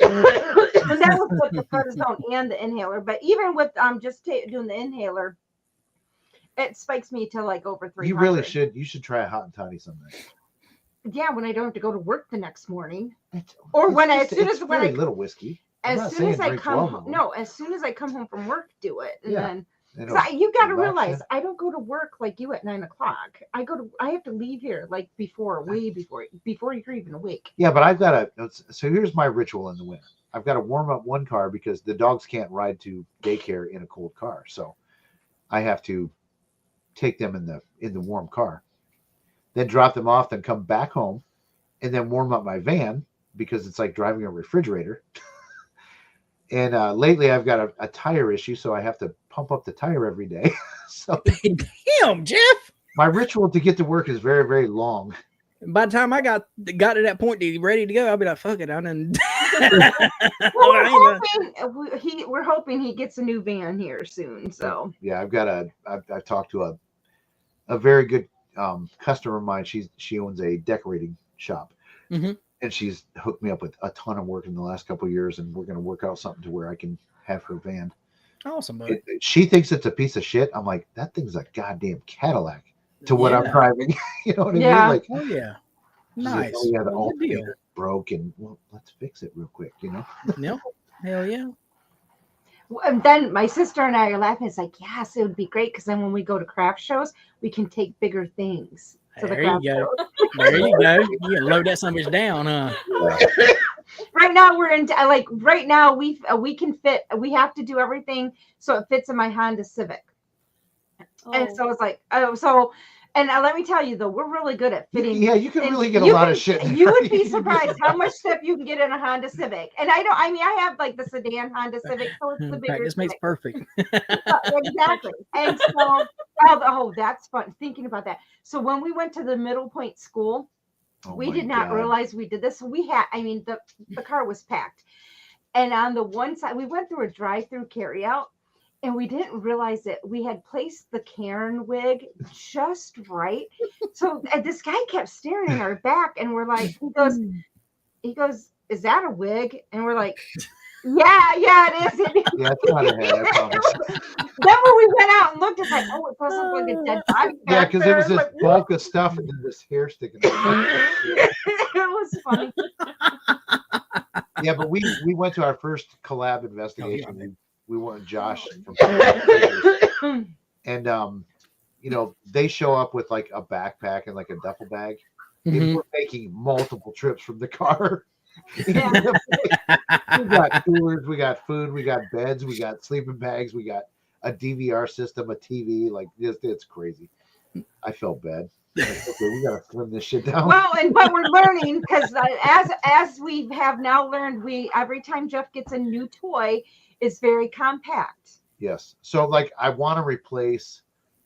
That was with the prednisone and the inhaler. But even with just doing the inhaler, it spikes me to like over 300. You really should. You should try a hot and toddy someday. Yeah, when I don't have to go to work the next morning, or when as soon as when I little whiskey. As soon as I come home, as soon as I come home from work, do it, and then you got to realize I don't go to work like you at 9 o'clock. I have to leave here like way before you're even awake. Yeah, but I've got so here's my ritual in the winter. I've got to warm up one car because the dogs can't ride to daycare in a cold car, so I have to take them in the warm car, then drop them off, then come back home, and then warm up my van, because it's like driving a refrigerator. And lately I've got a tire issue, so I have to pump up the tire every day. So Damn, Jeff. my ritual to get to work is very, very long. By the time I got to that point to ready to go, I'll be like, fuck it. I done. Well, we're hoping he gets a new van here soon. So yeah, I've talked to a very good customer of mine. She owns a decorating shop, mm-hmm. and she's hooked me up with a ton of work in the last couple of years, and we're going to work out something to where I can have her van. Awesome, buddy. She thinks it's a piece of shit. I'm like, that thing's a goddamn Cadillac to what I'm driving. You know what I mean? Like, oh yeah, nice. Oh yeah, the well, alternator broke, and well, let's fix it real quick. You know? No, hell yeah. And then my sister and I are laughing. It's like, yes, it would be great because then when we go to craft shows, we can take bigger things. There you go. There you go. You can load that something down, huh? Yeah. Right now we're in right now we can fit. We have to do everything so it fits in my Honda Civic. Oh. And so it's like, and let me tell you though, we're really good at fitting. Yeah, you can really get a lot of shit. You would be surprised how much stuff you can get in a Honda Civic. And I have like the sedan Honda Civic, so it's the bigger. Practice makes perfect. Exactly. And so, that's fun thinking about that. So when we went to the Middle Point School, we did not realize we did this. So we had, the car was packed. And on the one side, we went through a drive-through carryout. And we didn't realize that we had placed the Karen wig just right. So this guy kept staring at our back, and we're like, he goes, is that a wig? And we're like, yeah, it is. Yeah, it's not a head, I promise. Then when we went out and looked, it's like, it does look like a dead body. Yeah, because there was this bulk of stuff and then this hair sticking out. It was funny. Yeah, but we went to our first collab investigation. We went Josh from and they show up with like a backpack and like a duffel bag. Mm-hmm. And we're making multiple trips from the car. Yeah. We got coolers, we got food, we got beds, we got sleeping bags, we got a DVR system, a TV. Like it's crazy. I felt bad. Like, okay, we gotta slim this shit down. Well, but we're learning because as we have now learned, every time Jeff gets a new toy, it's very compact. Yes. So like I want to replace,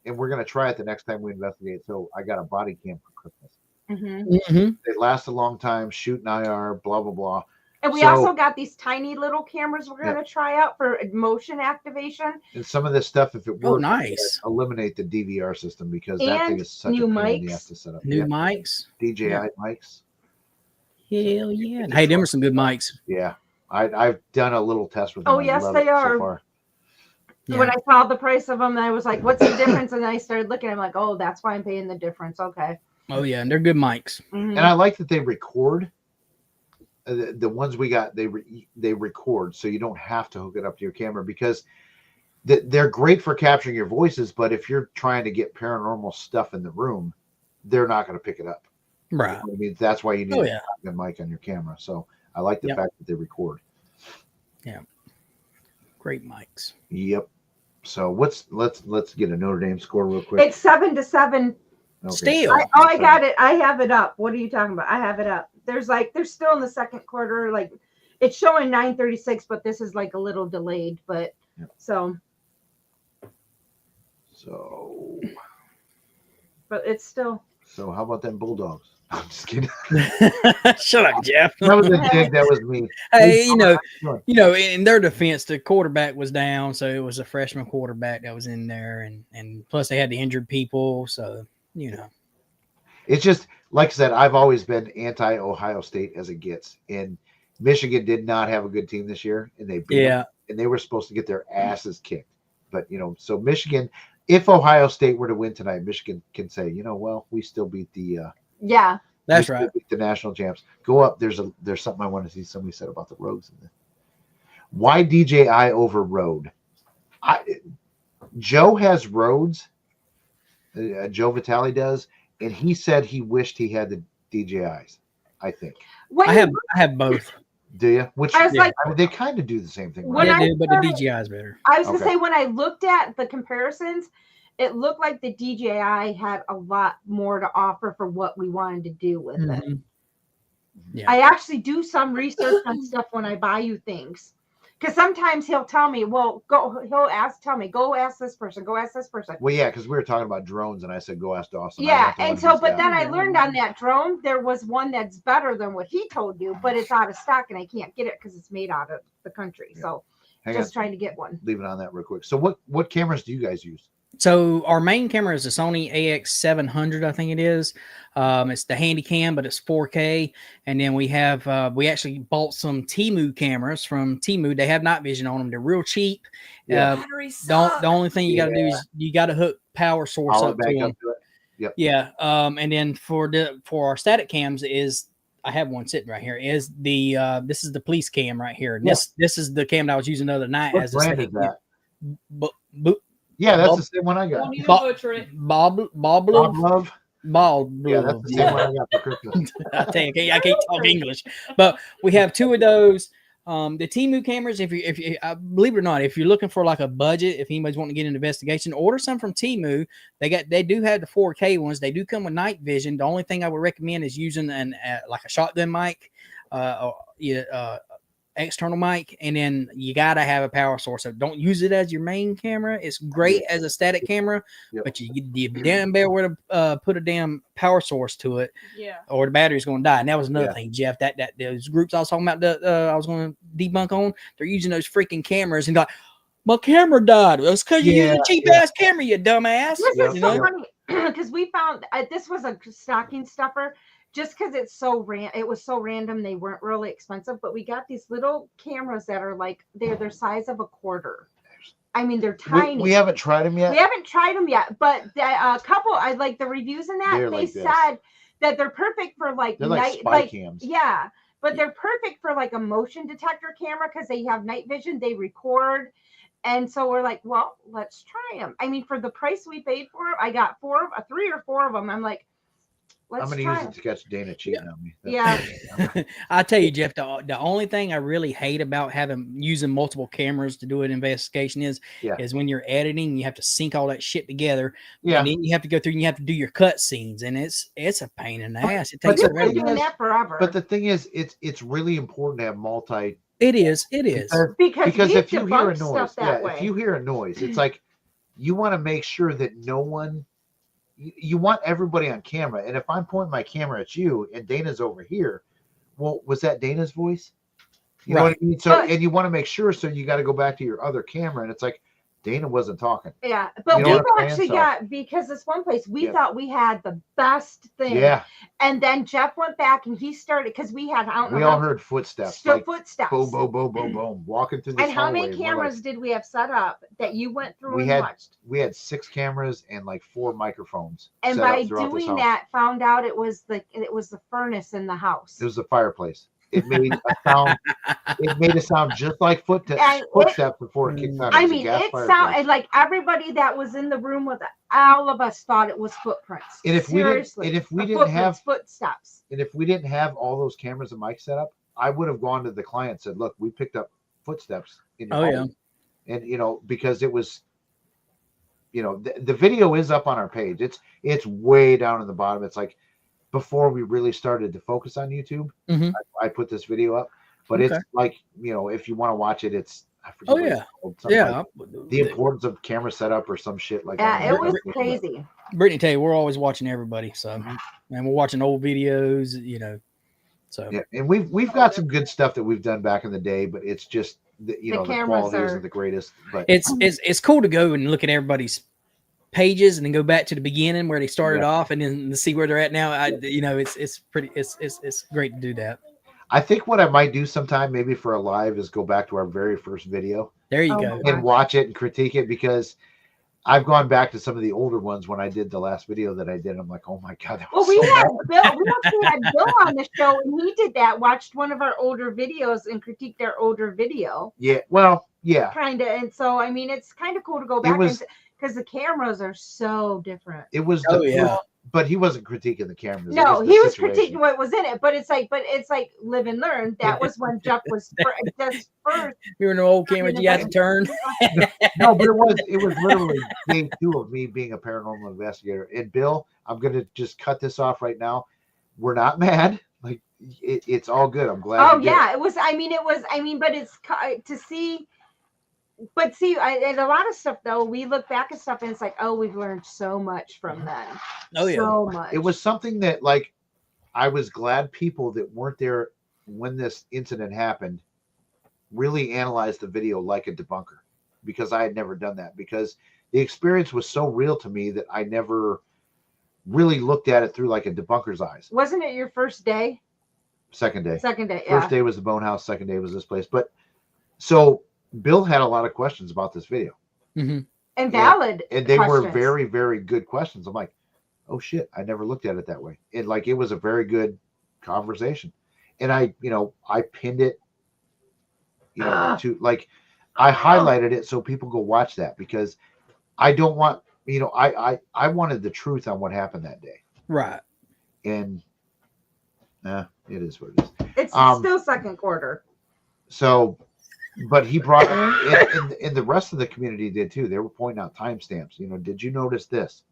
and we're gonna try it the next time we investigate. So I got a body cam for Christmas. Mm-hmm. Mm-hmm. They last a long time, shoot an IR, blah blah blah. And we also got these tiny little cameras we're going to try out for motion activation. And some of this stuff, if it works, nice. Eliminate the DVR system because that thing is such new a pain in mics. the ass to set up. New mics. DJI mics. Hell yeah. Hey, them are some good mics. Yeah. I've done a little test with them. Oh, yes, they are. So far. Yeah. When I saw the price of them, I was like, what's the difference? And I started looking. I'm like, oh, that's why I'm paying the difference. Okay. Oh, yeah. And they're good mics. Mm-hmm. And I like that they record. The ones we got, they record, so you don't have to hook it up to your camera because they're great for capturing your voices. But if you're trying to get paranormal stuff in the room, they're not going to pick it up. Right. I mean, that's why you need a mic on your camera. So I like the fact that they record. Yeah. Great mics. Yep. So let's get a Notre Dame score real quick. It's 7-7. Okay. Still. I got it. I have it up. What are you talking about? I have it up. They're still in the second quarter. Like it's showing 9:36, but this is like a little delayed. But so. But it's still. So how about them Bulldogs? I'm just kidding. Shut up, Jeff. That was a dig. That was me. Hey, in their defense, the quarterback was down, so it was a freshman quarterback that was in there, and plus they had the injured people, so it's just like I said. I've always been anti-Ohio State as it gets, and Michigan did not have a good team this year, and they beat them, and they were supposed to get their asses kicked. But so Michigan, if Ohio State were to win tonight, Michigan can say, well, we still beat the. Yeah, that's right. The national champs. Go up. There's something I want to see. Somebody said about the roads. Why DJI over road? Joe has roads. Joe Vitale does, and he said he wished he had the DJIs. I think. I have both. Do you? Which I was like, they kind of do the same thing. Right? They do, but the DJI is better. I was gonna say when I looked at the comparisons, it looked like the DJI had a lot more to offer for what we wanted to do with it. Yeah. I actually do some research on stuff when I buy you things. Because sometimes he'll tell me, well, tell me, go ask this person, go ask this person. Well, yeah, because we were talking about drones, and I said, go ask Dawson. Yeah, and so, but then I learned on that drone, there was one that's better than what he told you, but it's out of stock, and I can't get it because it's made out of the country. Yeah. So trying to get one. Leave it on that real quick. So what cameras do you guys use? So our main camera is a Sony AX700, I think it is. It's the handy cam, but it's 4K. And then we have we actually bought some Temu cameras from Temu. They have night vision on them. They're real cheap. Yeah. The only thing you got to do is you got to hook power source up to them. Yep. Yeah. And then for our static cams is I have one sitting right here. Is the this is the police cam right here. And this is the cam that I was using the other night. What brand is that? Yeah, that's the same one I got. Don't even butcher it. Bob Love. Ball. Yeah, that's the same one I got for Christmas. I tell you, I can't talk English, but we have two of those. The Temu cameras, if you believe it or not, if you're looking for like a budget, if anybody's wanting to get an investigation, order some from Temu. They do have the 4K ones. They do come with night vision. The only thing I would recommend is using like a shotgun mic, external mic, and then you got to have a power source. So don't use it as your main camera. It's great as a static camera, but you damn better where to put a damn power source to it, or the battery's going to die. And that was another thing, Jeff, that those groups I was talking about, I was going to debunk on, they're using those freaking cameras and like, my camera died. It's because you use a cheap ass camera, you dumbass. This is so funny because we found this was a stocking stuffer. Just because it was so random, they weren't really expensive, but we got these little cameras that are like they're size of a quarter. I mean, they're tiny. We haven't tried them yet. We haven't tried them yet, but a couple. I like the reviews in that they said that they're perfect for like night spy cams. Yeah, but they're perfect for like a motion detector camera because they have night vision. They record. And so we're like, well, let's try them. I mean, for the price we paid for them, I got 3 or 4 of them. I'm like, I'm going to use it to catch Dana cheating on me. I tell you, Jeff, the only thing I really hate about using multiple cameras to do an investigation is when you're editing, you have to sync all that shit together. Yeah. And then you have to go through and you have to do your cut scenes, and it's a pain in the ass. It takes forever. Doing that forever. But the thing is, it's really important to have multi. It is. Because if you hear a noise, if you hear a noise, it's like you want to make sure that no one. You want everybody on camera, and if I'm pointing my camera at you and Dana's over here, well, was that Dana's voice? You know what I mean? So, and you want to make sure, so you got to go back to your other camera, and it's like Dana wasn't talking. Yeah, but we've actually got, because this one place we thought we had the best thing. Yeah. And then Jeff went back and he started, because we had, we all heard footsteps. Footsteps. Boom, boom, boom, boom, boom. Walking through the And how many cameras did we have set up that you went through and watched? We had 6 cameras and like 4 microphones. And by doing that, found out it was the furnace in the house. It was the fireplace. It made a sound. It made a sound just like footsteps before it kicked on. I mean, it sounded like everybody that was in the room with all of us thought it was footprints. And if we didn't have footsteps, and if we didn't have all those cameras and mics set up, I would have gone to the client and said, "Look, we picked up footsteps in your home." And because it was, the video is up on our page. It's way down in the bottom. It's like. Before we really started to focus on YouTube, I put this video up, but it's like, if you want to watch it, it's, I forget the importance of camera setup or some shit like that. Yeah, it was crazy. Brittany, tell you, we're always watching everybody. So, and we're watching old videos, so. Yeah. And we've got some good stuff that we've done back in the day, but it's just, the quality isn't the greatest, but it's cool to go and look at everybody's pages and then go back to the beginning where they started off and then see where they're at now. It's great to do that. I think what I might do sometime, maybe for a live, is go back to our very first video. There you go. And watch it and critique it, because I've gone back to some of the older ones when I did the last video that I did. I'm like, oh my God. That was we actually had Bill on the show, and he did that, watched one of our older videos and critiqued our older video. Yeah. Well, yeah. Kind of. And so, I mean, it's kind of cool to go back because the cameras are so different. It was, but he wasn't critiquing the cameras. No, he was critiquing what was in it. But it's like live and learn. That was when Jeff was just first. You were in an old camera, you had to turn. No, but it was literally day 2 of me being a paranormal investigator. And Bill, I'm gonna just cut this off right now. We're not mad. Like it's all good. I'm glad. Oh yeah, it was. But it's to see. But see, and a lot of stuff though, we look back at stuff and it's like, oh, we've learned so much from then. Oh yeah, so much. It was something that like I was glad people that weren't there when this incident happened really analyzed the video like a debunker, because I had never done that, because the experience was so real to me that I never really looked at it through like a debunker's eyes. Wasn't it your first day? Second day. Yeah. First day was the Bone House. Second day was this place. But so Bill had a lot of questions about this video. Mm-hmm. And valid. And they questions. were very, very good questions. I'm like, oh shit, I never looked at it that way. And like, it was a very good conversation. And I pinned it, to like, I highlighted it so people go watch that, because I don't want, I wanted the truth on what happened that day. Right. And it is what it is. It's still second quarter. So, but he brought and the rest of the community did too. They were pointing out timestamps. Did you notice this?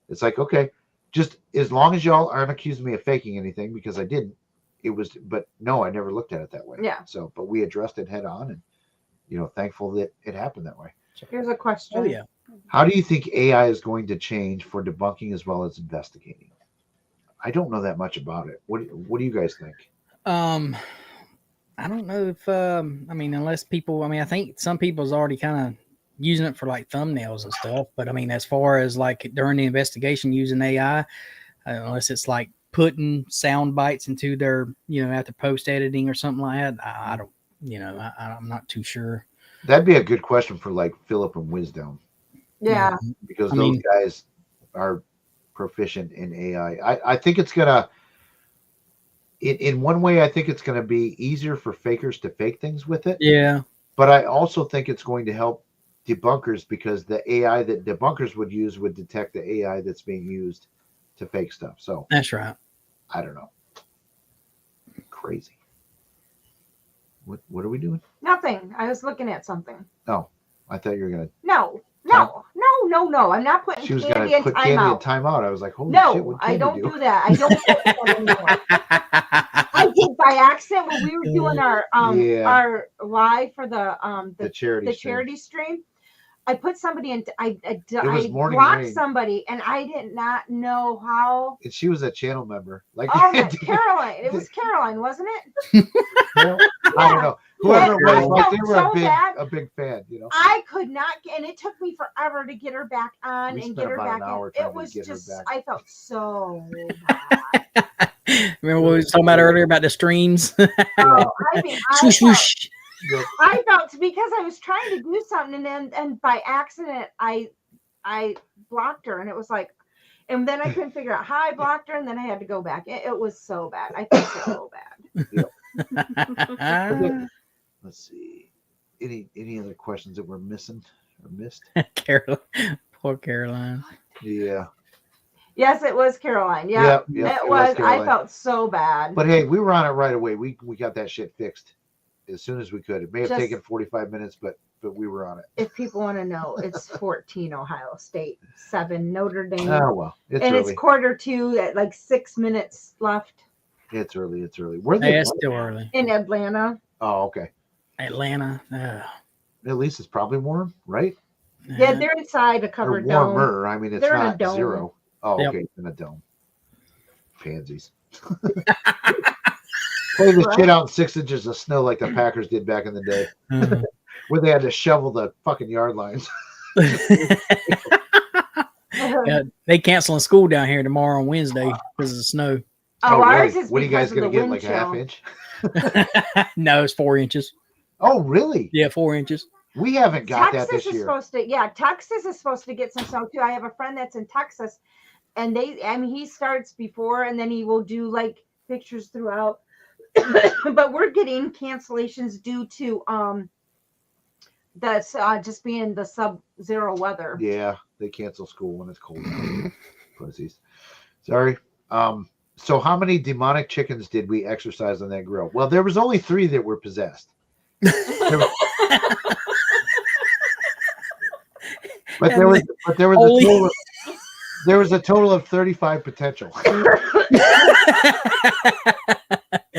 It's like, okay, just as long as y'all aren't accusing me of faking anything, because I didn't. It was, but no, I never looked at it that way. Yeah. So, but we addressed it head on, and thankful that it happened that way. Here's a question. Oh yeah. How do you think AI is going to change for debunking as well as investigating? I don't know that much about it. What do you guys think? I don't know if unless people, I think some people's already kind of using it for like thumbnails and stuff, but as far as like during the investigation using AI, unless it's like putting sound bites into their, after post editing or something like that, I don't, I'm not too sure. That'd be a good question for like Philip and Wisdom. Yeah. Because those guys are proficient in AI. I think it's gonna, in one way, I think it's gonna be easier for fakers to fake things with it. Yeah. But I also think it's going to help debunkers, because the AI that debunkers would use would detect the AI that's being used to fake stuff. So that's right. I don't know. Crazy. What are we doing? Nothing. I was looking at something. Oh, I thought you were gonna. No. I'm not putting She was candy gonna in put candy in timeout. timeout. I was like, holy shit! What I don't do? do that. I don't do that anymore. I did by accident when we were doing our live for the charity stream. I put somebody in. I blocked somebody, and I did not know how. And she was a channel member. Like, Caroline. It was Caroline, wasn't it? I don't know. Whoever it was, like, they were a big fan. I could not, and it took me forever to get her back on and get her back in. It was just, I felt so bad. Remember what we were talking about earlier about the streams? Swoosh. I felt, because I was trying to do something, and by accident I blocked her, and it was like, and then I couldn't figure out how I blocked her, and then I had to go back. It was so bad. I felt so bad. Let's see. Any other questions that we're missing or missed? Caroline, poor Caroline. Yeah. Yes, it was Caroline. Yeah, it was. I felt so bad. But hey, we were on it right away. We got that shit fixed as soon as we could. It may have taken 45 minutes, but we were on it. If people want to know, it's 14 Ohio State, 7 Notre Dame. Oh well, it's and early. It's quarter 2 at like 6 minutes left. It's early. Where they? It's still early. In Atlanta. Oh, okay. Atlanta. At least it's probably warm, right? Yeah, they're inside a covered dome. Warmer. I mean, it's they're not in a dome. 0. Oh, Yep. okay, it's in a dome. Pansies. Play the shit out in 6 inches of snow like the Packers did back in the day, where they had to shovel the fucking yard lines. Yeah, they canceling school down here tomorrow on Wednesday because of the snow. Ours really? is. What are you guys going to get? Like a half inch? No, it's 4 inches. Oh, really? Yeah, 4 inches. We haven't got Texas that this is year. Supposed to, Texas is supposed to get some snow too. I have a friend that's in Texas, and he starts before, and then he will do like pictures throughout. But we're getting cancellations due to that's just being the sub-zero weather. Yeah, they cancel school when it's cold. Pussies. Sorry. So how many demonic chickens did we exercise on that grill? Well, there was only 3 that were possessed. But there was a total of 35 potential.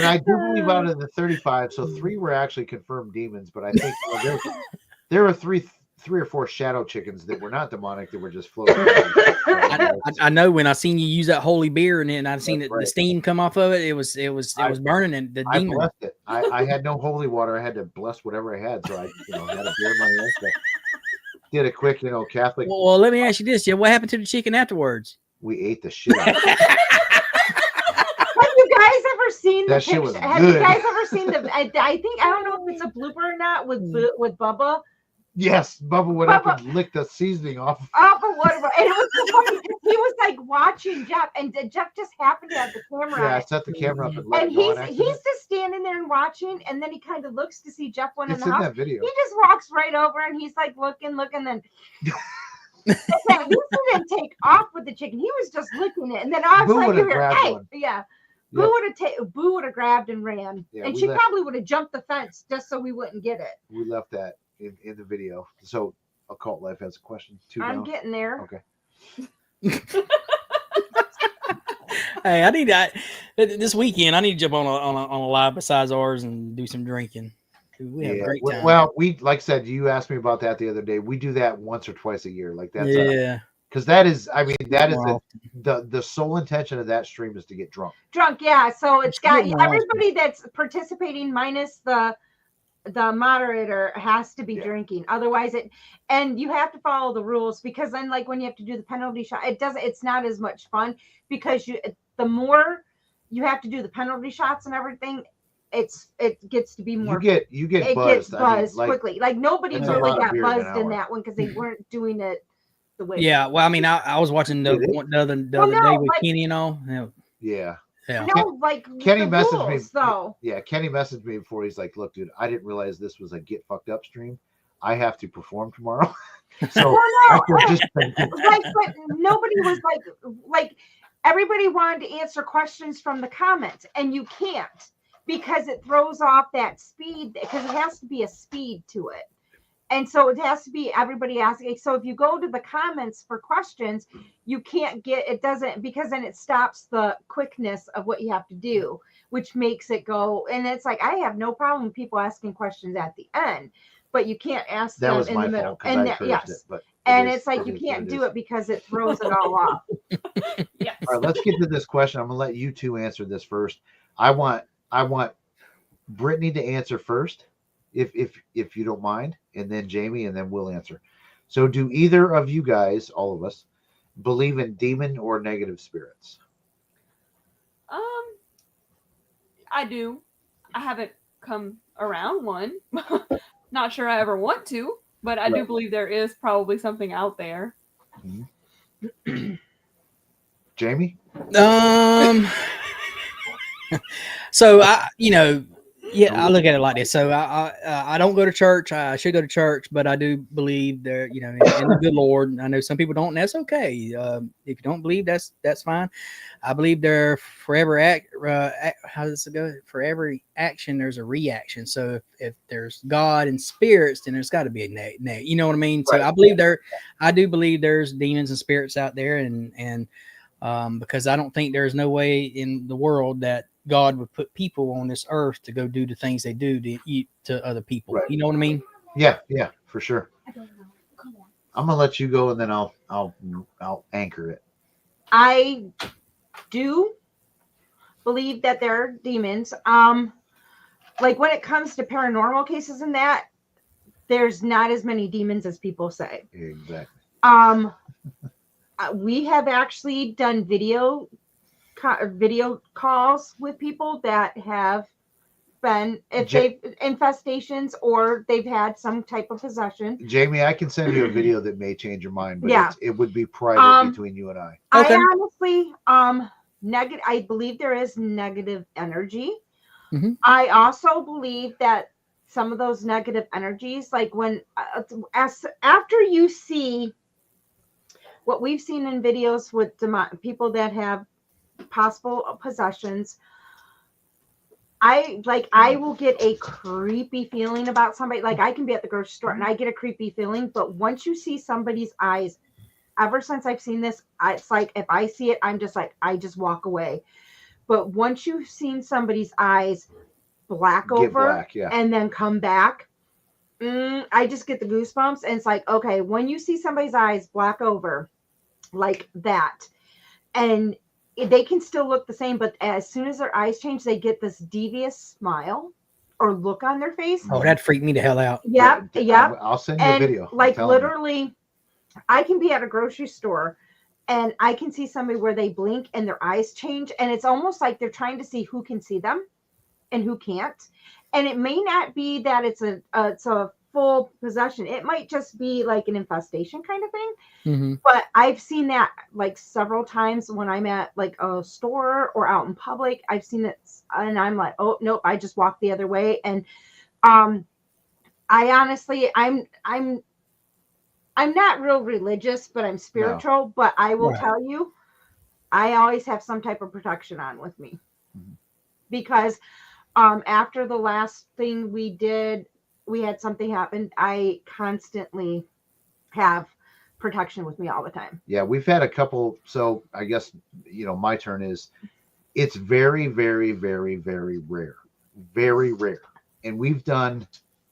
And I do believe out of the 35, so 3 were actually confirmed demons, but I think there were three or four shadow chickens that were not demonic, that were just floating around. I know when I seen you use that holy beer and then I've seen That's the right. steam come off of it, it was burning, and the I demon. blessed it. I had no holy water. I had to bless whatever I had. So I had a beer in my hand. So did a quick, Catholic. Well, let me ask you this. Yeah, what happened to the chicken afterwards? We ate the shit out of it. Have you guys ever seen That the shit was picture? Have good. you guys ever seen I don't know if it's a blooper or not with Bubba. Yes, Bubba went up and licked the seasoning off of whatever. And it was so funny because he was like watching Jeff, and Jeff just happened to have the camera. Yeah, on I it. set the camera up And he's just standing there and watching, and then he kind of looks to see Jeff went in the house. That video. He just walks right over and he's like looking, then he didn't take off with the chicken. He was just licking it, and then I was like, "Hey, yeah." Boo would have grabbed and ran, and she probably would have jumped the fence just so we wouldn't get it. We left that in the video. So Occult Life has a question too. I'm getting there. Okay. Hey, this weekend I need to jump on a live besides ours and do some drinking. We have a great time. Well, we, like I said, you asked me about that the other day. We do that once or twice a year. Like that's because that is the sole intention of that stream is to get drunk. Yeah. So it's got everybody that's participating minus the moderator has to be drinking. Otherwise and you have to follow the rules, because then like when you have to do the penalty shot, it's not as much fun, because the more you have to do the penalty shots and everything, it gets to be more. You get buzzed. Gets buzzed quickly. Like nobody really got buzzed in that one because they weren't doing it the way. Yeah, well, I mean, I was watching the other day with Kenny and all. Yeah. Yeah. No, like Kenny messaged me. Though. Yeah, Kenny messaged me before. He's like, "Look, dude, I didn't realize this was a get fucked up stream. I have to perform tomorrow." So but nobody was like everybody wanted to answer questions from the comments, and you can't, because it throws off that speed, because it has to be a speed to it. And so it has to be everybody asking. So if you go to the comments for questions, you can't get, it doesn't, because then it stops the quickness of what you have to do, which makes it go. And it's like, I have no problem with people asking questions at the end, but you can't ask them in the middle. And it's like, you can't do it because it throws it all off. Yes. All right, let's get to this question. I'm going to let you two answer this first. I want Brittany to answer first, if you don't mind, and then Jamie, and then we'll answer. So do either of you guys, all of us, believe in demon or negative spirits? I do. I haven't come around one. Not sure I ever want to, but I do believe there is probably something out there. Mm-hmm. Jamie? So I look at it like this. So I don't go to church. I should go to church, but I do believe there, in the good Lord. I know some people don't, and that's okay. If you don't believe, that's fine. I believe there forever how does it go? For every action, there's a reaction. So if there's God and spirits, then there's got to be a you know what I mean? So right. I do believe there's demons and spirits out there, and because I don't think there's no way in the world that God would put people on this earth to go do the things they do to other people. Right. You know what I mean? Yeah, for sure. I don't know. Come on. I'm gonna let you go, and then I'll anchor it. I do believe that there are demons. Like when it comes to paranormal cases and that, there's not as many demons as people say. Exactly. We have actually done video calls with people that have been they've infestations or they've had some type of possession. Jamie, I can send you a video that may change your mind, but it would be private between you and I. Okay. I honestly I believe there is negative energy. Mm-hmm. I also believe that some of those negative energies, like when after you see what we've seen in videos with people that have possible possessions, I will get a creepy feeling about somebody. Like I can be at the grocery store and I get a creepy feeling, but once you see somebody's eyes, ever since I've seen this, it's like if I see it, I'm just like, I just walk away. But once you've seen somebody's eyes black Get over black, yeah. and then come back, I just get the goosebumps. And it's like, okay, when you see somebody's eyes black over like that, and they can still look the same, but as soon as their eyes change, they get this devious smile or look on their face. Oh, that freaked me the hell out. Yep. I'll send you a video. Like literally, I can be at a grocery store and I can see somebody where they blink and their eyes change, and it's almost like they're trying to see who can see them and who can't. And it may not be that it's a full possession. It might just be like an infestation kind of thing. Mm-hmm. But I've seen that like several times when I'm at like a store or out in public. I've seen it, and I'm like, oh nope, I just walk the other way. And I honestly, I'm not real religious, but I'm spiritual. No. But I will tell you, I always have some type of protection on with me, because after the last thing we did, we had something happen. I constantly have protection with me all the time. Yeah, we've had a couple. So I guess, my turn is, it's very, very, very, very rare. Very rare. And we've done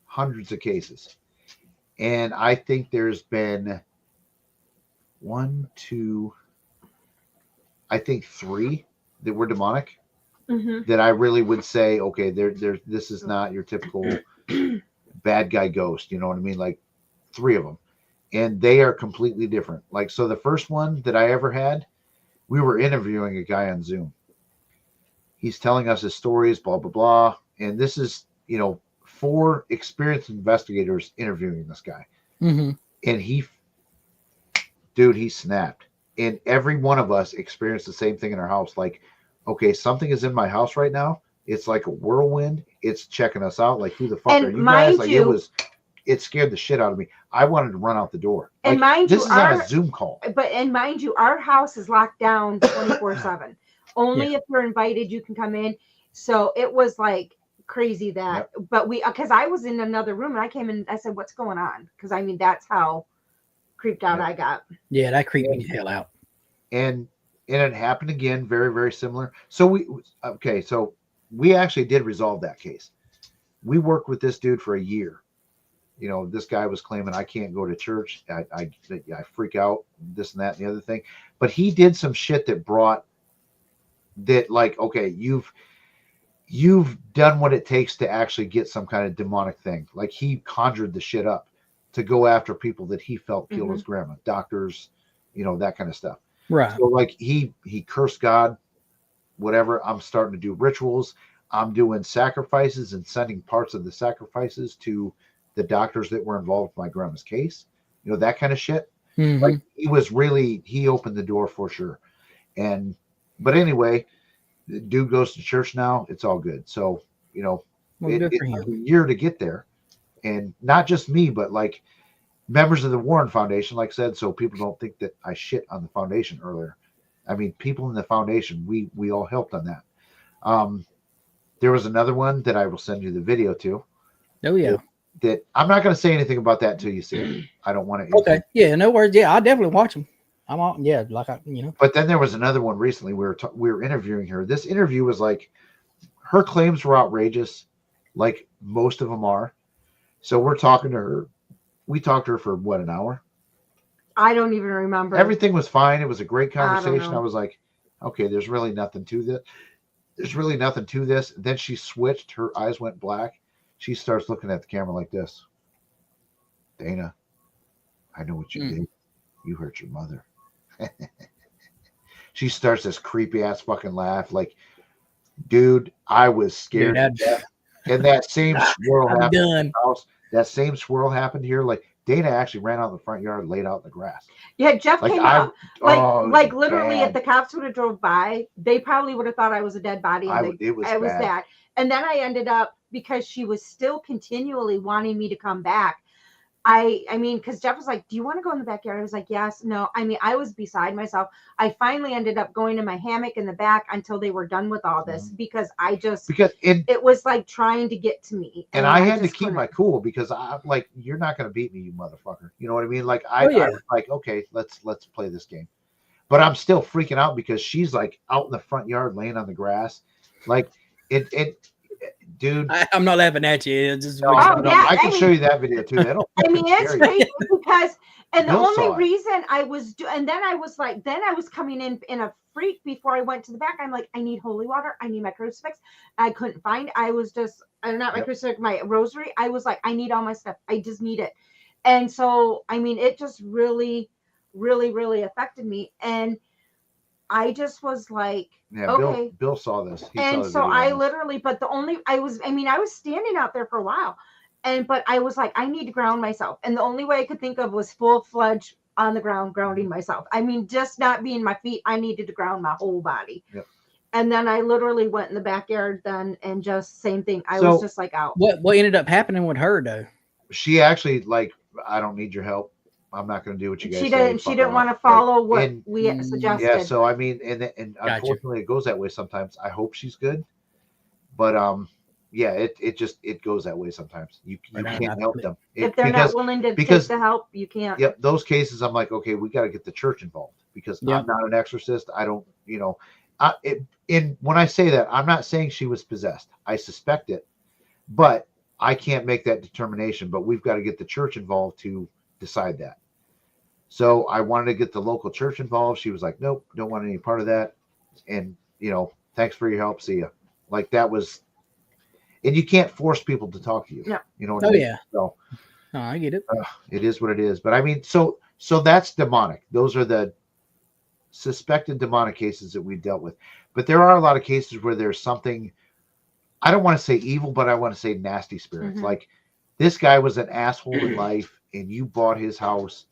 hundreds of cases. And I think there's been 3 that were demonic. Mm-hmm. That I really would say, okay, this is not your typical bad guy ghost. You know what I mean? Like 3 of them. And they are completely different. Like, so the first one that I ever had, we were interviewing a guy on Zoom. He's telling us his stories, blah, blah, blah. And this is, 4 experienced investigators interviewing this guy. Mm-hmm. And he snapped. And every one of us experienced the same thing in our house. Like, okay, something is in my house right now. It's like a whirlwind. It's checking us out. Like, who the fuck are you guys? Like, it scared the shit out of me. I wanted to run out the door. And like, this is on a Zoom call. And mind you, our house is locked down 24/7. Only if you're invited, you can come in. So it was like crazy that, but because I was in another room and I came in, I said, what's going on? Because I mean, that's how creeped out I got. Yeah, that creeped me the hell out. And it happened again, very, very similar. So we actually did resolve that case. We worked with this dude for a year. This guy was claiming, I can't go to church. I freak out, this and that and the other thing. But he did some shit that brought that, like, okay, you've done what it takes to actually get some kind of demonic thing. Like, he conjured the shit up to go after people that he felt killed his grandma, doctors, that kind of stuff. Right. So like he cursed God, whatever. I'm starting to do rituals. I'm doing sacrifices and sending parts of the sacrifices to the doctors that were involved with my grandma's case, that kind of shit. Mm-hmm. Like, he opened the door for sure. But anyway, the dude goes to church now. It's all good. So, it took a year to get there, and not just me, but like members of the Warren Foundation, like I said, so people don't think that I shit on the foundation earlier. I mean, people in the foundation, we all helped on that. There was another one that I will send you the video to. Oh yeah. That I'm not going to say anything about that until you see it. I don't want to. Okay. Yeah, no worries. Yeah, I'll definitely watch them. I'm on. Yeah, But then there was another one recently. We were interviewing her. This interview was like, her claims were outrageous, like most of them are. So we're talking to her. We talked to her for an hour? I don't even remember. Everything was fine. It was a great conversation. I was like, okay, there's really nothing to this. Then she switched. Her eyes went black. She starts looking at the camera like this. Dana, I know what you did. You hurt your mother. She starts this creepy ass fucking laugh. Like, dude, I was scared. Dude, and that same swirl happened in the house. That same swirl happened here. Like, Dana actually ran out in the front yard, laid out in the grass. Yeah, Jeff came out. Like literally, if the cops would have drove by, they probably would have thought I was a dead body. It was that. And then I ended up, because she was still continually wanting me to come back. I mean, because Jeff was like, do you want to go in the backyard? I was like, yes, no. I mean, I was beside myself. I finally ended up going in my hammock in the back until they were done with all this, because it was like trying to get to me. And I had to keep my cool, because I'm like, you're not going to beat me, you motherfucker. You know what I mean? Like, I was like, okay, let's play this game. but I'm still freaking out because she's like out in the front yard laying on the grass. Like dude. I'm not laughing at you. It's just I can show you that video too. I mean, it's crazy because, and the Bill only reason I was and then I was like, then I was coming in a freak before I went to the back. I'm like, I need holy water. I need my crucifix. I couldn't find. I was just, I'm not my crucifix, my rosary. I was like, I need all my stuff. I just need it. And so, I mean, it just really, really, really affected me. And I just was like, okay. Bill saw this. And so I literally, but I was standing out there for a while. But I was like, I need to ground myself. And the only way I could think of was full-fledged on the ground, grounding myself. I mean, just not being my feet. I needed to ground my whole body. Yep. And then I literally went in the backyard then and just same thing. I was just like out. What ended up happening with her though? She actually like, I don't need your help. I'm not going to do what you guys say. She didn't want to follow what we suggested. Yeah. So, I mean, and unfortunately it goes that way sometimes. I hope she's good, but, yeah, it goes that way sometimes. You can't help them. If they're not willing to take the help, you can't. Yep. Those cases, I'm like, okay, we got to get the church involved because I'm not an exorcist. I don't, when I say that, I'm not saying she was possessed. I suspect it, but I can't make that determination. But we've got to get the church involved to decide that. So I wanted to get the local church involved. She was like, nope, don't want any part of that. And, thanks for your help. See ya. Like that was, and you can't force people to talk to you. No. You know what I mean? Yeah. So I get it. It is what it is. But I mean, so that's demonic. Those are the suspected demonic cases that we dealt with. But there are a lot of cases where there's something, I don't want to say evil, but I want to say nasty spirits. Mm-hmm. Like this guy was an asshole in life and you bought his house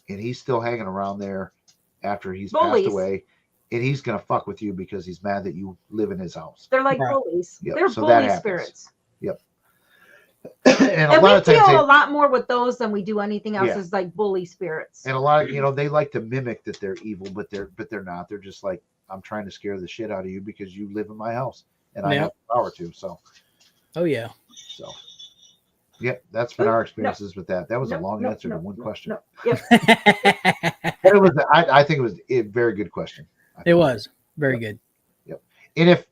and he's still hanging around there after he's passed away. And he's going to fuck with you because he's mad that you live in his house. They're like bullies. Yep. They're bully spirits. Yep. and a lot of times a lot more with those than we do anything else is like bully spirits. And a lot of, they like to mimic that they're evil, but they're not. They're just like, I'm trying to scare the shit out of you because you live in my house and I have the power to. So. Oh, yeah. So. Yep, that's been our experiences with that. That was a long answer to one question. Yep. But it was, I think it was a very good question. It was very good. Yep. And if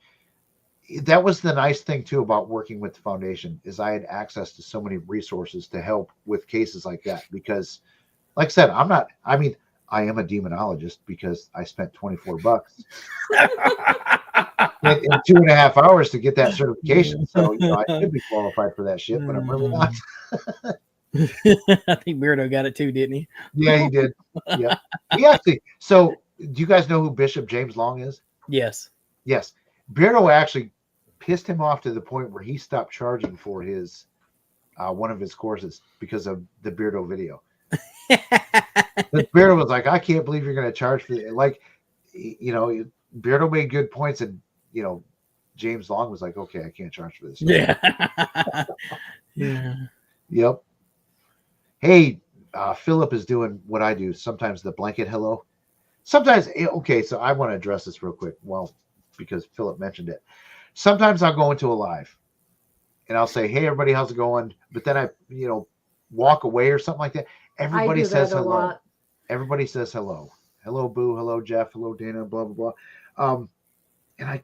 that was the nice thing too about working with the foundation is I had access to so many resources to help with cases like that because like I said, I am a demonologist because I spent $24 in 2.5 hours to get that certification. So I should be qualified for that shit, but I'm really not. I think Beardo got it too, didn't he? Yeah, he did. Yeah. He actually, so do you guys know who Bishop James Long is? Yes. Yes. Beardo actually pissed him off to the point where he stopped charging for his one of his courses because of the Beardo video. Beardo was like, I can't believe you're going to charge for it. Like, Beardo made good points and, James Long was like, okay, I can't charge for this. Yeah. Yeah. Yep. Hey, Philip is doing what I do. Sometimes the blanket hello. Sometimes, okay, so I want to address this real quick. Well, because Philip mentioned it. Sometimes I'll go into a live and I'll say, hey, everybody, how's it going? But then I, walk away or something like that. Everybody says hello. Everybody says hello. Hello, Boo. Hello, Jeff. Hello, Dana, blah, blah, blah. And I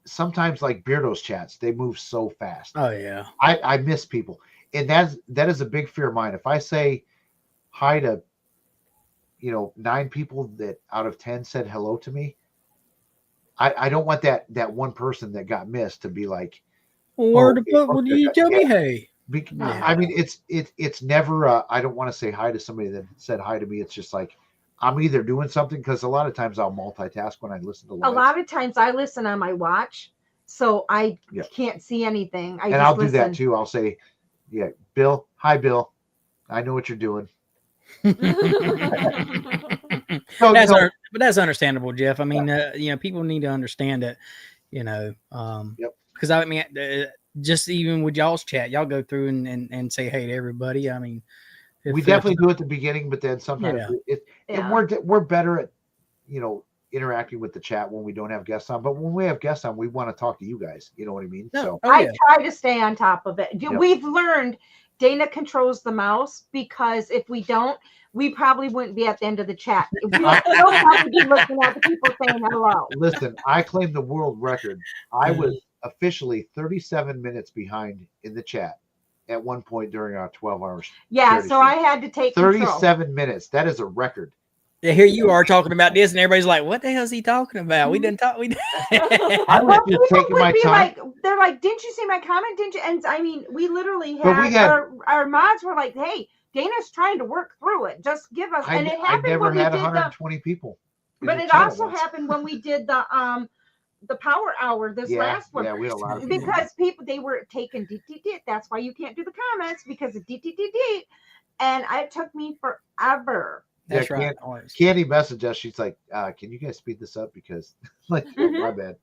sometimes like Beardo's chats, they move so fast. Oh, yeah. I miss people. And that is a big fear of mine. If I say hi to, 9 people that out of 10 said hello to me, I don't want that one person that got missed to be like, where the fuck would you tell me hey? I mean, it's never, I don't want to say hi to somebody that said hi to me. It's just like, I'm either doing something because a lot of times I'll multitask when I listen to lives. A lot of times I listen on my watch, so I can't see anything. I'll do that too. I'll say, yeah, Bill, hi, Bill. I know what you're doing. But that's understandable, Jeff. I mean, people need to understand that, because I mean, just even with y'all's chat, y'all go through and say hey to everybody. I mean, we definitely do at the beginning, but then sometimes and we're better at, interacting with the chat when we don't have guests on. But when we have guests on, we want to talk to you guys. You know what I mean? I try to stay on top of it. We've learned Dana controls the mouse, because if we don't, we probably wouldn't be at the end of the chat. We'll probably be looking at the people saying hello. Listen, I claimed the world record. I was officially 37 minutes behind in the chat at one point during our 12 hours. Yeah, so I had to take 37 minutes. That is a record. Yeah, here you are talking about this, and everybody's like, "What the hell is he talking about?" We didn't talk. I was just taking my time. Like, they're like, "Didn't you see my comment? Didn't you?" And I mean, we literally had our mods were like, "Hey, Dana's trying to work through it. Just give us." And it happened. I never had 120 people. But it also happened when we did the power hour last one. Yeah, we had a lot of people. Because they were taking DTD. That's why you can't do the comments, because of DTD. And it took me forever. That's right. Candy messaged us. She's like, "Can you guys speed this up? Because like, my bad."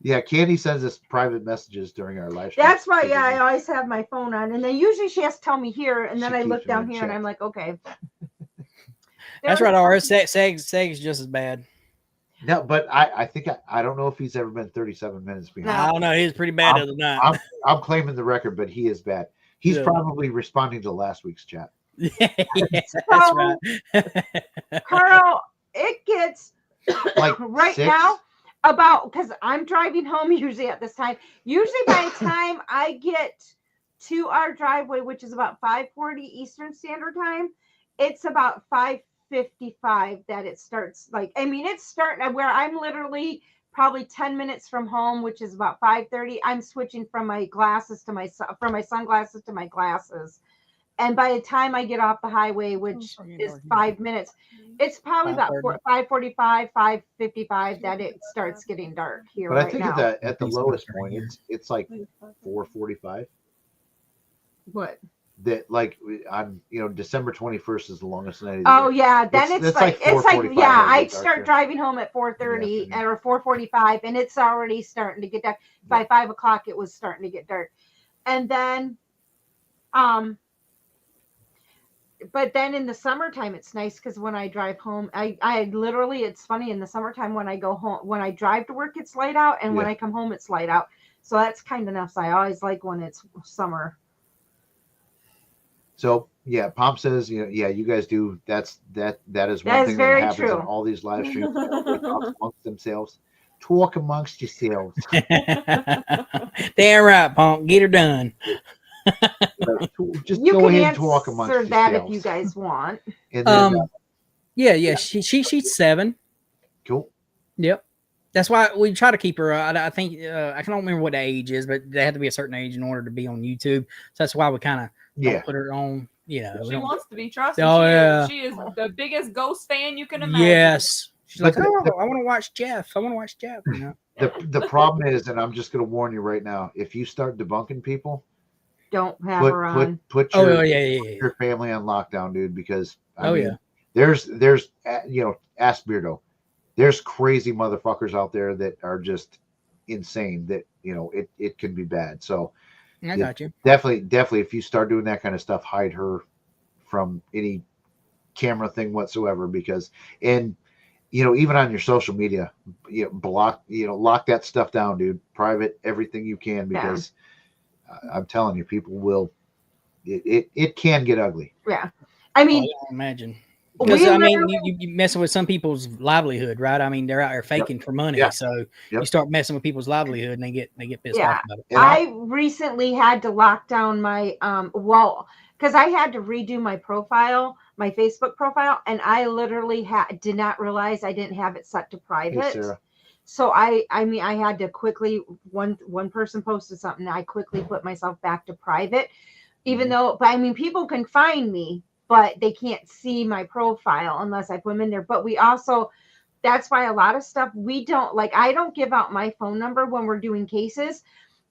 Yeah, Candy sends us private messages during our live stream. That's why, I always have my phone on, and then usually she has to tell me here, and then I look down here, and I'm like, okay. That's right, RS. Seg's just as bad. No, but I think I don't know if he's ever been 37 minutes behind. I don't know. He's pretty bad the other night. I'm claiming the record, but he is bad. He's probably responding to last week's chat. Yes, that's right. Carl, it gets like right 6? now because I'm driving home usually at this time. Usually by the time I get to our driveway, which is about 5:40 Eastern Standard Time, it's about 5:55 that it starts. It's starting where I'm literally probably 10 minutes from home, which is about 5:30. I'm switching from my glasses to from my sunglasses to my glasses. And by the time I get off the highway, which is 5 minutes, it's probably about 5:45, 5:55 that it starts getting dark here. But I think at the lowest point, it's like 4:45. What? That on December 21st is the longest night. Oh yeah, then it's like I start driving home at 4:30 or 4:45, and it's already starting to get dark. By 5 o'clock, it was starting to get dark, and then but then in the summertime, it's nice because when I drive home, I literally, it's funny, in the summertime when I go home, when I drive to work, it's light out, and when I come home, it's light out. So that's kind of nice. I always like when it's summer. So yeah, Pomp says, you guys do. That is one thing that happens in all these live streams. They talk amongst themselves. Talk amongst yourselves. Damn right, Pomp. Get her done. Just go ahead and talk amongst yourselves. That if you guys want. And then, yeah. She's 7. Cool. Yep. That's why we try to keep her. I think I don't remember what the age is, but they have to be a certain age in order to be on YouTube. So that's why we kind of put her on. She wants to be trusted. She is the biggest ghost fan you can imagine. Yes. She's like, I want to watch Jeff. The problem is, and I'm just going to warn you right now, if you start debunking people, don't have her on. Put your family on lockdown, dude, because there's ask Beardo. There's crazy motherfuckers out there that are just insane that it can be bad. So I got you. Definitely if you start doing that kind of stuff, hide her from any camera thing whatsoever, because even on your social media, lock that stuff down, dude. Private everything you can, because I'm telling you, people will. It can get ugly. Yeah, I mean, I can't imagine. Because you messing with some people's livelihood, right? I mean, they're out there faking for money, so you start messing with people's livelihood, and they get pissed off about it. I recently had to lock down my because I had to redo my profile, my Facebook profile, and I literally did not realize I didn't have it set to private. Hey, Sarah. So I had to quickly, one person posted something, I quickly put myself back to private, even though, people can find me, but they can't see my profile unless I put them in there. But that's why a lot of stuff we don't, I don't give out my phone number when we're doing cases,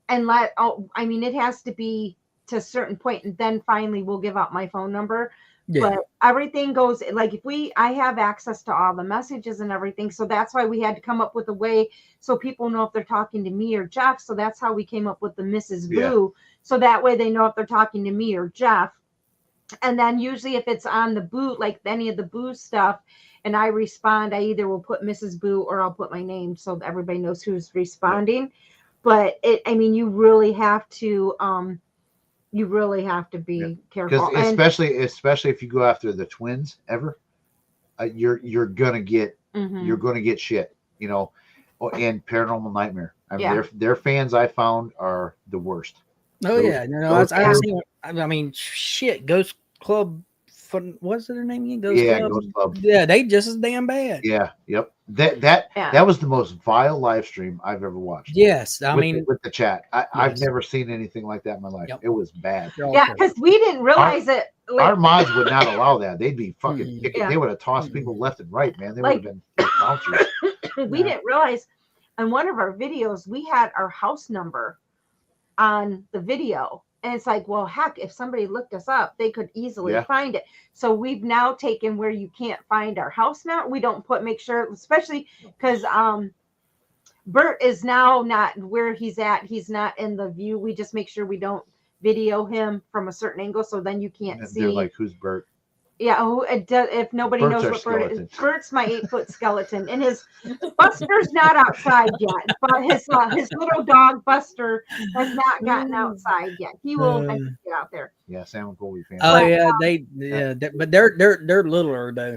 and it has to be to a certain point, and then finally we'll give out my phone number. Yeah. But everything goes, I have access to all the messages and everything. So that's why we had to come up with a way so people know if they're talking to me or Jeff. So that's how we came up with the Mrs. Boo. So that way they know if they're talking to me or Jeff. And then usually if it's on the boot, like any of the Boo stuff, and I respond, I either will put Mrs. Boo or I'll put my name so everybody knows who's responding. But you really have to, You really have to be careful. Because especially if you go after the twins ever, you're gonna get shit, you know. And Paranormal Nightmare. I mean, their fans I found are the worst. Oh yeah, no, I've seen. I mean, shit, Ghost Club. What's their name again? Ghost Club. Yeah, they just as damn bad. Yeah, yep. That was the most vile live stream I've ever watched. Yes, I mean with the chat, I've never seen anything like that in my life. Yep. It was bad. Yeah, because we didn't realize it. Our mods would not allow that. They'd be fucking kicking. Yeah. They would have tossed people left and right, man. They would have been bouncers. We didn't realize on one of our videos we had our house number on the video. And it's like, well, heck, if somebody looked us up, they could easily find it. So we've now taken where you can't find our house now. We don't make sure, especially because Bert is now not where he's at. He's not in the view. We just make sure we don't video him from a certain angle. So then you can't see. They're like, who's Bert? Yeah, if nobody knows what Bert is, Bert's my 8-foot skeleton, and his Buster's not outside yet. But his little dog Buster has not gotten outside yet. He will get out there. Yeah, Sam and Colby fans. Oh yeah, but they're littler though.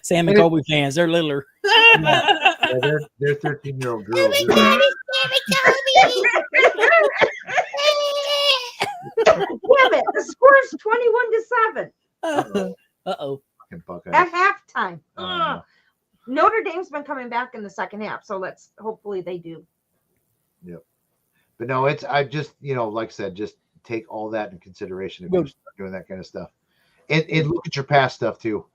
Sam and Colby fans, they're littler. They're 13-year-old girls. Damn it! The score's 21-7. Uh-oh. At halftime. Notre Dame's been coming back in the second half, so hopefully they do. Yep. But no, I just, like I said, just take all that in consideration if you start doing that kind of stuff. And look at your past stuff too.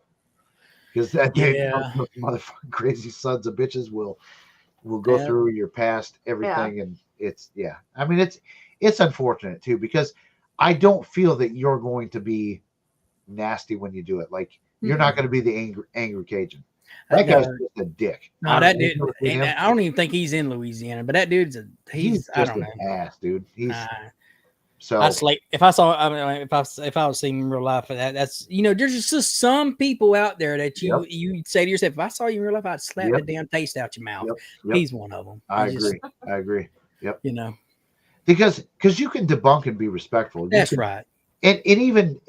Because motherfucking crazy sons of bitches will go through your past everything, and it's I mean it's unfortunate too, because I don't feel that you're going to be nasty when you do it. Like you're not going to be the angry Cajun. That guy's just a dick. No, that dude. I don't even think he's in Louisiana, but that dude's he's just an ass, dude. He's so. I'd like if I was seeing him in real life, that's there's just some people out there that you say to yourself, if I saw you in real life, I'd slap the damn taste out your mouth. Yep. He's one of them. I agree. Yep. Because you can debunk and be respectful. That's right. And even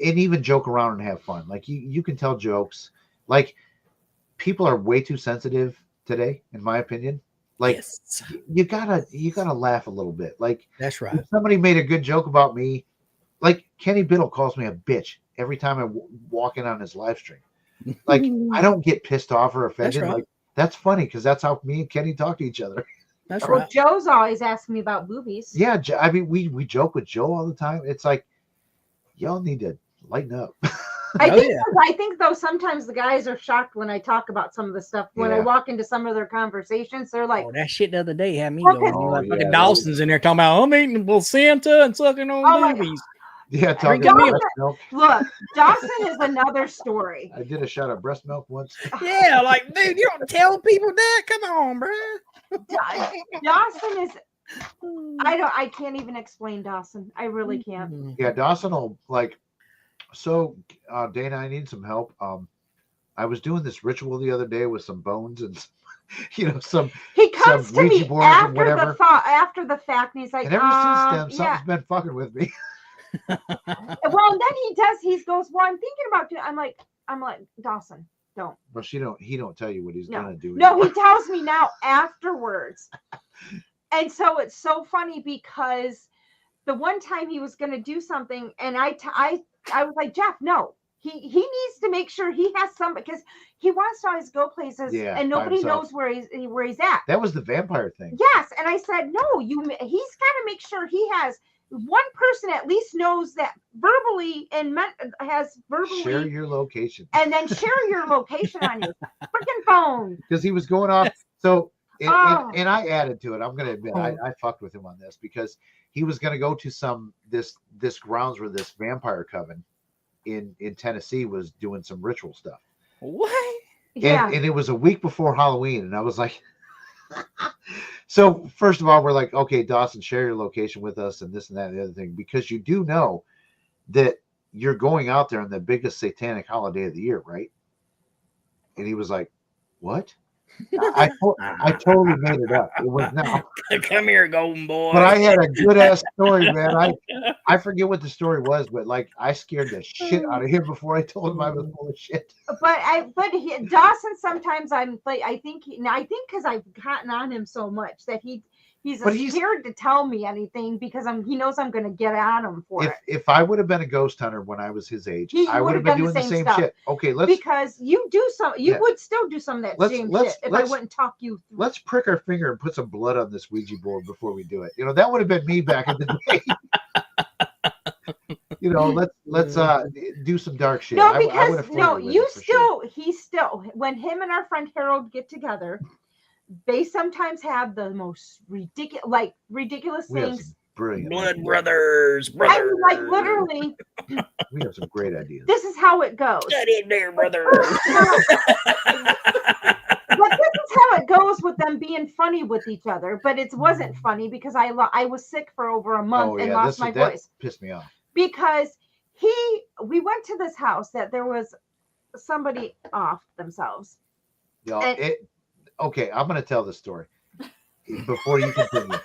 joke around and have fun. Like you can tell jokes. Like people are way too sensitive today, in my opinion. Like you gotta laugh a little bit. Like that's right. If somebody made a good joke about me, like Kenny Biddle calls me a bitch every time I walk in on his live stream. Like I don't get pissed off or offended. That's right. Like that's funny because that's how me and Kenny talk to each other. That's right. Joe's always asking me about boobies. Yeah, I mean we joke with Joe all the time. It's like y'all need to lighten up. I think though sometimes the guys are shocked when I talk about some of the stuff. When I walk into some of their conversations, they're like, that shit the other day had me going. Like fucking Dawson's in there talking about I'm eating placenta and sucking on boobies. Yeah, talking about breast milk. Look, Dawson is another story. I did a shot of breast milk once. Yeah, like dude, you don't tell people that. Come on, bro. Dawson is. I can't even explain Dawson. I really can't. Yeah, Dawson will like. So, Dana, I need some help. I was doing this ritual the other day with some bones and, some. He comes to me after the fact, and he's like, and ever since then, something's been fucking with me. Well, and then he goes, well, I'm thinking about doing. I'm like, Dawson, don't. Well, he don't tell you what he's gonna do. No, he tells me now afterwards, and so it's so funny because the one time he was gonna do something, and I was like, Jeff, no. He needs to make sure he has some because he wants to always go places and nobody knows where he's at. That was the vampire thing. Yes, and I said, no, he's got to make sure he has one person at least knows that verbally and has verbally share your location and then share your location on your freaking phone because he was going off. So and I added to it. I'm going to admit I fucked with him on this because he was going to go to this grounds where this vampire coven in Tennessee was doing some ritual stuff. What? And it was a week before Halloween, and I was like, so first of all, we're like, okay, Dawson, share your location with us, and this and that and the other thing, because you do know that you're going out there on the biggest satanic holiday of the year, right? And he was like, what? I totally made it up. It was not. Come here, golden boy. But I had a good ass story, man. I forget what the story was, but like I scared the shit out of him before I told him I was full of shit. But Dawson, sometimes I'm like, I think because I've gotten on him so much that he's scared to tell me anything because he knows I'm going to get at him for it. If I would have been a ghost hunter when I was his age, I would have been doing the same shit. Okay, because you do would still do some of that same shit if I wouldn't talk you through. Let's prick our finger and put some blood on this Ouija board before we do it. That would have been me back in the day. Let's do some dark shit. No, because he still when him and our friend Harold get together, they sometimes have the most ridiculous things. Brilliant. Blood brothers. I mean, like literally. We have some great ideas. This is how it goes. Get in there, brother. But this is how it goes with them being funny with each other. But it wasn't funny because I was sick for over a month and lost my voice. Pissed me off. Because we went to this house that there was somebody off themselves. Yeah. Okay, I'm going to tell this story before you continue.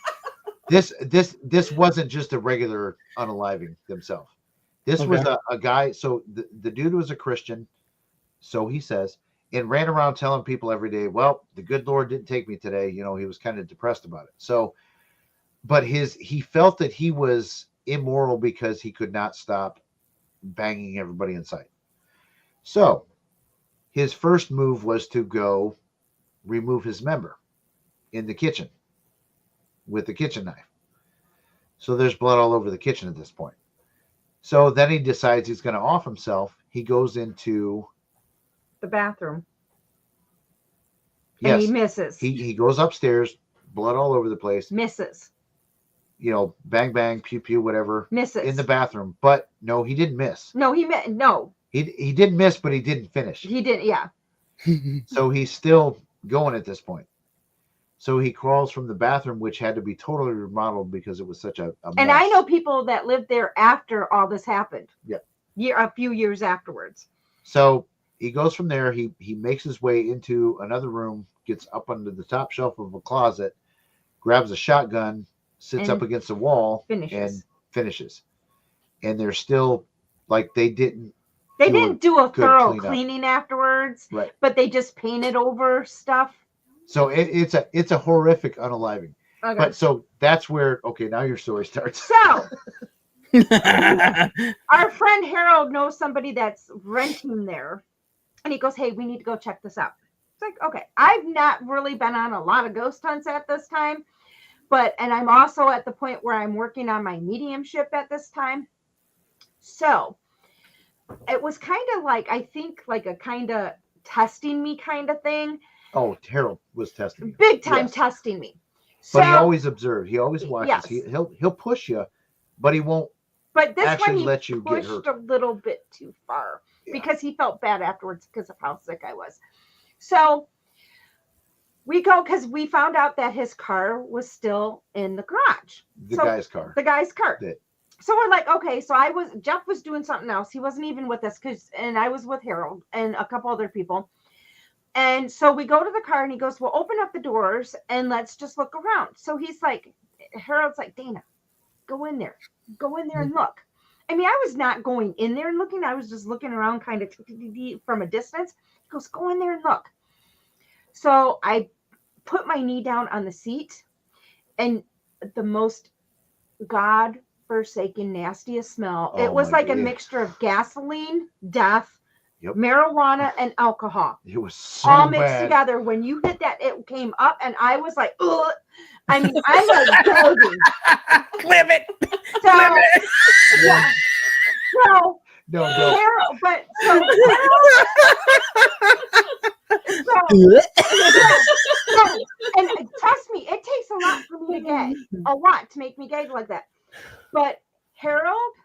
This wasn't just a regular unaliving themselves. This was a guy. So the dude was a Christian, so he says, and ran around telling people every day, well, the good Lord didn't take me today. He was kind of depressed about it. So, but he felt that he was immoral because he could not stop banging everybody in sight. So his first move was to go remove his member in the kitchen with the kitchen knife. So there's blood all over the kitchen at this point. So then he decides he's going to off himself. He goes into the bathroom. Yes. And he misses. He goes upstairs, blood all over the place. Misses. Bang, bang, pew, pew, whatever. Misses. In the bathroom. But no, he didn't miss. No, he didn't miss, but he didn't finish. He didn't, yeah. So he's still going at this point. So he crawls from the bathroom, which had to be totally remodeled because it was such a mess. And I know people that lived there after all this happened. Yeah. A few years afterwards. So he goes from there. He makes his way into another room, gets up under the top shelf of a closet, grabs a shotgun, sits up against the wall, and finishes. And they're still like they didn't do a thorough cleaning afterwards, right? But they just painted over stuff. So it's a horrific unaliving. Okay. But so that's where now your story starts. So our friend Harold knows somebody that's renting there, and he goes, "Hey, we need to go check this out." It's like, okay, I've not really been on a lot of ghost hunts at this time, and I'm also at the point where I'm working on my mediumship at this time. So it was kind of like, I think like a kind of testing me kind of thing. Oh, Harold was testing you. Big time testing me. But he always observed. He always watches. Yes. He'll push you, but he won't. But this actually one he let you pushed get hurt. a little bit too far because he felt bad afterwards because of how sick I was. So we go because we found out that his car was still in the garage. The guy's car. The guy's car. That. So we're like, okay. So Jeff was doing something else. He wasn't even with us and I was with Harold and a couple other people. And so we go to the car and he goes, well, open up the doors and let's just look around. So Harold's like, Dana, go in there and look. I mean, I was not going in there and looking. I was just looking around kind of from a distance. He goes, go in there and look. So I put my knee down on the seat and the most God-forsaken, nastiest smell. It was like a mixture of gasoline, death, marijuana, and alcohol. It was so all mixed bad. Together. When you hit that, it came up, and I was like, ugh. I mean, I'm like gagging. Clip it. So, Clip it. yeah. So, no. Harold, but and trust me, it takes a lot for me to gag. A lot to make me gag like that. But Harold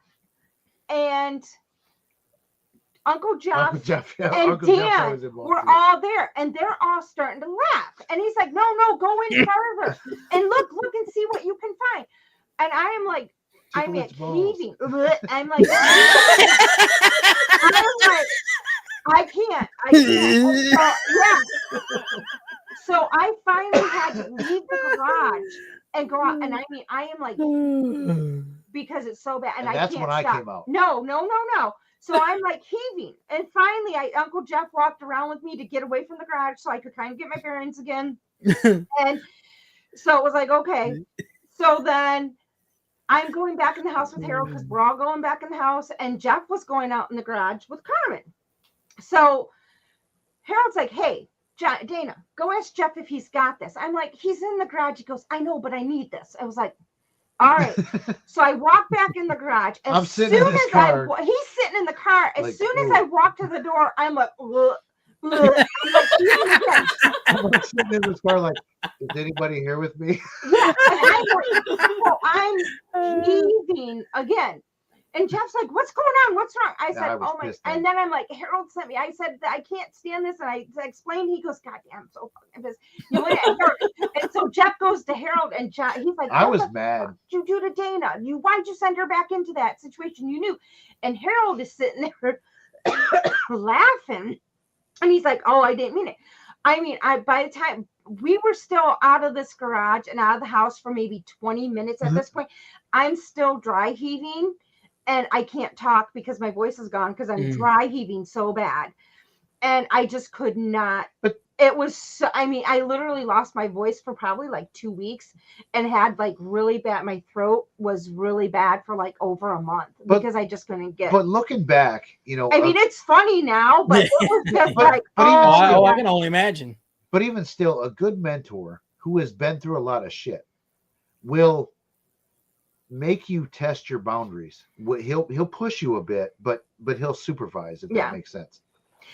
and Uncle Jeff, and Uncle Dan Jeff were all there, and they're all starting to laugh. And he's like, no, go in further and look and see what you can find. And I am like, I'm at heaving. I'm like, I can't. So, yeah. So I finally had to leave the garage and go out. And I mean, I am like, because it's so bad. And I that's can't when stop. I came out. No. So I'm like heaving. And finally, Uncle Jeff walked around with me to get away from the garage so I could kind of get my bearings again. And so it was like, okay. So then I'm going back in the house with Harold because we're all going back in the house. And Jeff was going out in the garage with Carmen. So Harold's like, hey, Dana, go ask Jeff if he's got this. I'm like, he's in the garage. He goes, I know, but I need this. I was like, all right. So I walk back in the garage. I'm sitting in this car. He's sitting in the car. As Like, soon as I walk to the door, I'm like, I'm like sitting in this car like, is anybody here with me? Yeah. I'm heaving again. And Jeff's like, what's going on? What's wrong? I said, oh my. And then I'm like, Harold sent me. I said, I can't stand this. And I explained. He goes, God damn, I'm so fucking pissed. You know, and so Jeff goes to Harold and he's like, I was mad. What did you do to Dana? Why'd you send her back into that situation? You knew. And Harold is sitting there laughing. And he's like, oh, I didn't mean it. I mean, by the time we were still out of this garage and out of the house for maybe 20 minutes at this point, I'm still dry heaving. And I can't talk because my voice is gone because I'm dry heaving so bad. And I just could not. But it was, so, I mean, I literally lost my voice for probably like 2 weeks and had like really bad, my throat was really bad for like over a month because I just couldn't get. But looking back, you know. I mean, it's funny now, but it was just like, I can only imagine. But even still, a good mentor who has been through a lot of shit will make you test your boundaries. He'll push you a bit, but he'll supervise, if that makes sense.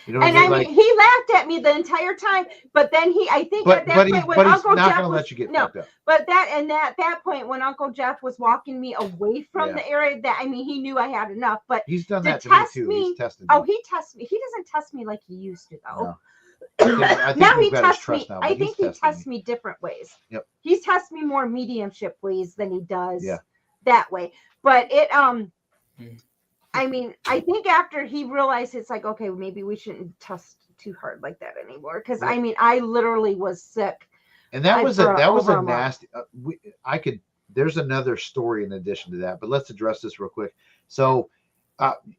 You know, and I mean, he laughed at me the entire time, but then at that point when Uncle Jeff was, let you get fucked up. But at that point when Uncle Jeff was walking me away from the area, that I mean, he knew I had enough. But he's done that to me too. He's tested me. Oh, he tests me. He doesn't test me like he used to though. No. Now he tests me. I think he tests me different ways. Yep. He's tests me more mediumship ways than he does that way. But it I mean, I think after he realized it's like, okay, maybe we shouldn't test too hard like that anymore. Because I mean, I literally was sick. And that was a nasty. There's another story in addition to that, but let's address this real quick. So,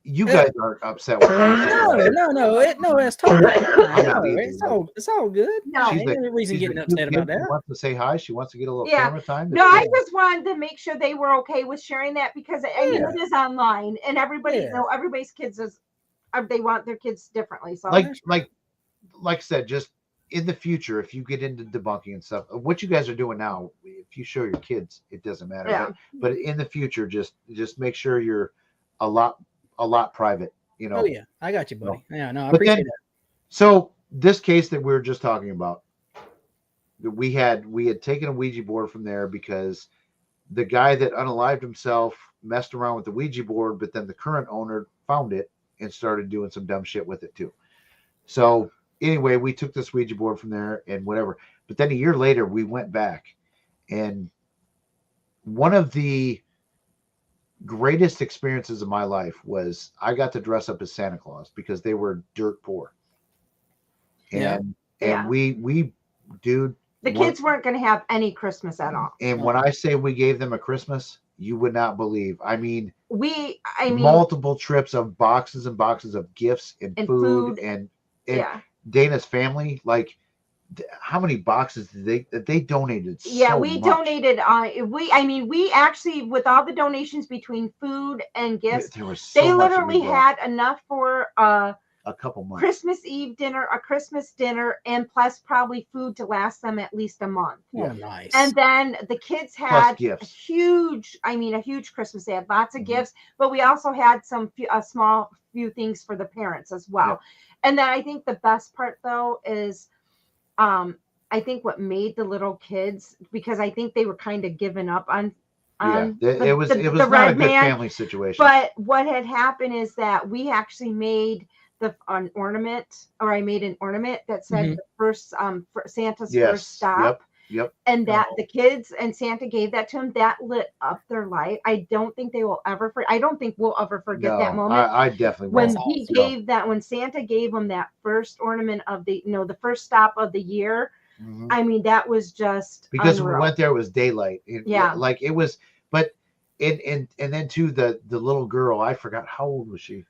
you guys aren't upset with me. No, it's totally it's all good. No, ain't no reason getting upset about that. She wants to say hi. She wants to get a little camera time. No, I just wanted to make sure they were okay with sharing that because I mean it is online and everybody everybody's kids they want their kids differently. So like I said, just in the future, if you get into debunking and stuff, what you guys are doing now, if you show your kids, it doesn't matter. Yeah. But in the future, just make sure you're a lot private, you know. Oh yeah, I got you, buddy. Yeah, no, I appreciate that. So this case that we were just talking about, we had taken a Ouija board from there because the guy that unalived himself messed around with the Ouija board, but then the current owner found it and started doing some dumb shit with it too. So anyway, we took this Ouija board from there and whatever. But then a year later, we went back, and one of the greatest experiences of my life was I got to dress up as Santa Claus because they were dirt poor. And we dude, the kids weren't going to have any Christmas at all. And when I say we gave them a Christmas, you would not believe. I mean multiple trips of boxes and boxes of gifts and food and Dana's family, like how many boxes did they donated? We donated. We actually, with all the donations between food and gifts, they literally had enough for a couple months, Christmas Eve dinner, a Christmas dinner, and plus probably food to last them at least a month. Oh, nice. And then the kids had a huge Christmas. They had lots of gifts, but we also had a small few things for the parents as well. Yep. And then I think the best part though is, I think what made the little kids, because I think they were kind of given up on it was not a good family situation. But what had happened is that we actually made an ornament, or I made an ornament that said the first Santa's first stop. Yep. And that the kids and Santa gave that to them, that lit up their life. I don't think they will ever I don't think we'll ever forget that moment. I definitely won't. When Santa gave them that first ornament of the first stop of the year, Mhm. I mean, that was just because unreal. we went there, it was daylight. Yeah. Like it was, but and then to the little girl, I forgot how old was she?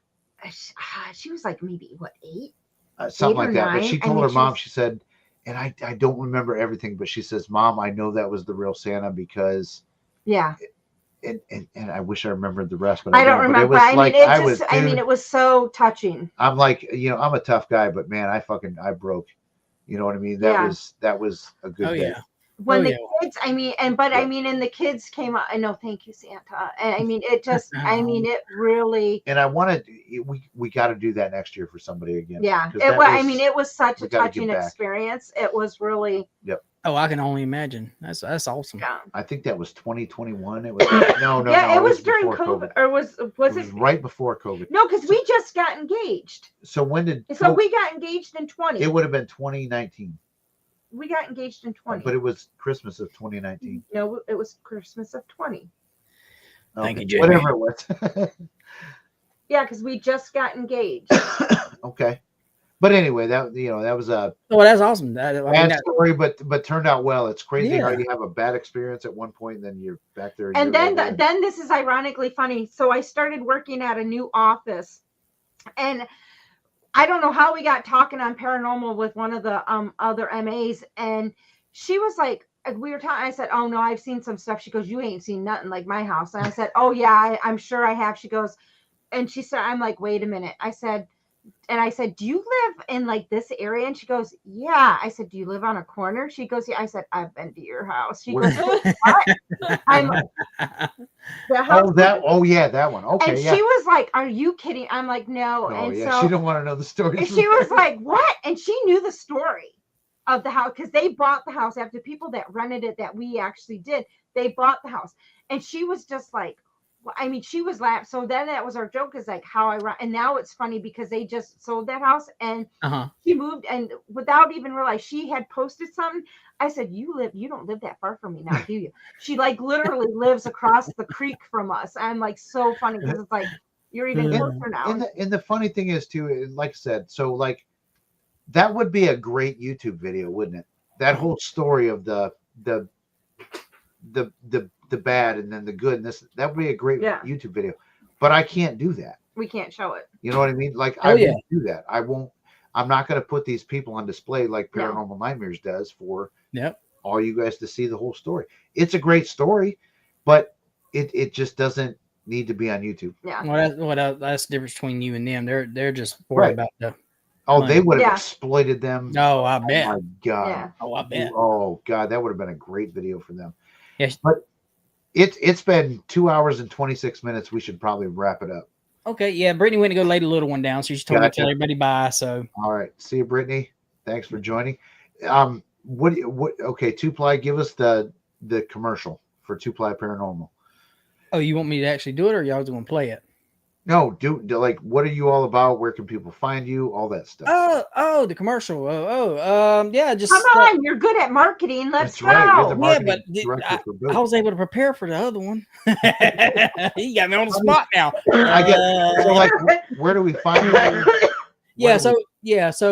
She was like maybe what, 8? Something 8 or like that. But 9. she told her mom, she said, and I don't remember everything, but she says, "Mom, I know that was the real Santa because." Yeah. And I wish I remembered the rest, but I don't remember. But it was I like mean, I was. Dude, I mean, it was so touching. I'm like, I'm a tough guy, but man, I broke. You know what I mean? That was a good day. Yeah. When the kids, I mean, and the kids came out. I know, thank you, Santa. And I mean, it just, I mean, it really. And I wanted, we got to do that next year for somebody again. Yeah, it was such a touching experience. It was really. Yep. Oh, I can only imagine. That's awesome. Yeah. I think that was 2021. It was no. Yeah, it was during COVID, or was it right before COVID? No, because we just got engaged. So when did? So we got engaged in 20. It would have been 2019. We got engaged in 20. But it was Christmas of 2019. No, it was Christmas of 20. Thank you, Jamie. Whatever it was. Yeah, because we just got engaged. Okay. But anyway, that was a that's awesome. Bad story, but turned out well. It's crazy how you have a bad experience at one point, and then you're back there. And then this is ironically funny. So I started working at a new office, and I don't know how we got talking on paranormal with one of the other MAs, and she was like, we were talking. I said, "Oh no, I've seen some stuff." She goes, "You ain't seen nothing like my house." And I said, "Oh yeah, I'm sure I have." She goes, and she said, "I'm like, wait a minute." I said, "Do you live in like this area?" And she goes, "Yeah." I said, "Do you live on a corner?" She goes, "Yeah." I said, "I've been to your house." She goes, "What?" I'm the house. That one. Okay. And she was like, "Are you kidding?" I'm like, "No." And so she don't want to know the story. And she was like, "What?" And she knew the story of the house because they bought the house after people that rented it that we actually did. They bought the house, and she was just like, I mean, she was laughing. So then that was our joke, is like how I run. And now it's funny because they just sold that house and she moved, and without even realize she had posted something. I said, you don't live that far from me now, do you? She like literally lives across the creek from us. I'm like, so funny because it's like, you're even closer now. And the funny thing is too, like I said, so like that would be a great YouTube video, wouldn't it? That whole story of the bad and then the good, and that would be a great YouTube video. But I can't do that. We can't show it. You know what I mean? Like I won't do that. I'm not going to put these people on display like Paranormal Nightmares does for all you guys to see the whole story. It's a great story, but it just doesn't need to be on YouTube. Yeah. Well, that's the difference between you and them. They're just worried about the. Oh, they would have exploited them. Oh, I bet. Oh my God. Yeah. Oh, I bet. Oh God, that would have been a great video for them. Yes. But it's been 2 hours and 26 minutes. We should probably wrap it up. Okay. Yeah. Brittany went to go lay the little one down. So she told me to tell everybody bye. So. All right. See you, Brittany. Thanks for joining. Okay. 2Ply, give us the commercial for 2Ply Paranormal. Oh, you want me to actually do it, or y'all just want to play it? No, do like, what are you all about? Where can people find you? All that stuff. Oh, the commercial. Yeah, just come on, you're good at marketing. Let's go. Right. You're the marketing director for both. I was able to prepare for the other one. You got me on the spot now. I get. So, like, where do we find you? So we have a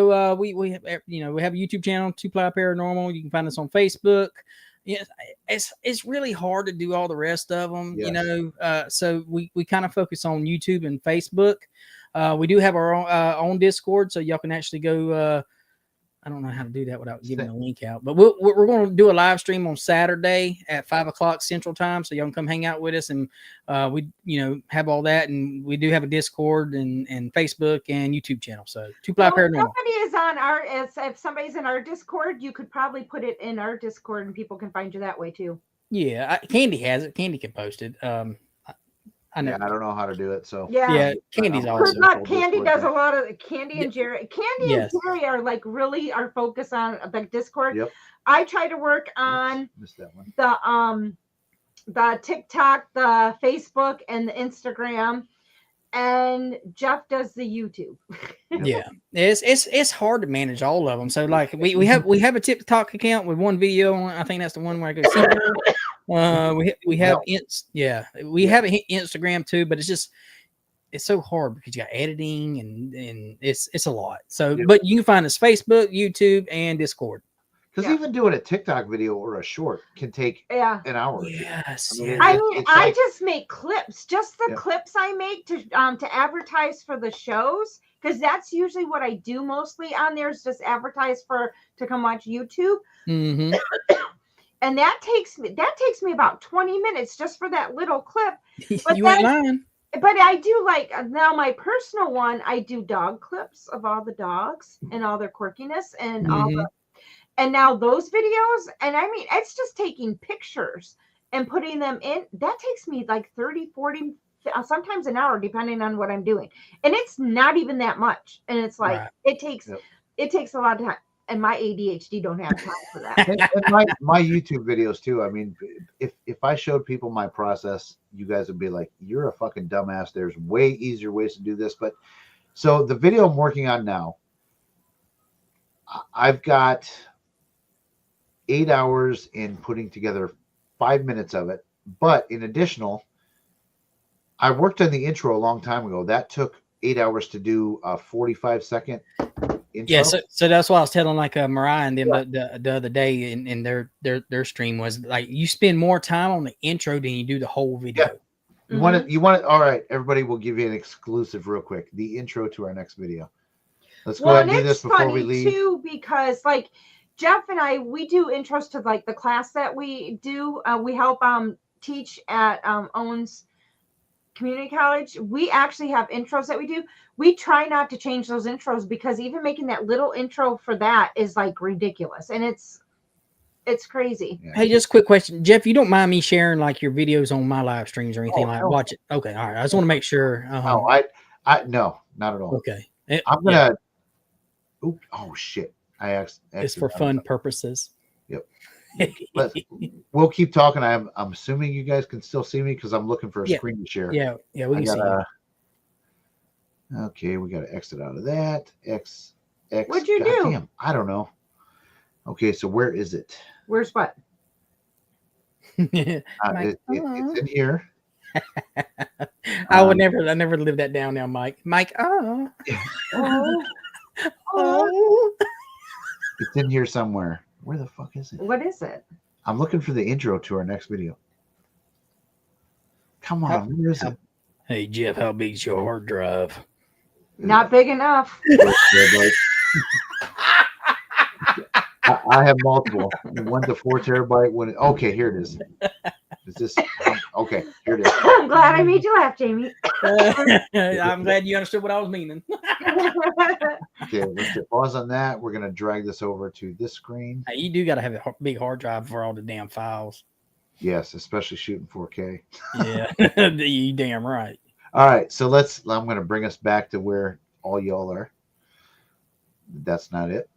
YouTube channel, 2Ply Paranormal. You can find us on Facebook. Yeah, it's really hard to do all the rest of them, so we kind of focus on YouTube and Facebook. We do have our own Discord, so y'all can actually go. I don't know how to do that without giving a link out, but we're going to do a live stream on Saturday at 5:00 Central Time, so y'all can come hang out with us, and we have all that, and we do have a Discord and Facebook and YouTube channel. So 2Ply Paranormal. Somebody is on if somebody's in our Discord, you could probably put it in our Discord, and people can find you that way too. Yeah, Candy has it. Candy can post it. I know. Yeah, I don't know how to do it. So yeah, Candy's awesome. Candy does a lot of Candy and Jerry. Candy and Jerry are like really are focused on the Discord. Yep. I try to work on the TikTok, the Facebook, and the Instagram, and Jeff does the YouTube. Yeah, it's hard to manage all of them. So like we have a TikTok account with one video on. I think that's the one where I go see her. We have we have an Instagram too, but it's so hard because you got editing and it's a lot. So but you can find us Facebook, YouTube, and Discord. Because even doing a TikTok video or a short can take an hour. Yes. I just make clips, just the clips I make to advertise for the shows, because that's usually what I do mostly on there is just advertise to come watch YouTube. Mm-hmm. And that takes me about 20 minutes just for that little clip. But you ain't lying. But I do now my personal one, I do dog clips of all the dogs and all their quirkiness and all the. And now those videos, and I mean, it's just taking pictures and putting them in. That takes me like 30, 40, sometimes an hour, depending on what I'm doing. And it's not even that much. And it's like, it takes a lot of time. And my ADHD don't have time for that. and my YouTube videos too. I mean, if I showed people my process, you guys would be like, you're a fucking dumbass. There's way easier ways to do this. But so the video I'm working on now, I've got 8 hours in putting together 5 minutes of it. But in additional, I worked on the intro a long time ago. That took 8 hours to do a 45-second intro. Yeah, so that's why I was telling Mariah and them the other day in their stream was like, you spend more time on the intro than you do the whole video. You want it? All right, everybody, will give you an exclusive real quick. The intro to our next video. Let's go ahead and do this before we leave. Too, because like Jeff and I, we do intros to like the class that we do. We help teach at Owens Community College. We actually have intros that we do. We try not to change those intros because even making that little intro for that is like ridiculous, and it's crazy. Hey, just a quick question, Jeff. You don't mind me sharing like your videos on my live streams or anything watch it? Okay, all right. I just want to make sure. No, no, not at all. Okay, I'm gonna. Oh shit! It's for fun purposes. Yep. We'll keep talking. I'm assuming you guys can still see me because I'm looking for a screen to share. Yeah, we can see you. Okay, we got to exit out of that. X. What'd you do? Damn, I don't know. Okay, so where is it? Where's what? It's in here. I never live that down now, Mike. Mike, oh. It's in here somewhere. Where the fuck is it? What is it? I'm looking for the intro to our next video. Come on, where is it? Hey Jeff, how big's your hard drive? Not big enough. I have multiple. 1 to 4 terabyte. Okay, here it is. Is this okay? Here it is. I'm glad I made you laugh, Jamie. I'm glad you understood what I was meaning. Okay, let's hit pause on that. We're gonna drag this over to this screen. Hey, you do got to have a big hard drive for all the damn files. Yes, especially shooting 4K. Yeah, you damn right. All right, so I'm gonna bring us back to where all y'all are. That's not it.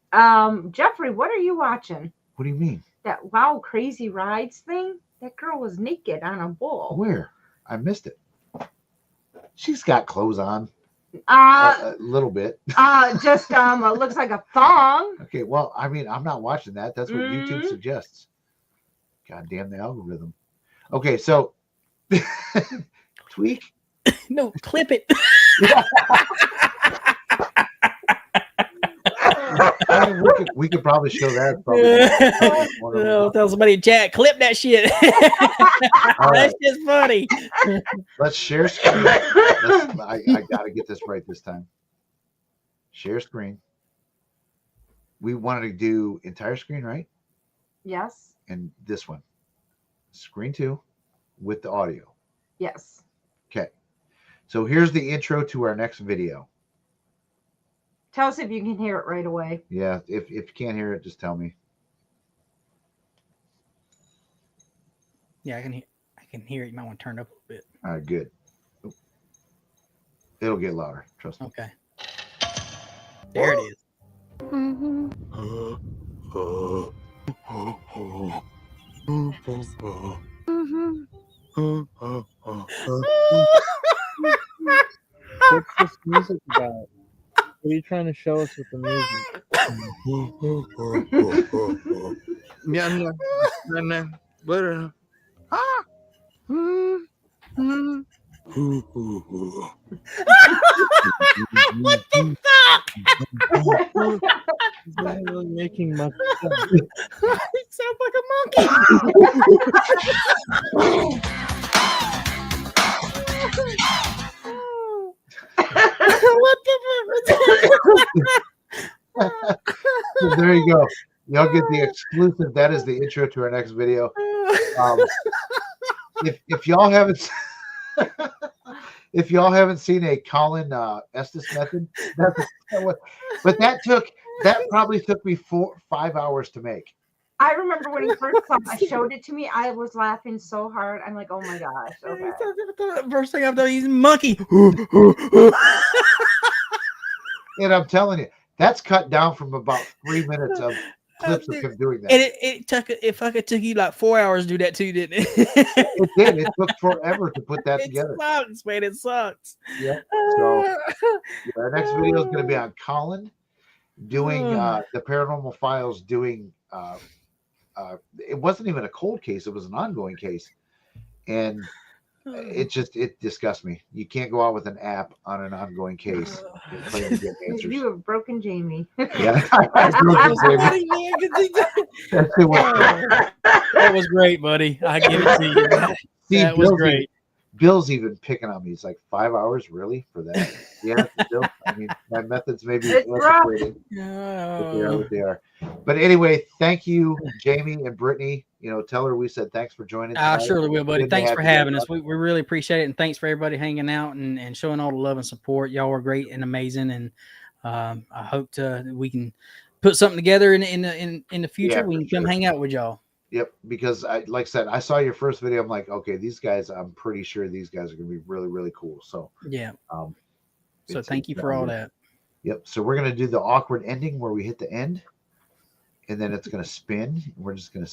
Jeffrey, what are you watching? What do you mean? That Wow Crazy Rides thing? That girl was naked on a bull. Where? I missed it. She's got clothes on. A little bit. Just it looks like a thong. Okay, well, I mean, I'm not watching that. That's what YouTube suggests. God damn the algorithm. Okay, so tweak. No, clip it. I mean, we could probably show that. Probably no, tell somebody in chat, clip that shit. That's just funny. Let's share screen. I gotta get this right this time. Share screen. We wanted to do entire screen, right? Yes. And this one, screen 2, with the audio. Yes. Okay. So here's the intro to our next video. Tell us if you can hear it right away. Yeah, if you can't hear it, just tell me. Yeah, I can hear it. You might want to turn it up a little bit. All right, good. It'll get louder. Trust me. Okay. There it is. What's this music about? What are you trying to show us with the music? What the fuck? He's not really making much sense. He sounds like a monkey. What the fuck? So there you go. Y'all get the exclusive. That is the intro to our next video. If y'all haven't if y'all haven't seen a Colin Estes method, but that probably took me 5 hours to make. I remember when he first showed it to me, I was laughing so hard. I'm like, oh my gosh. Okay. First thing I've done, he's a monkey. And I'm telling you, that's cut down from about 3 minutes of clips of him doing that. And it took you like 4 hours to do that too, didn't it? It did. It took forever to put that together. It sucks, man. It sucks. Yeah. So our next video is going to be on Colin doing the Paranormal Files doing. It wasn't even a cold case; it was an ongoing case, and it disgusts me. You can't go out with an app on an ongoing case and claim to get answers. You have broken Jamie. Yeah, that was great, buddy. I give it to you. That was great. Bill's even picking on me. He's like, 5 hours, really, for that? Yeah, Bill. I mean, my methods may be less upgraded, but they are what they are. But anyway, thank you, Jamie and Brittany. Tell her we said thanks for joining. I surely will, buddy. Thanks for having us. We really appreciate it, and thanks for everybody hanging out and showing all the love and support. Y'all are great and amazing, and I hope we can put something together in the future. We can come hang out with y'all. Yep, because like I said, I saw your first video. I'm like, okay, these guys, I'm pretty sure these guys are going to be really, really cool. So yeah. So thank you for all that. Yep. So we're going to do the awkward ending where we hit the end, and then it's going to spin. We're just going to